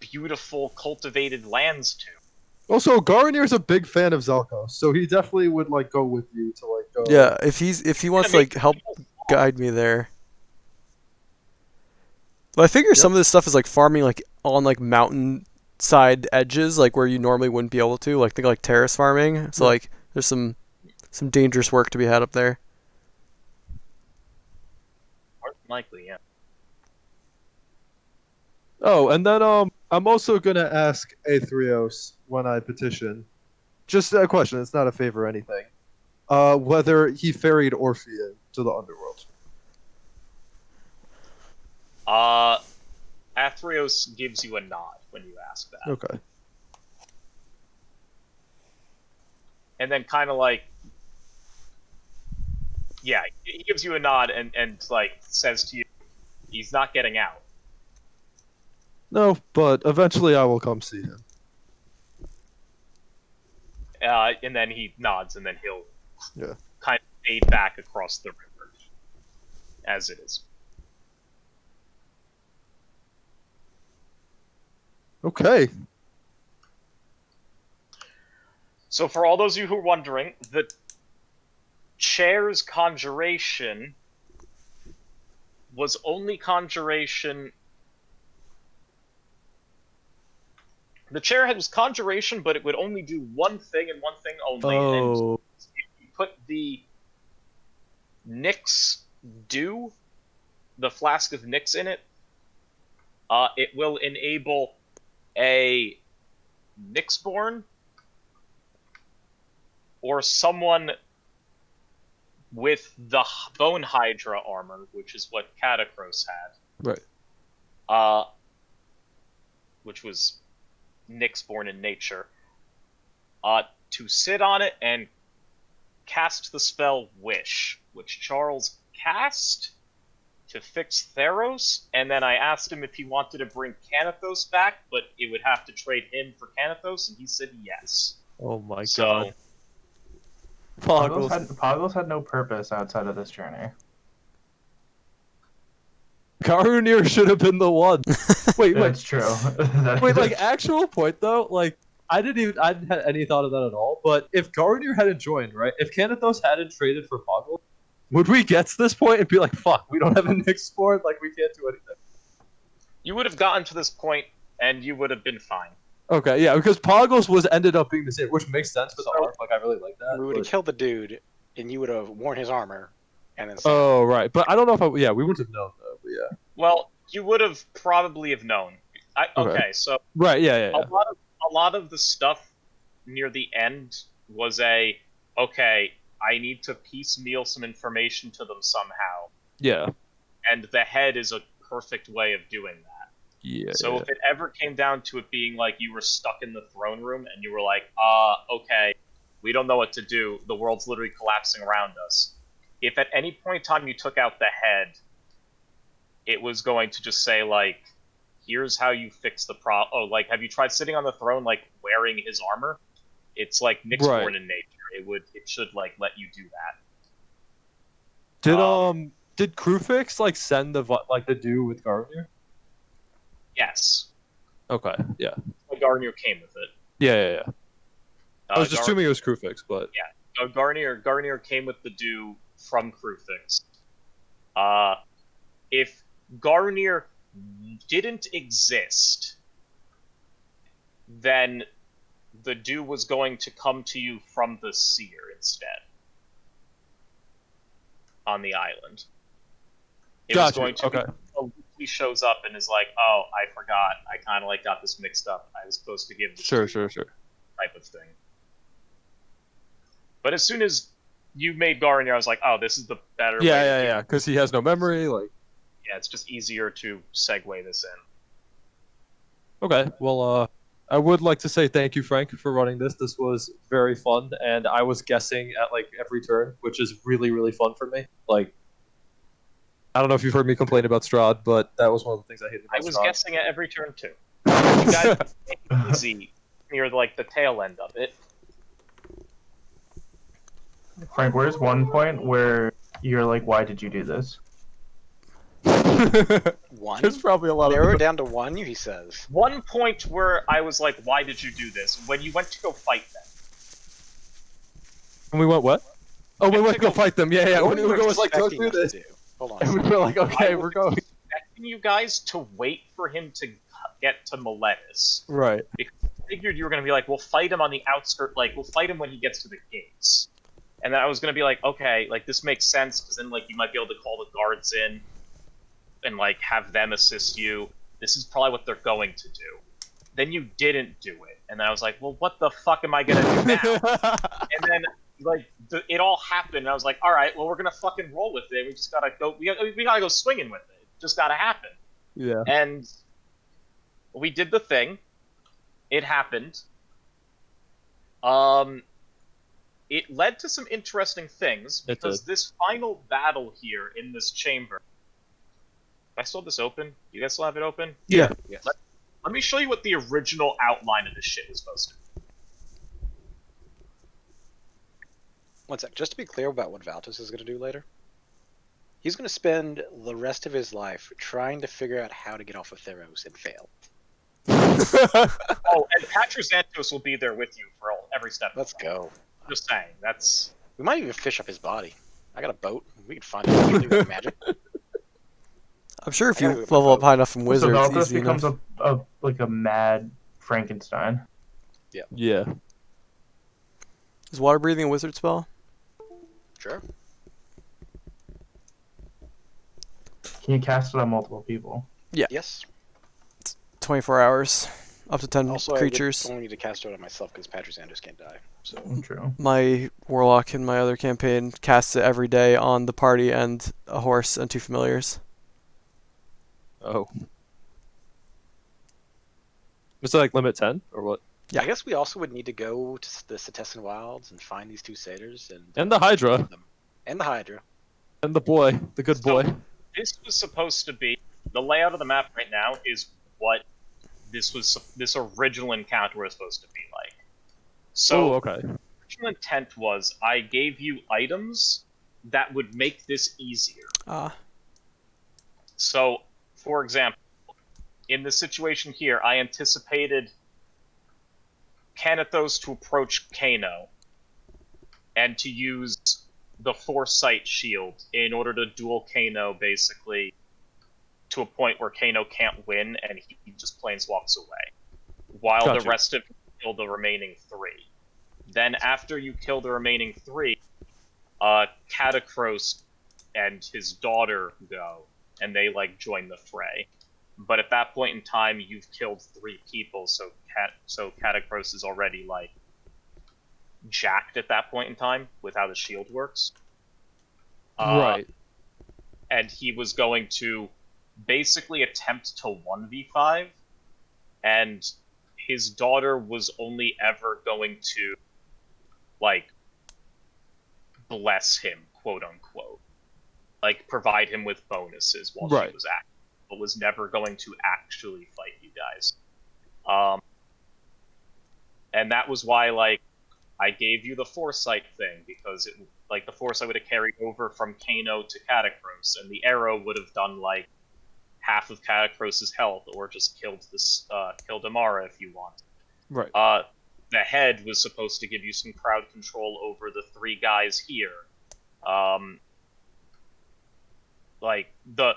Speaker 1: beautiful cultivated lands to.
Speaker 6: Also, Garunir is a big fan of Zelkos, so he definitely would like go with you to like go.
Speaker 3: Yeah, if he wants to like help guide me there. But I figure some of this stuff is like farming like on like mountain side edges, like where you normally wouldn't be able to, like think like terrace farming. So like there's some some dangerous work to be had up there.
Speaker 1: More than likely, yeah.
Speaker 6: Oh, and then I'm also gonna ask Aetherios when I petition. Just a question. It's not a favor or anything. Whether he ferried Orpheus to the underworld.
Speaker 1: Athreos gives you a nod when you ask that.
Speaker 6: Okay.
Speaker 1: And then kind of like, yeah, he gives you a nod and like says to you, he's not getting out.
Speaker 6: No, but eventually I will come see him.
Speaker 1: And then he nods, and then he'll
Speaker 6: Yeah.
Speaker 1: kind of fade back across the river, as it is.
Speaker 6: Okay.
Speaker 1: So for all those of you who are wondering, the chair's conjuration was only conjuration. The chair was conjuration, but it would only do one thing and one thing only.
Speaker 6: Oh.
Speaker 1: And if you put the Nyx dew, the flask of Nyx in it, it will enable a Nyxborn or someone with the Bone Hydra armor, which is what Catacros had.
Speaker 6: Right.
Speaker 1: Which was Nyxborn in nature. To sit on it and cast the spell Wish, which Charles cast to fix Theros, and then I asked him if he wanted to bring Canathos back, but it would have to trade him for Canathos, and he said yes.
Speaker 6: Oh my
Speaker 1: So,
Speaker 6: god.
Speaker 7: Poggles had no purpose outside of this journey.
Speaker 6: Garunir should have been the one. Wait,
Speaker 7: That's true.
Speaker 6: Wait, like actual point though, like I hadn't had any thought of that at all. But if Garunir hadn't joined, right? If Canathos hadn't traded for Poggle, would we get to this point and be like, "Fuck, we don't have a Nyx sport, like we can't do anything"?
Speaker 1: you would have gotten to this point, and you would have been fine.
Speaker 6: Okay, yeah, because Poggles was ended up being the same, which makes sense for the arc. Like I really like that.
Speaker 2: We would have
Speaker 6: but-
Speaker 2: killed the dude, and you would have worn his armor, and then.
Speaker 6: Oh right, but I don't know if we wouldn't have known though. But yeah.
Speaker 1: Well, you would have probably have known. Okay, so
Speaker 6: Right. Yeah.
Speaker 1: a lot of the stuff near the end was okay, I need to piecemeal some information to them somehow,
Speaker 6: Yeah.
Speaker 1: and the head is a perfect way of doing that.
Speaker 6: Yeah.
Speaker 1: So if it ever came down to it being like you were stuck in the throne room and you were like, okay, we don't know what to do, the world's literally collapsing around us. If at any point in time you took out the head, it was going to just say, like, here's how you fix the problem. Oh, like, have you tried sitting on the throne, like, wearing his armor? It's like Nyxborn in nature. It should, like, let you do that.
Speaker 6: Did Crewfix like send the dew with Garunir?
Speaker 1: Yes.
Speaker 6: Okay. Yeah.
Speaker 1: Garnier came with it.
Speaker 6: Yeah. I was just assuming it was Crewfix, but
Speaker 1: So Garnier came with the dew from Crewfix. If Garnier didn't exist, then the dew was going to come to you from the seer instead on the island. It was going to be he shows up and is like, oh, I forgot. I kind of like got this mixed up. I was supposed to give this
Speaker 6: sure.
Speaker 1: type of thing. But as soon as you made Garnier, I was like, oh, this is the better way.
Speaker 6: Yeah, because he has no memory. Like,
Speaker 1: yeah, it's just easier to segue this in.
Speaker 6: Okay, well, I would like to say thank you, Frank, for running this. This was very fun, and I was guessing at like every turn, which is really, really fun for me. Like, I don't know if you've heard me complain about Strahd, but that was one of the things I hated about
Speaker 1: I was
Speaker 6: Strahd.
Speaker 1: guessing at every turn too. You guys make it easy near like the tail end of it.
Speaker 7: Frank, where's one point where you're like, why did you do this?
Speaker 2: One?
Speaker 6: There's probably a lot
Speaker 2: Narrow
Speaker 6: of
Speaker 2: it down to one, he says.
Speaker 1: One point where I was like, why did you do this? When you went to go fight them.
Speaker 6: And we went what? Oh, we went to go fight them. Yeah.
Speaker 2: What
Speaker 6: When
Speaker 2: were you
Speaker 6: Ugo was like, go
Speaker 2: expecting
Speaker 6: through
Speaker 2: us
Speaker 6: this.
Speaker 2: to do? Hold
Speaker 6: And
Speaker 2: on.
Speaker 6: we were like, okay,
Speaker 1: I
Speaker 6: we're
Speaker 1: was
Speaker 6: going.
Speaker 1: expecting you guys to wait for him to get to Meletis.
Speaker 6: Right.
Speaker 1: Because I figured you were going to be like, we'll fight him on the outskirt, like, we'll fight him when he gets to the gates. And then I was gonna be like, okay, like this makes sense because then like you might be able to call the guards in and like have them assist you. This is probably what they're going to do. Then you didn't do it, and then I was like, well, what the fuck am I gonna do now? And then like it all happened, and I was like, all right, well, we're gonna fucking roll with it. We just gotta go. We gotta go swinging with it. It just gotta happen.
Speaker 5: Yeah.
Speaker 1: And we did the thing. It happened. It led to some interesting things because this final battle here in this chamber. I still have this open. You guys still have it open?
Speaker 5: Yeah.
Speaker 2: Yes.
Speaker 1: Let me show you what the original outline of this shit was supposed to be.
Speaker 2: One sec. Just to be clear about what Valtus is going to do later, he's going to spend the rest of his life trying to figure out how to get off of Theros and fail.
Speaker 1: Oh, and Patrozantos will be there with you for every step.
Speaker 2: Let's go.
Speaker 1: I'm just saying, that's...
Speaker 2: We might even fish up his body. I got a boat. We can find it. We can do that magic.
Speaker 3: I'm sure if
Speaker 2: I gotta
Speaker 3: you
Speaker 2: go with my
Speaker 3: level up
Speaker 2: boat.
Speaker 3: high enough from
Speaker 7: So
Speaker 3: wizards,
Speaker 7: Valkos
Speaker 3: easy
Speaker 7: becomes
Speaker 3: enough.
Speaker 7: a mad Frankenstein.
Speaker 5: Yeah.
Speaker 3: Is water breathing a wizard spell?
Speaker 2: Sure.
Speaker 7: Can you cast it on multiple people?
Speaker 2: Yes.
Speaker 3: 24 hours, up to 10
Speaker 2: Also,
Speaker 3: creatures.
Speaker 2: I would only need to cast it on myself because Patrozantos can't die. So
Speaker 7: True.
Speaker 3: My warlock in my other campaign casts it every day on the party and a horse and 2 familiars.
Speaker 5: Oh. Is it like limit 10 or what?
Speaker 3: Yeah.
Speaker 2: I guess we also would need to go to the Setessan Wilds and find these 2 satyrs
Speaker 5: And the Hydra.
Speaker 2: and the Hydra.
Speaker 5: And the boy. The good boy.
Speaker 1: This was supposed to be... The layout of the map right now is what this original encounter was supposed to be like. So,
Speaker 5: Oh, okay.
Speaker 1: the original intent was I gave you items that would make this easier. So, for example, in this situation here, I anticipated Kanathos to approach Kano and to use the Foresight shield in order to duel Kano, basically, to a point where Kano can't win and he just planeswalks away. While
Speaker 5: Gotcha.
Speaker 1: the rest of you kill the remaining 3. Then after you kill the remaining 3, Catacross and his daughter go, and they, like, join the fray. But at that point in time, you've killed 3 people, so Catacross is already, like, jacked at that point in time with how the shield works.
Speaker 5: Right.
Speaker 1: And he was going to basically attempt to 1v5, and his daughter was only ever going to, like, bless him, quote unquote. Like, provide him with bonuses while
Speaker 5: Right.
Speaker 1: she was active, but was never going to actually fight you guys. And that was why, like, I gave you the Foresight thing, because it, like, the Foresight would have carried over from Kano to Catacross, and the arrow would have done, like, half of Catacross's health, or just killed Amara if you want.
Speaker 5: Right.
Speaker 1: The head was supposed to give you some crowd control over the 3 guys here. Like, the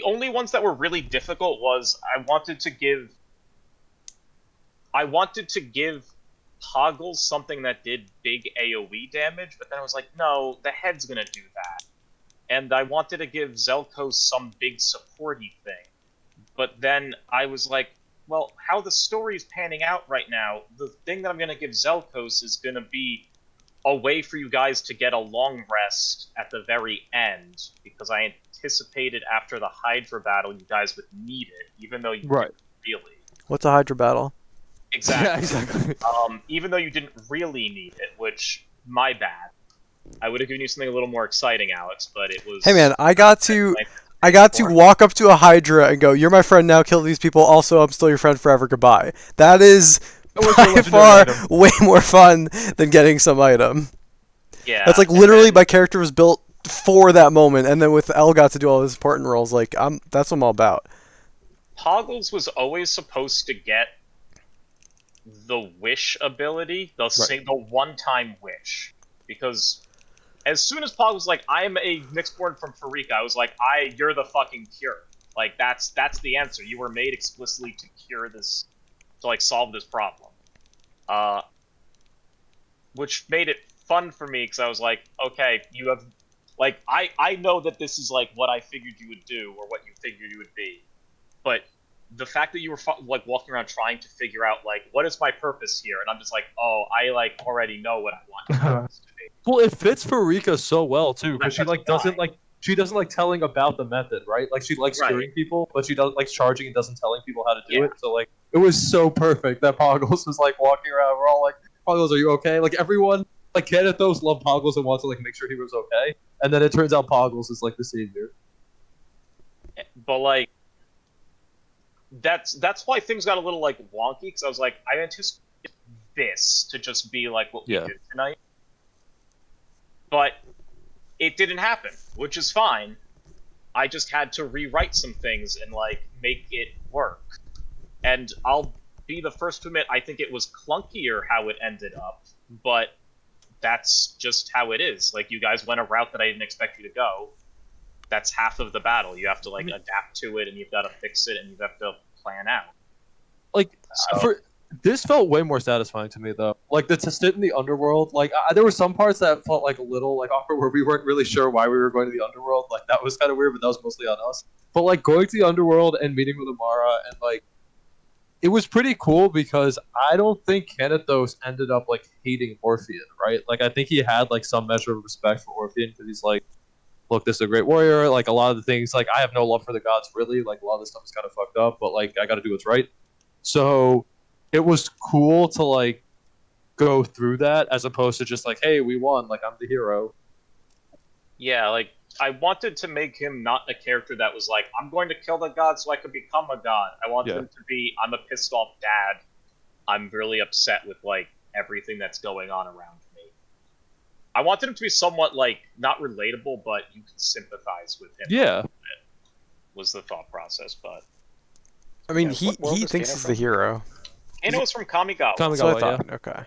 Speaker 1: only ones that were really difficult was I wanted to give Toggles something that did big AoE damage, but then I was like, no, the head's gonna do that. And I wanted to give Zelkos some big supporty thing. But then I was like, well, how the story's panning out right now, the thing that I'm gonna give Zelkos is gonna be a way for you guys to get a long rest at the very end, because I anticipated after the Hydra battle you guys would need it, even though you
Speaker 5: Right.
Speaker 1: didn't really.
Speaker 3: What's a Hydra battle?
Speaker 1: Exactly.
Speaker 5: Yeah, exactly.
Speaker 1: Even though you didn't really need it, which, my bad. I would have given you something a little more exciting, Alex, but it was...
Speaker 3: Hey man, I got to walk up to a Hydra and go, "You're my friend now, kill these people, also I'm still your friend forever, goodbye." That is
Speaker 5: was your
Speaker 3: by
Speaker 5: legendary
Speaker 3: far
Speaker 5: item.
Speaker 3: way more fun than getting some item.
Speaker 1: Yeah.
Speaker 3: That's like
Speaker 1: and
Speaker 3: literally
Speaker 1: then
Speaker 3: my character was built for that moment, and then with Elgot to do all his important roles, like that's what I'm all about.
Speaker 1: Toggles was always supposed to get the wish ability, the one-time wish, because as soon as Pog was like, "I'm a Mixborn from Farika," I was like, "You're the fucking cure." Like that's the answer. You were made explicitly to cure this, to like solve this problem, which made it fun for me because I was like, okay, you have, like, I know that this is like what I figured you would do or what you figured you would be, but the fact that you were like walking around trying to figure out like what is my purpose here, and I'm just like, oh, I like already know what I want my purpose to be.
Speaker 5: Well, it fits for Rika so well too, because she
Speaker 1: That's
Speaker 5: like doesn't like telling about the method, right? Like she likes
Speaker 1: Right.
Speaker 5: curing people, but she doesn't like charging and doesn't telling people how to do
Speaker 1: Yeah.
Speaker 5: it. So like it was so perfect that Poggles was like walking around. We're all like, Poggles, are you okay? Like everyone, like Canathos loved Poggles and wanted to like make sure he was okay, and then it turns out Poggles is like the savior.
Speaker 1: But like, that's why things got a little like wonky because I was like, I anticipated this to just be like what we
Speaker 5: Yeah.
Speaker 1: did tonight, but it didn't happen, which is fine. I just had to rewrite some things and like make it work. And I'll be the first to admit I think it was clunkier how it ended up, but that's just how it is. Like you guys went a route that I didn't expect you to go. That's half of the battle. You have to like adapt to it, and you've got to fix it, and you have to plan out.
Speaker 5: Like
Speaker 1: So-
Speaker 5: for this felt way more satisfying to me though. Like to sit in the underworld. Like there were some parts that felt like a little like awkward where we weren't really sure why we were going to the underworld. Like that was kind of weird, but that was mostly on us. But like going to the underworld and meeting with Amara and like it was pretty cool because I don't think Canathos ended up like hating Orphean, right? Like I think he had like some measure of respect for Orphean because he's like, look, this is a great warrior. Like a lot of the things, like I have no love for the gods really. Like a lot of this stuff is kind of fucked up, but like I got to do what's right. So it was cool to like go through that as opposed to just like, hey, we won. Like I'm the hero.
Speaker 1: Yeah, like I wanted to make him not a character that was like, I'm going to kill the god so I could become a god. I wanted him to be, I'm a pissed off dad. I'm really upset with like everything that's going on around me. I wanted him to be somewhat like not relatable, but you can sympathize with him.
Speaker 5: Yeah.
Speaker 1: Was the thought process, but
Speaker 3: I mean,
Speaker 2: Yeah, what world
Speaker 3: he
Speaker 2: is
Speaker 3: thinks
Speaker 2: Kano
Speaker 3: he's
Speaker 2: from?
Speaker 3: the hero.
Speaker 1: Kano's from Kamigawa.
Speaker 3: That's what I
Speaker 5: Kamigawa,
Speaker 3: thought. Okay.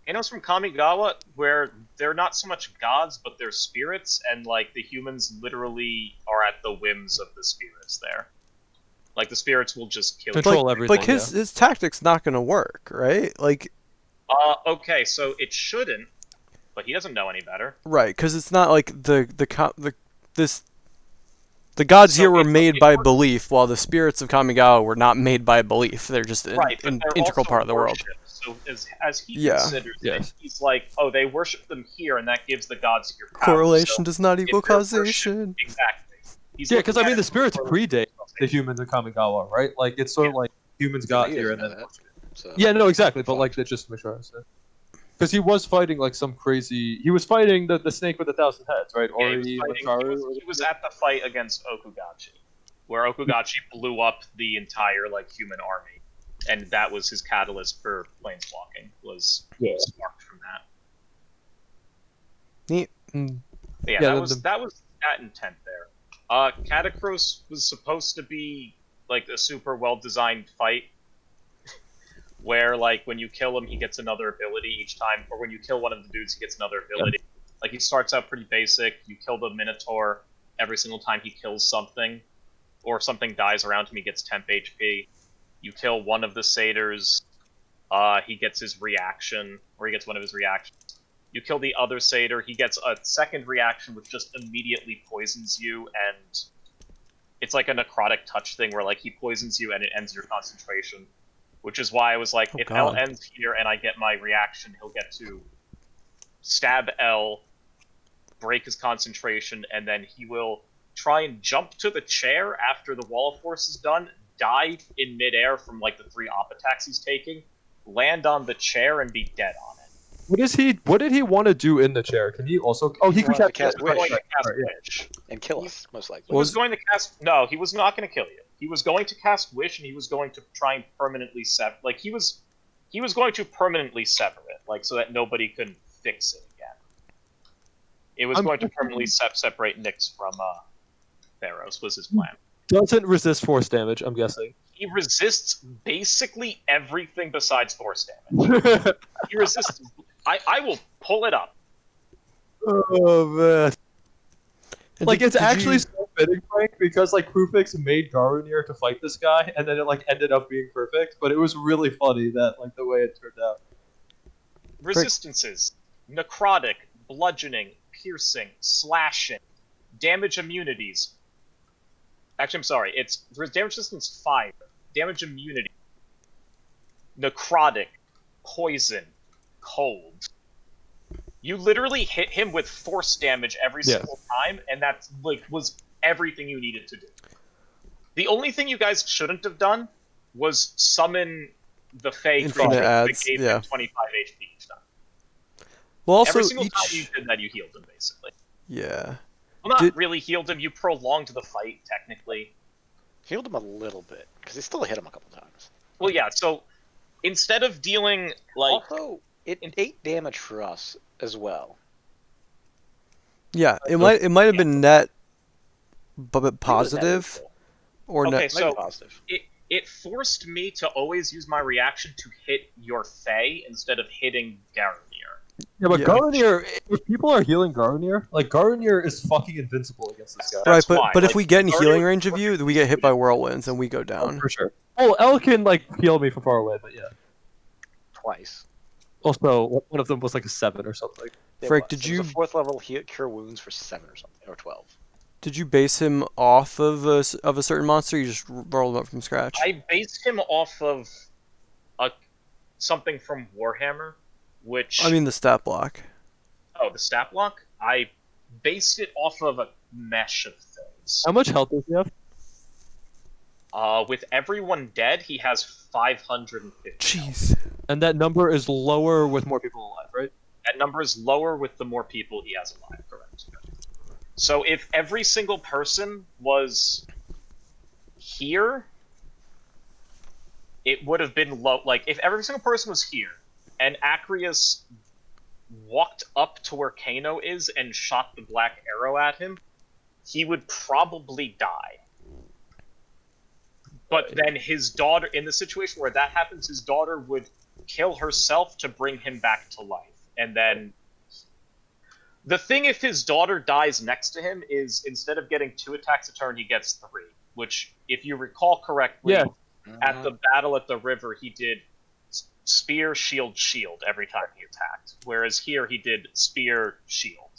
Speaker 1: Kano's from Kamigawa, where they're not so much gods, but they're spirits, and like the humans literally are at the whims of the spirits there. Like the spirits will just kill you.
Speaker 5: Control everything.
Speaker 3: Like his tactic's not gonna work, right? Like
Speaker 1: Okay, so it shouldn't, but he doesn't know any better.
Speaker 3: right, because it's not like the gods
Speaker 1: So
Speaker 3: here were
Speaker 1: it-
Speaker 3: made
Speaker 1: it
Speaker 3: by
Speaker 1: works-
Speaker 3: belief, while the spirits of Kamigawa were not made by belief. They're just
Speaker 1: Right, but
Speaker 3: an
Speaker 1: they're
Speaker 3: integral
Speaker 1: also
Speaker 3: part of the world.
Speaker 1: worshipped. So as he
Speaker 3: Yeah.
Speaker 1: considers
Speaker 5: Yes.
Speaker 1: it, he's like, oh, they worship them here, and that gives the gods your power.
Speaker 3: Correlation
Speaker 1: So
Speaker 3: does not
Speaker 1: if
Speaker 3: equal
Speaker 1: they're worshipped-
Speaker 3: causation.
Speaker 1: Exactly. He's
Speaker 5: Yeah, because I
Speaker 1: looking
Speaker 5: mean
Speaker 1: at
Speaker 5: the
Speaker 1: it
Speaker 5: spirits
Speaker 1: from
Speaker 5: predate the humans in Kamigawa, right? Like it's sort of like humans got
Speaker 2: He
Speaker 5: here
Speaker 2: doesn't
Speaker 5: and
Speaker 2: know
Speaker 5: then.
Speaker 2: that, so.
Speaker 5: Yeah, no, exactly. But
Speaker 2: Fuck.
Speaker 5: like, that just to make sure I understand. Because he was fighting like some crazy. He was fighting the snake with 1,000 heads, right?
Speaker 1: Yeah,
Speaker 5: Ori
Speaker 1: he
Speaker 5: Macharu.
Speaker 1: was at the fight against Okugachi, where Okugachi blew up the entire like human army, and that was his catalyst for planeswalking. Was sparked from that.
Speaker 3: Neat. Mm.
Speaker 1: But yeah,
Speaker 5: Yeah,
Speaker 1: that was that intent there. Catacross was supposed to be like a super well designed fight, where like when you kill him, he gets another ability each time, or when you kill one of the dudes, he gets another ability. Like he starts out pretty basic. You kill the Minotaur every single time he kills something, or something dies around him, he gets temp HP. You kill one of the satyrs, he gets his reaction, or he gets one of his reactions. You kill the other satyr, he gets a second reaction which just immediately poisons you, and it's like a necrotic touch thing where like he poisons you and it ends your concentration. Which is why I was like, if L
Speaker 3: God.
Speaker 1: ends here and I get my reaction, he'll get to stab L, break his concentration, and then he will try and jump to the chair after the wall of force is done, die in midair from like the 3 op attacks he's taking, land on the chair, and be dead on it.
Speaker 5: What did he want to do in the chair? Can he also? Oh, he
Speaker 2: He
Speaker 5: could
Speaker 2: wanted to
Speaker 5: cast.
Speaker 2: cast
Speaker 1: He was going
Speaker 2: Wish.
Speaker 1: to cast
Speaker 5: Right, yeah.
Speaker 1: Wish.
Speaker 2: And kill us, most likely.
Speaker 1: He was going to cast. No, he was not going to kill you. He was going to cast Wish, and he was going to try and permanently sever. Like he was going to permanently sever it, like so that nobody could fix it again. It was going to permanently separate Nyx from Theros. Was his plan.
Speaker 5: Doesn't resist force damage. I'm guessing.
Speaker 1: He resists basically everything besides force damage. He resists. I will pull it up.
Speaker 5: Oh man.
Speaker 3: And
Speaker 5: Like
Speaker 3: did-
Speaker 5: it's
Speaker 3: did
Speaker 5: actually
Speaker 3: you-
Speaker 5: so fitting, Frank, because like Krufix made Garunir to fight this guy, and then it like ended up being perfect. But it was really funny that like the way it turned out.
Speaker 1: Resistances. necrotic, bludgeoning, piercing, slashing, damage immunities. Actually, I'm sorry. It's damage resistance 5, damage immunity, necrotic, poison, cold. You literally hit him with force damage every
Speaker 5: Yeah.
Speaker 1: single time, and that was everything you needed to do. The only thing you guys shouldn't have done was summon the Fey
Speaker 3: Infinite
Speaker 1: creature that
Speaker 3: adds,
Speaker 1: gave
Speaker 3: yeah.
Speaker 1: him 25 HP each time.
Speaker 3: Well, also
Speaker 1: Every single
Speaker 3: each.
Speaker 1: time you did that, you healed him, basically.
Speaker 3: Yeah.
Speaker 1: Well, not
Speaker 3: Did-
Speaker 1: really healed him. You prolonged the fight, technically.
Speaker 2: Healed him a little bit because he still hit him a couple times.
Speaker 1: Well, yeah. So instead of dealing like
Speaker 2: Also, it 8 damage for us as well.
Speaker 3: Yeah. It might have been net, but positive
Speaker 2: negligible.
Speaker 3: or
Speaker 1: okay,
Speaker 3: net.
Speaker 1: so
Speaker 2: Maybe positive.
Speaker 1: it forced me to always use my reaction to hit your Fey instead of hitting Garamir.
Speaker 5: Yeah, but
Speaker 3: Yeah.
Speaker 5: Garnier, if people are healing Garnier, like Garnier is fucking invincible against this guy.
Speaker 3: Right,
Speaker 1: That's
Speaker 3: but
Speaker 1: why,
Speaker 3: but if
Speaker 1: like,
Speaker 3: we get in
Speaker 1: Garnier
Speaker 3: healing
Speaker 1: was
Speaker 3: range of you, we get hit by whirlwinds and we go
Speaker 5: Oh,
Speaker 3: down.
Speaker 5: for sure. Oh, El can like heal me from far away, but yeah.
Speaker 2: Twice.
Speaker 5: Also, one of them was like a 7 or something.
Speaker 3: Frank,
Speaker 2: It
Speaker 3: did
Speaker 2: was
Speaker 3: you
Speaker 2: a 4th level cure wounds for 7 or something, or 12.
Speaker 3: base him off of a certain monster? You just rolled him up from scratch.
Speaker 1: I based him off of something from Warhammer, which
Speaker 3: I mean the stat block.
Speaker 1: the stat block. I based it off of a mesh of things.
Speaker 5: How much health does he have?
Speaker 1: With everyone dead, he has 550.
Speaker 3: Jeez.
Speaker 5: And that number is lower with more people alive, right?
Speaker 1: That number is lower with the more people he has alive, correct. So if every single person was here, it would have been low. Like, if every single person was here, and Acrius walked up to where Kano is and shot the black arrow at him, he would probably die. But then his daughter, in the situation where that happens, his daughter would kill herself to bring him back to life. And then the thing, if his daughter dies next to him, is instead of getting 2 attacks a turn, he gets 3. Which, if you recall correctly,
Speaker 5: Yeah.
Speaker 1: at the battle at the river, he did spear, shield, shield every time he attacked. Whereas here, he did spear, shield.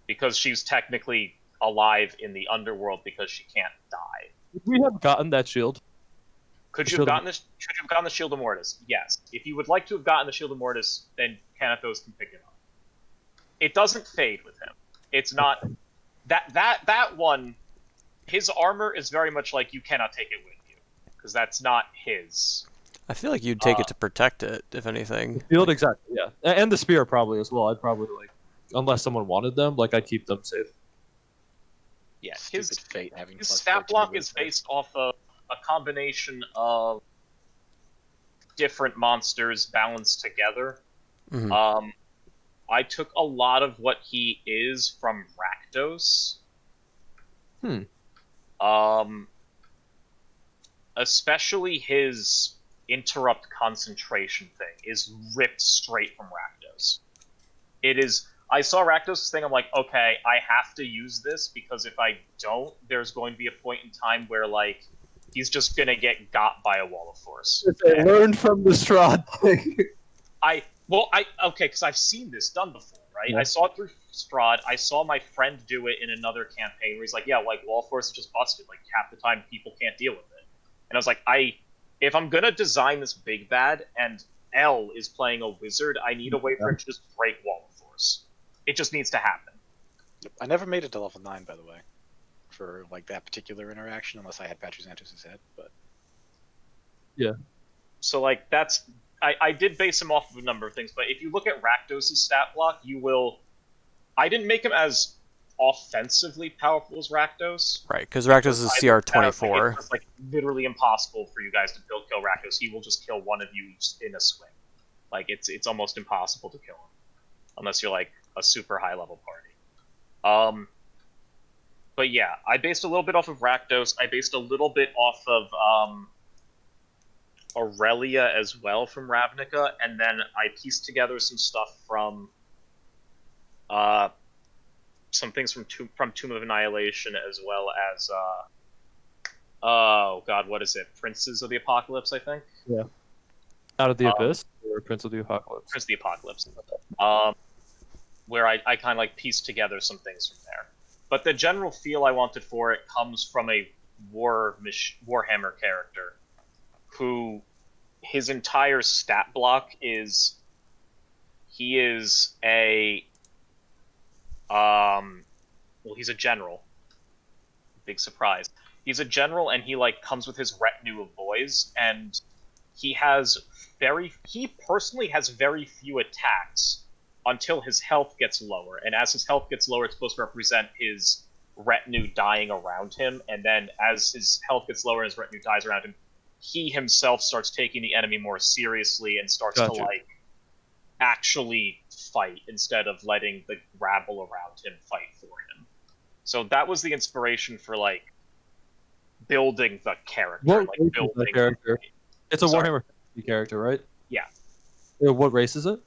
Speaker 1: Because she's technically alive in the underworld because she can't die.
Speaker 5: Would we have gotten that shield?
Speaker 1: Could you have gotten this? Should you have gotten the Shield of Mortis? Yes. If you would like to have gotten the Shield of Mortis, then Kanathos can pick it up. It doesn't fade with him. It's not that one. His armor is very much like you cannot take it with you because that's not his.
Speaker 3: I feel like you'd take it to protect it, if anything.
Speaker 5: Shield, exactly, yeah. And the spear probably as well. I'd probably like, unless someone wanted them, like I'd keep them safe.
Speaker 1: Yeah,
Speaker 2: Stupid fate having
Speaker 1: his
Speaker 2: plus
Speaker 1: stat
Speaker 2: 13
Speaker 1: block
Speaker 2: wisdom.
Speaker 1: is based off of a combination of different monsters balanced together.
Speaker 3: Mhm.
Speaker 1: I took a lot of what he is from Rakdos. Especially his interrupt concentration thing is ripped straight from Rakdos. It is. I saw Rakdos' thing. I'm like, okay, I have to use this because if I don't, there's going to be a point in time where like he's just gonna get got by a wall of force.
Speaker 5: I learned from the Strahd thing.
Speaker 1: Okay, because I've seen this done before, right?
Speaker 5: Yeah.
Speaker 1: I saw it through Strahd. I saw my friend do it in another campaign where he's like, yeah, like wall force is just busted. Like half the time people can't deal with it. And I was like, if I'm gonna design this big bad and L is playing a wizard, I need a way for him to just break wall of force. It just needs to happen.
Speaker 2: I never made it to level 9, by the way, for like that particular interaction, unless I had Patruzantus' head. But
Speaker 1: So like that's I did base him off of a number of things, but if you look at Rakdos' stat block, you will. I didn't make him as offensively powerful as Rakdos.
Speaker 3: Right, because Rakdos is CR 24.
Speaker 1: It's like literally impossible for you guys to kill Rakdos. He will just kill one of you in a swing. Like it's almost impossible to kill him, unless you're like a super high level party. But yeah, I based a little bit off of Rakdos. I based a little bit off of Aurelia as well from Ravnica, and then I pieced together some stuff from some things from Tomb of Annihilation, as well as oh god, what is it? Princes of the Apocalypse, I think.
Speaker 5: Yeah. Out of the
Speaker 1: Um,
Speaker 5: Abyss or Prince of the Apocalypse?
Speaker 1: Prince of the Apocalypse. Where I kind of like pieced together some things from there. But the general feel I wanted for it comes from a Warhammer character who his entire stat block is he is a well, he's a general. Big surprise. He's a general, and he like comes with his retinue of boys, and he personally has very few attacks until his health gets lower. And as his health gets lower, it's supposed to represent his retinue dying around him. And then as his health gets lower and his retinue dies around him, he himself starts taking the enemy more seriously and starts to like actually fight instead of letting the rabble around him fight for him. So that was the inspiration for like building the character.
Speaker 5: What
Speaker 1: like
Speaker 5: race is
Speaker 1: building
Speaker 5: that character? It's a
Speaker 1: Sorry?
Speaker 5: Warhammer Fantasy character, right?
Speaker 1: Yeah.
Speaker 5: What race is it?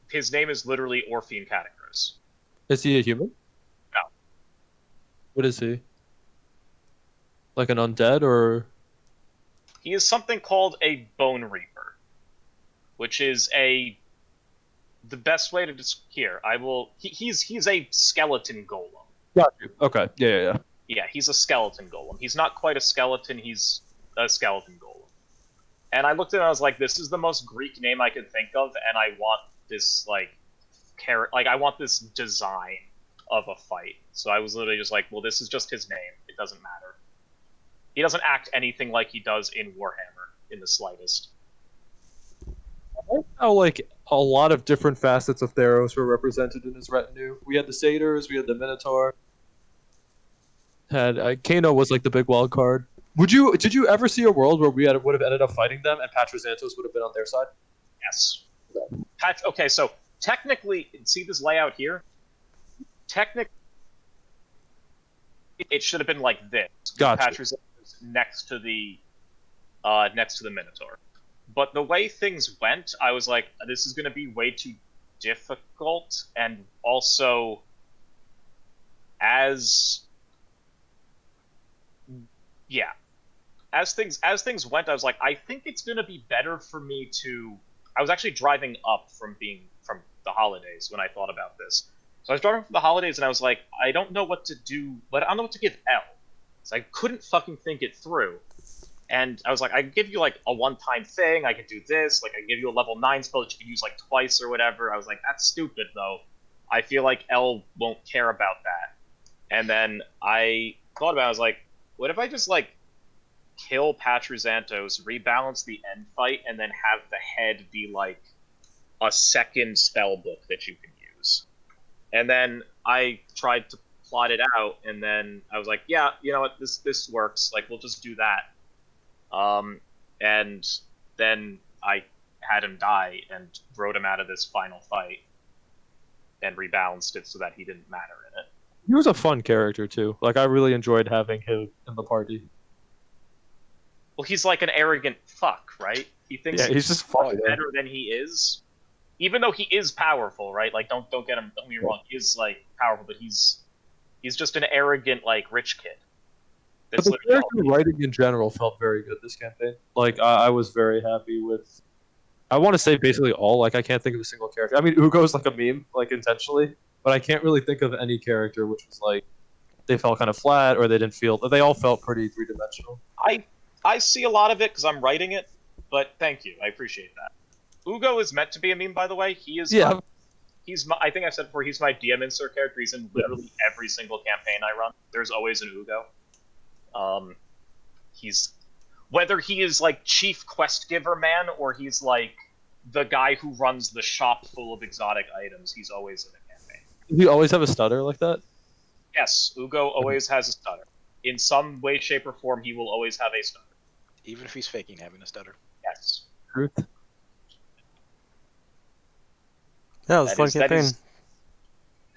Speaker 1: His name is literally Orphean Catacrys.
Speaker 5: Is he a human?
Speaker 1: No.
Speaker 5: What is he? Like an undead or?
Speaker 1: He is something called a Bone Reaper, which is the best way to here. He's a skeleton golem.
Speaker 5: Got you. Okay. Yeah.
Speaker 1: Yeah, he's a skeleton golem. He's not quite a skeleton, he's a skeleton golem. And I looked at it and I was like, this is the most Greek name I could think of, and I want this I want this design of a fight. So I was literally just like, well, this is just his name. It doesn't matter. He doesn't act anything like he does in Warhammer in the slightest.
Speaker 5: How like a lot of different facets of Theros were represented in his retinue. We had the satyrs, we had the Minotaur. Had Kano was like the big wild card. Did you ever see a world where would have ended up fighting them and Patrozantos would have been on their side?
Speaker 1: Yes. Okay, so technically, see this layout here? Technically, it should have been like this.
Speaker 5: Gotcha.
Speaker 1: Patrozantos next to the Minotaur. But the way things went, I was like, this is going to be way too difficult, and also as things went, I was like, I think it's going to be better for me to. I was actually driving up from the holidays when I thought about this. So I was driving from the holidays, and I was like, I don't know what to do, but I don't know what to give L. So I couldn't fucking think it through. And I was like, I can give you like a one-time thing. I could do this. Like I can give you a level 9 spell that you can use like twice or whatever. I was like, that's stupid though. I feel like L won't care about that. And then I thought about it. I was like, what if I just like kill Patrozantos, rebalance the end fight, and then have the head be like a second spell book that you can use? And then I tried to plot it out, and then I was like, yeah, you know what, this works. Like we'll just do that. And then I had him die and wrote him out of this final fight and rebalanced it so that he didn't matter in it.
Speaker 5: He was a fun character too. Like I really enjoyed having him in the party.
Speaker 1: Well, he's like an arrogant fuck, right? He thinks
Speaker 5: he's just fun,
Speaker 1: better than he is. Even though he is powerful, right? Like don't get me wrong, he is like powerful, but he's just an arrogant like rich kid.
Speaker 5: But the character writing in general felt very good this campaign. Like I was very happy with. I want to say basically all. Like I can't think of a single character. I mean, Ugo's like a meme, like intentionally, but I can't really think of any character which was like they felt kind of flat or they didn't feel. They all felt pretty three-dimensional.
Speaker 1: I see a lot of it because I'm writing it, but thank you, I appreciate that. Ugo is meant to be a meme, by the way. He is.
Speaker 5: Yeah.
Speaker 1: I think I said before. He's my DM insert character. He's in literally every single campaign I run. There's always an Ugo. He's whether he is like chief quest giver man or he's like the guy who runs the shop full of exotic items. He's always in the campaign.
Speaker 5: Does he always have a stutter like that?
Speaker 1: Yes, Ugo always has a stutter. In some way, shape, or form, he will always have a stutter.
Speaker 2: Even if he's faking having a stutter.
Speaker 1: Yes.
Speaker 5: Truth.
Speaker 3: Yeah, it was a fun campaign. Thanks,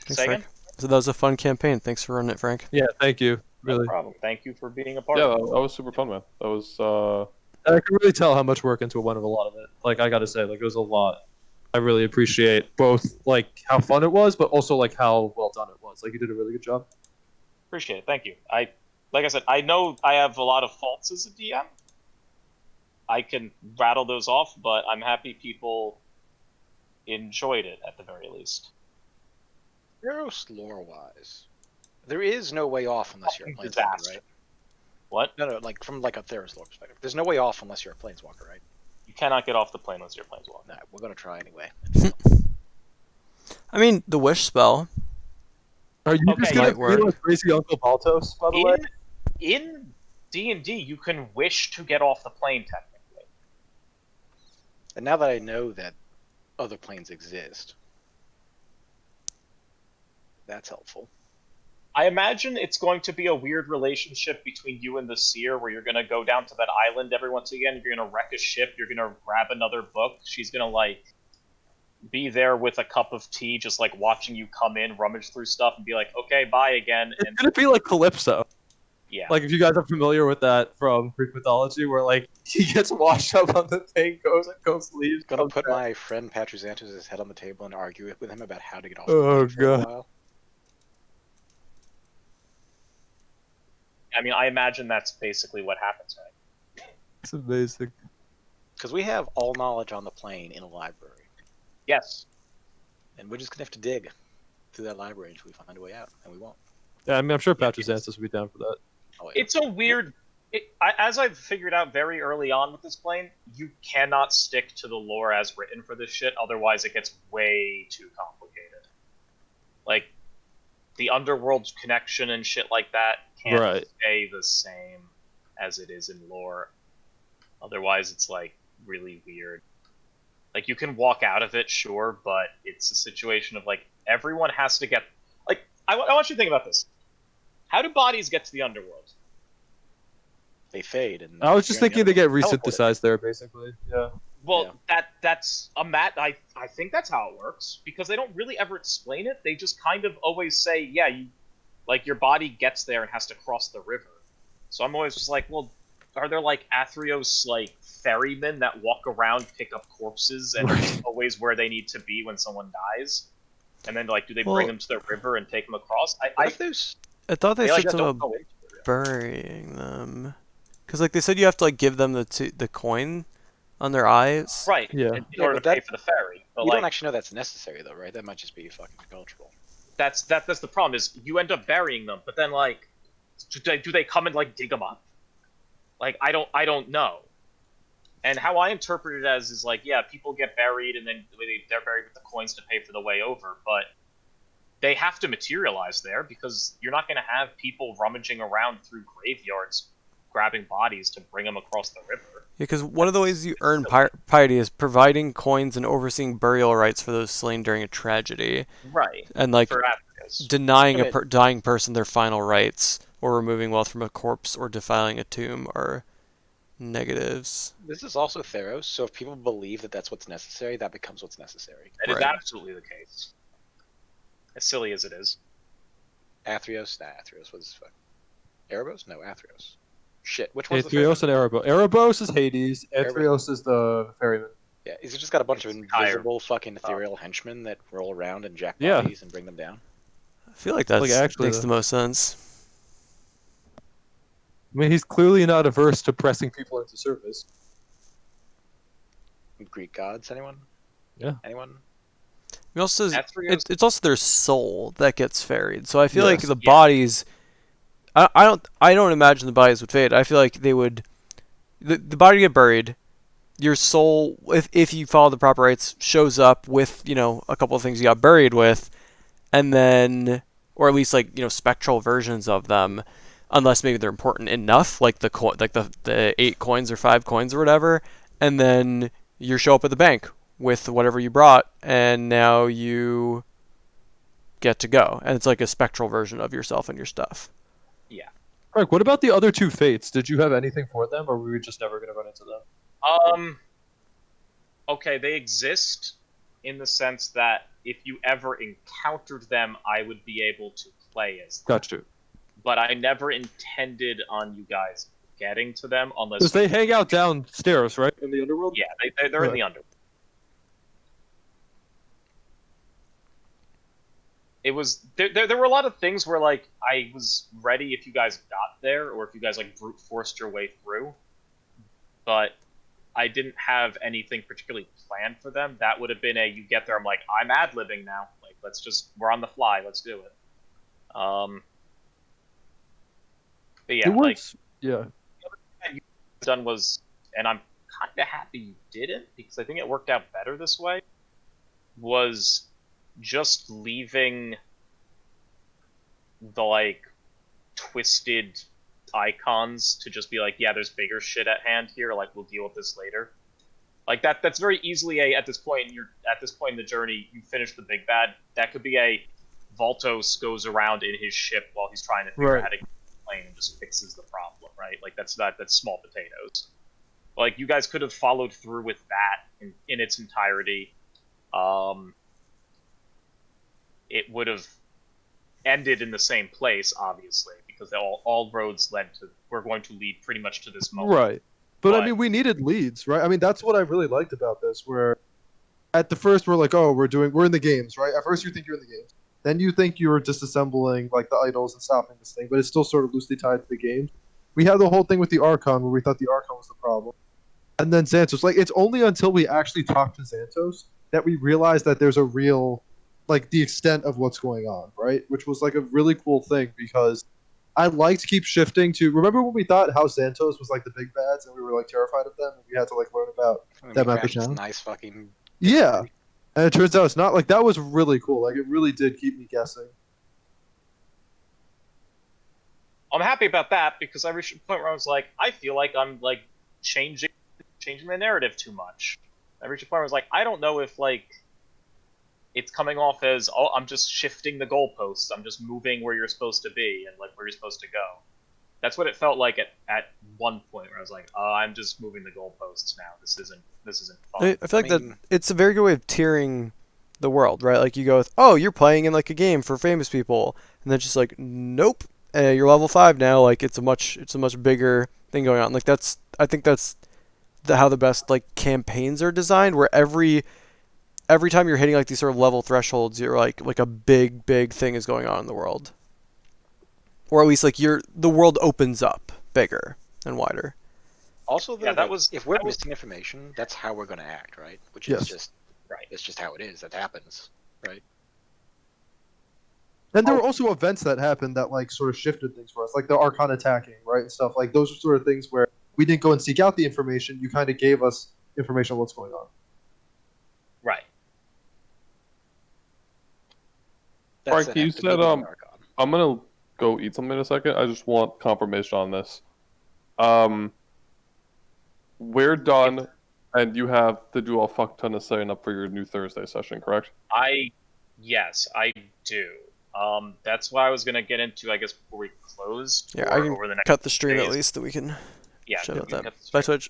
Speaker 1: Say
Speaker 3: Frank. So that was a fun campaign. Thanks for running it, Frank.
Speaker 5: Yeah, thank you. Really.
Speaker 1: No problem. Thank you for being a part
Speaker 4: Yeah,
Speaker 1: of it.
Speaker 4: that was super fun, man. That was
Speaker 5: I can really tell how much work into a lot of it. Like I gotta say, like it was a lot. I really appreciate both like how fun it was, but also like how well done it was. Like you did a really good job.
Speaker 1: Appreciate it. Thank you. Like I said, I know I have a lot of faults as a DM. I can rattle those off, but I'm happy people enjoyed it at the very least.
Speaker 2: Theros lore-wise, there is no way off unless you're a
Speaker 1: Fucking
Speaker 2: planeswalker,
Speaker 1: disaster.
Speaker 2: right?
Speaker 1: What?
Speaker 2: No, like from like a Theros lore perspective, there's no way off unless you're a planeswalker, right?
Speaker 1: You cannot get off the plane unless you're Planeswalker.
Speaker 2: Nah, we're gonna try anyway.
Speaker 3: I mean, the wish spell.
Speaker 4: Are you
Speaker 1: Okay,
Speaker 4: just gonna
Speaker 3: might
Speaker 4: be
Speaker 3: work.
Speaker 4: like crazy Uncle Baltos, by the way?
Speaker 1: In D&D, you can wish to get off the plane, technically.
Speaker 2: And now that I know that other planes exist, that's helpful.
Speaker 1: I imagine it's going to be a weird relationship between you and the seer, where you're going to go down to that island every once again, you're going to wreck a ship, you're going to grab another book, she's going to, like, be there with a cup of tea, just, like, watching you come in, rummage through stuff, and be like, okay, bye again,
Speaker 4: It's
Speaker 1: and
Speaker 4: gonna be like Calypso.
Speaker 1: yeah.
Speaker 4: Like, if you guys are familiar with that from Greek mythology, where, like, he gets washed up on the thing, goes, leaves.
Speaker 2: Gonna
Speaker 4: comes
Speaker 2: put
Speaker 4: back.
Speaker 2: my friend Patruzantus' head on the table and argue with him about how to get off
Speaker 4: Oh,
Speaker 2: the plane for a
Speaker 4: God.
Speaker 2: while.
Speaker 1: I mean, I imagine that's basically what happens, right?
Speaker 4: It's amazing.
Speaker 2: Because we have all knowledge on the plane in a library.
Speaker 1: Yes.
Speaker 2: And we're just gonna have to dig through that library until we find a way out, and we won't.
Speaker 4: Yeah, I mean, I'm sure
Speaker 1: Yeah,
Speaker 4: Patrick Zancis would be down for that.
Speaker 2: Oh, yeah.
Speaker 1: It's a weird... as I've figured out very early on with this plane, you cannot stick to the lore as written for this shit, otherwise it gets way too complicated. Like, the underworld connection and shit like that can't
Speaker 4: Right.
Speaker 1: stay the same as it is in lore. Otherwise, it's, like, really weird. Like, you can walk out of it, sure, but it's a situation of, like, everyone has to get... Like, I want you to think about this. How do bodies get to the underworld?
Speaker 2: They fade, and
Speaker 4: I was just
Speaker 2: you're in the
Speaker 4: thinking they get
Speaker 2: underworld. Teleported.
Speaker 4: resynthesized there, basically. Yeah.
Speaker 1: Well,
Speaker 2: Yeah.
Speaker 1: that's a I think that's how it works, because they don't really ever explain it. They just kind of always say, yeah, you, like, your body gets there and has to cross the river. So I'm always just like, well, are there, like, Athreos, like, ferrymen that walk around, pick up corpses, and are just always where they need to be when someone dies? And then, like, do they bring them to the river and take them across?
Speaker 2: What if there's...
Speaker 3: I thought they
Speaker 1: like,
Speaker 3: said something
Speaker 1: don't
Speaker 3: about
Speaker 1: go into the river.
Speaker 3: burying them. Because, like, they said you have to, like, give them the coin on their eyes.
Speaker 1: Right,
Speaker 4: Yeah.
Speaker 1: in order
Speaker 2: but
Speaker 1: to pay
Speaker 2: that-
Speaker 1: for the ferry. But,
Speaker 2: You
Speaker 1: like,
Speaker 2: don't actually know that's necessary, though, right? That might just be fucking cultural.
Speaker 1: that's the problem, is you end up burying them, but then, like, do they come and, like, dig them up? Like, I don't know. And how I interpret it as is, like, yeah, people get buried and then they're buried with the coins to pay for the way over, but they have to materialize there, because you're not going to have people rummaging around through graveyards grabbing bodies to bring them across the river.
Speaker 3: Yeah, because one of the ways you earn
Speaker 1: silly.
Speaker 3: piety is providing coins and overseeing burial rites for those slain during a tragedy,
Speaker 1: Right.
Speaker 3: and, like,
Speaker 1: For Africans.
Speaker 3: denying
Speaker 2: Yeah,
Speaker 3: a dying person their final rites, or removing wealth from a corpse, or defiling a tomb are negatives.
Speaker 2: This is also Theros, so if people believe that that's what's necessary, that becomes what's necessary.
Speaker 1: That is
Speaker 3: Right.
Speaker 1: absolutely the case. As silly as it is.
Speaker 2: Athreos? Nah, Athreos was fuck. Erebos? No, Athreos. Shit, which one's the
Speaker 4: Athreos
Speaker 2: ferryman?
Speaker 4: and Erebos. Erebos is Hades.
Speaker 2: Erebos.
Speaker 4: Athreos is the ferryman.
Speaker 2: Yeah, is it just got a bunch of
Speaker 1: It's higher.
Speaker 2: invisible fucking ethereal henchmen that roll around and jack
Speaker 4: Yeah.
Speaker 2: bodies and bring them down?
Speaker 3: I feel like that
Speaker 4: actually
Speaker 3: makes
Speaker 4: the-
Speaker 3: the most sense.
Speaker 4: I mean, he's clearly not averse to pressing people into service.
Speaker 2: Greek gods, anyone?
Speaker 4: Yeah.
Speaker 2: Anyone?
Speaker 3: It also
Speaker 1: Athreos-
Speaker 3: it's also their soul that gets ferried. So I feel like
Speaker 4: Yes.
Speaker 3: the
Speaker 1: Yeah.
Speaker 3: bodies. I don't imagine the bodies would fade. I feel like they would. The body would get buried. Your soul, if you follow the proper rites, shows up with, you know, a couple of things you got buried with, and then, or at least, like, you know, spectral versions of them, unless maybe they're important enough, like the 8 coins or 5 coins or whatever, and then you show up at the bank with whatever you brought, and now you get to go, and it's like a spectral version of yourself and your stuff.
Speaker 4: Frank, what about the other two fates? Did you have anything for them, or were we just never going to run into them?
Speaker 1: Okay, they exist in the sense that if you ever encountered them, I would be able to play as them.
Speaker 4: Gotcha.
Speaker 1: But I never intended on you guys getting to them unless...
Speaker 4: Because they hang out downstairs, right? In the underworld?
Speaker 1: Yeah, they're in the underworld. It was... There were a lot of things where, like, I was ready if you guys got there, or if you guys, like, brute forced your way through. But I didn't have anything particularly planned for them. That would have been you get there, I'm like, I'm ad-libbing now. Like, we're on the fly, let's do it. But yeah,
Speaker 6: It works. Yeah.
Speaker 1: you done was, and I'm kind of happy you didn't, because I think it worked out better this way, was just leaving the, like, twisted icons to just be like, yeah, there's bigger shit at hand here, like, we'll deal with this later. Like, that's very easily at this point in the journey, you finish the big bad, that could be Voltos goes around in his ship while he's trying to figure out how to get the plane and just fixes the problem, right? Like, that's small potatoes. Like, you guys could have followed through with that in its entirety. It would have ended in the same place, obviously, because all roads were going to lead pretty much to this moment.
Speaker 6: Right. But I mean, we needed leads, right? I mean, that's what I really liked about this, where at the first we're like, oh, we're in the games, right? At first you think you're in the games. Then you think you're disassembling like the idols and stopping this thing, but it's still sort of loosely tied to the game. We had the whole thing with the Archon where we thought the Archon was the problem. And then Xantos. Like, it's only until we actually talk to Xantos that we realize that there's a real, like, the extent of what's going on, right? Which was like a really cool thing, because I like to keep shifting to. Remember when we thought House Xantos was like the big bads and we were like terrified of them and we had to like learn about that map of town?
Speaker 2: Nice fucking.
Speaker 6: Yeah. And it turns out it's not. Like, that was really cool. Like, it really did keep me guessing.
Speaker 1: I'm happy about that, because I reached a point where I was like, I feel like I'm like changing the narrative too much. I reached a point where I was like, I don't know if like it's coming off as, oh, I'm just shifting the goalposts. I'm just moving where you're supposed to be and like where you're supposed to go. That's what it felt like at one point, where I was like, oh, I'm just moving the goalposts now. This isn't fun.
Speaker 3: I feel like that it's a very good way of tiering the world, right? Like, you go with, oh, you're playing in like a game for famous people, and then just like, nope, you're level 5 now. Like, it's a much bigger thing going on. Like, I think that's how the best like campaigns are designed, where every time you're hitting like these sort of level thresholds, you're like a big thing is going on in the world, or at least like the world opens up bigger and wider.
Speaker 2: Also, though,
Speaker 1: Yeah,
Speaker 2: if we're missing information, that's how we're going to act, right? Which is just
Speaker 1: right.
Speaker 2: It's just how it is. That happens, right?
Speaker 6: And there were also events that happened that like sort of shifted things for us, like the Archon attacking, right, and stuff. Like, those are sort of things where we didn't go and seek out the information. You kind of gave us information on what's going on.
Speaker 1: Right.
Speaker 4: Frank, you said I'm gonna go eat something in a second. I just want confirmation on this. We're done, and you have to do a fuck ton of setting up for your new Thursday session, correct?
Speaker 1: Yes, I do. That's why I was gonna get into, I guess, before we closed.
Speaker 3: Yeah, I can
Speaker 1: over the next
Speaker 3: cut the stream
Speaker 1: days.
Speaker 3: at least, that we can.
Speaker 1: Yeah,
Speaker 3: Shout out
Speaker 1: we can
Speaker 3: that.
Speaker 1: cut the
Speaker 3: Bye,
Speaker 1: stream.
Speaker 3: Twitch.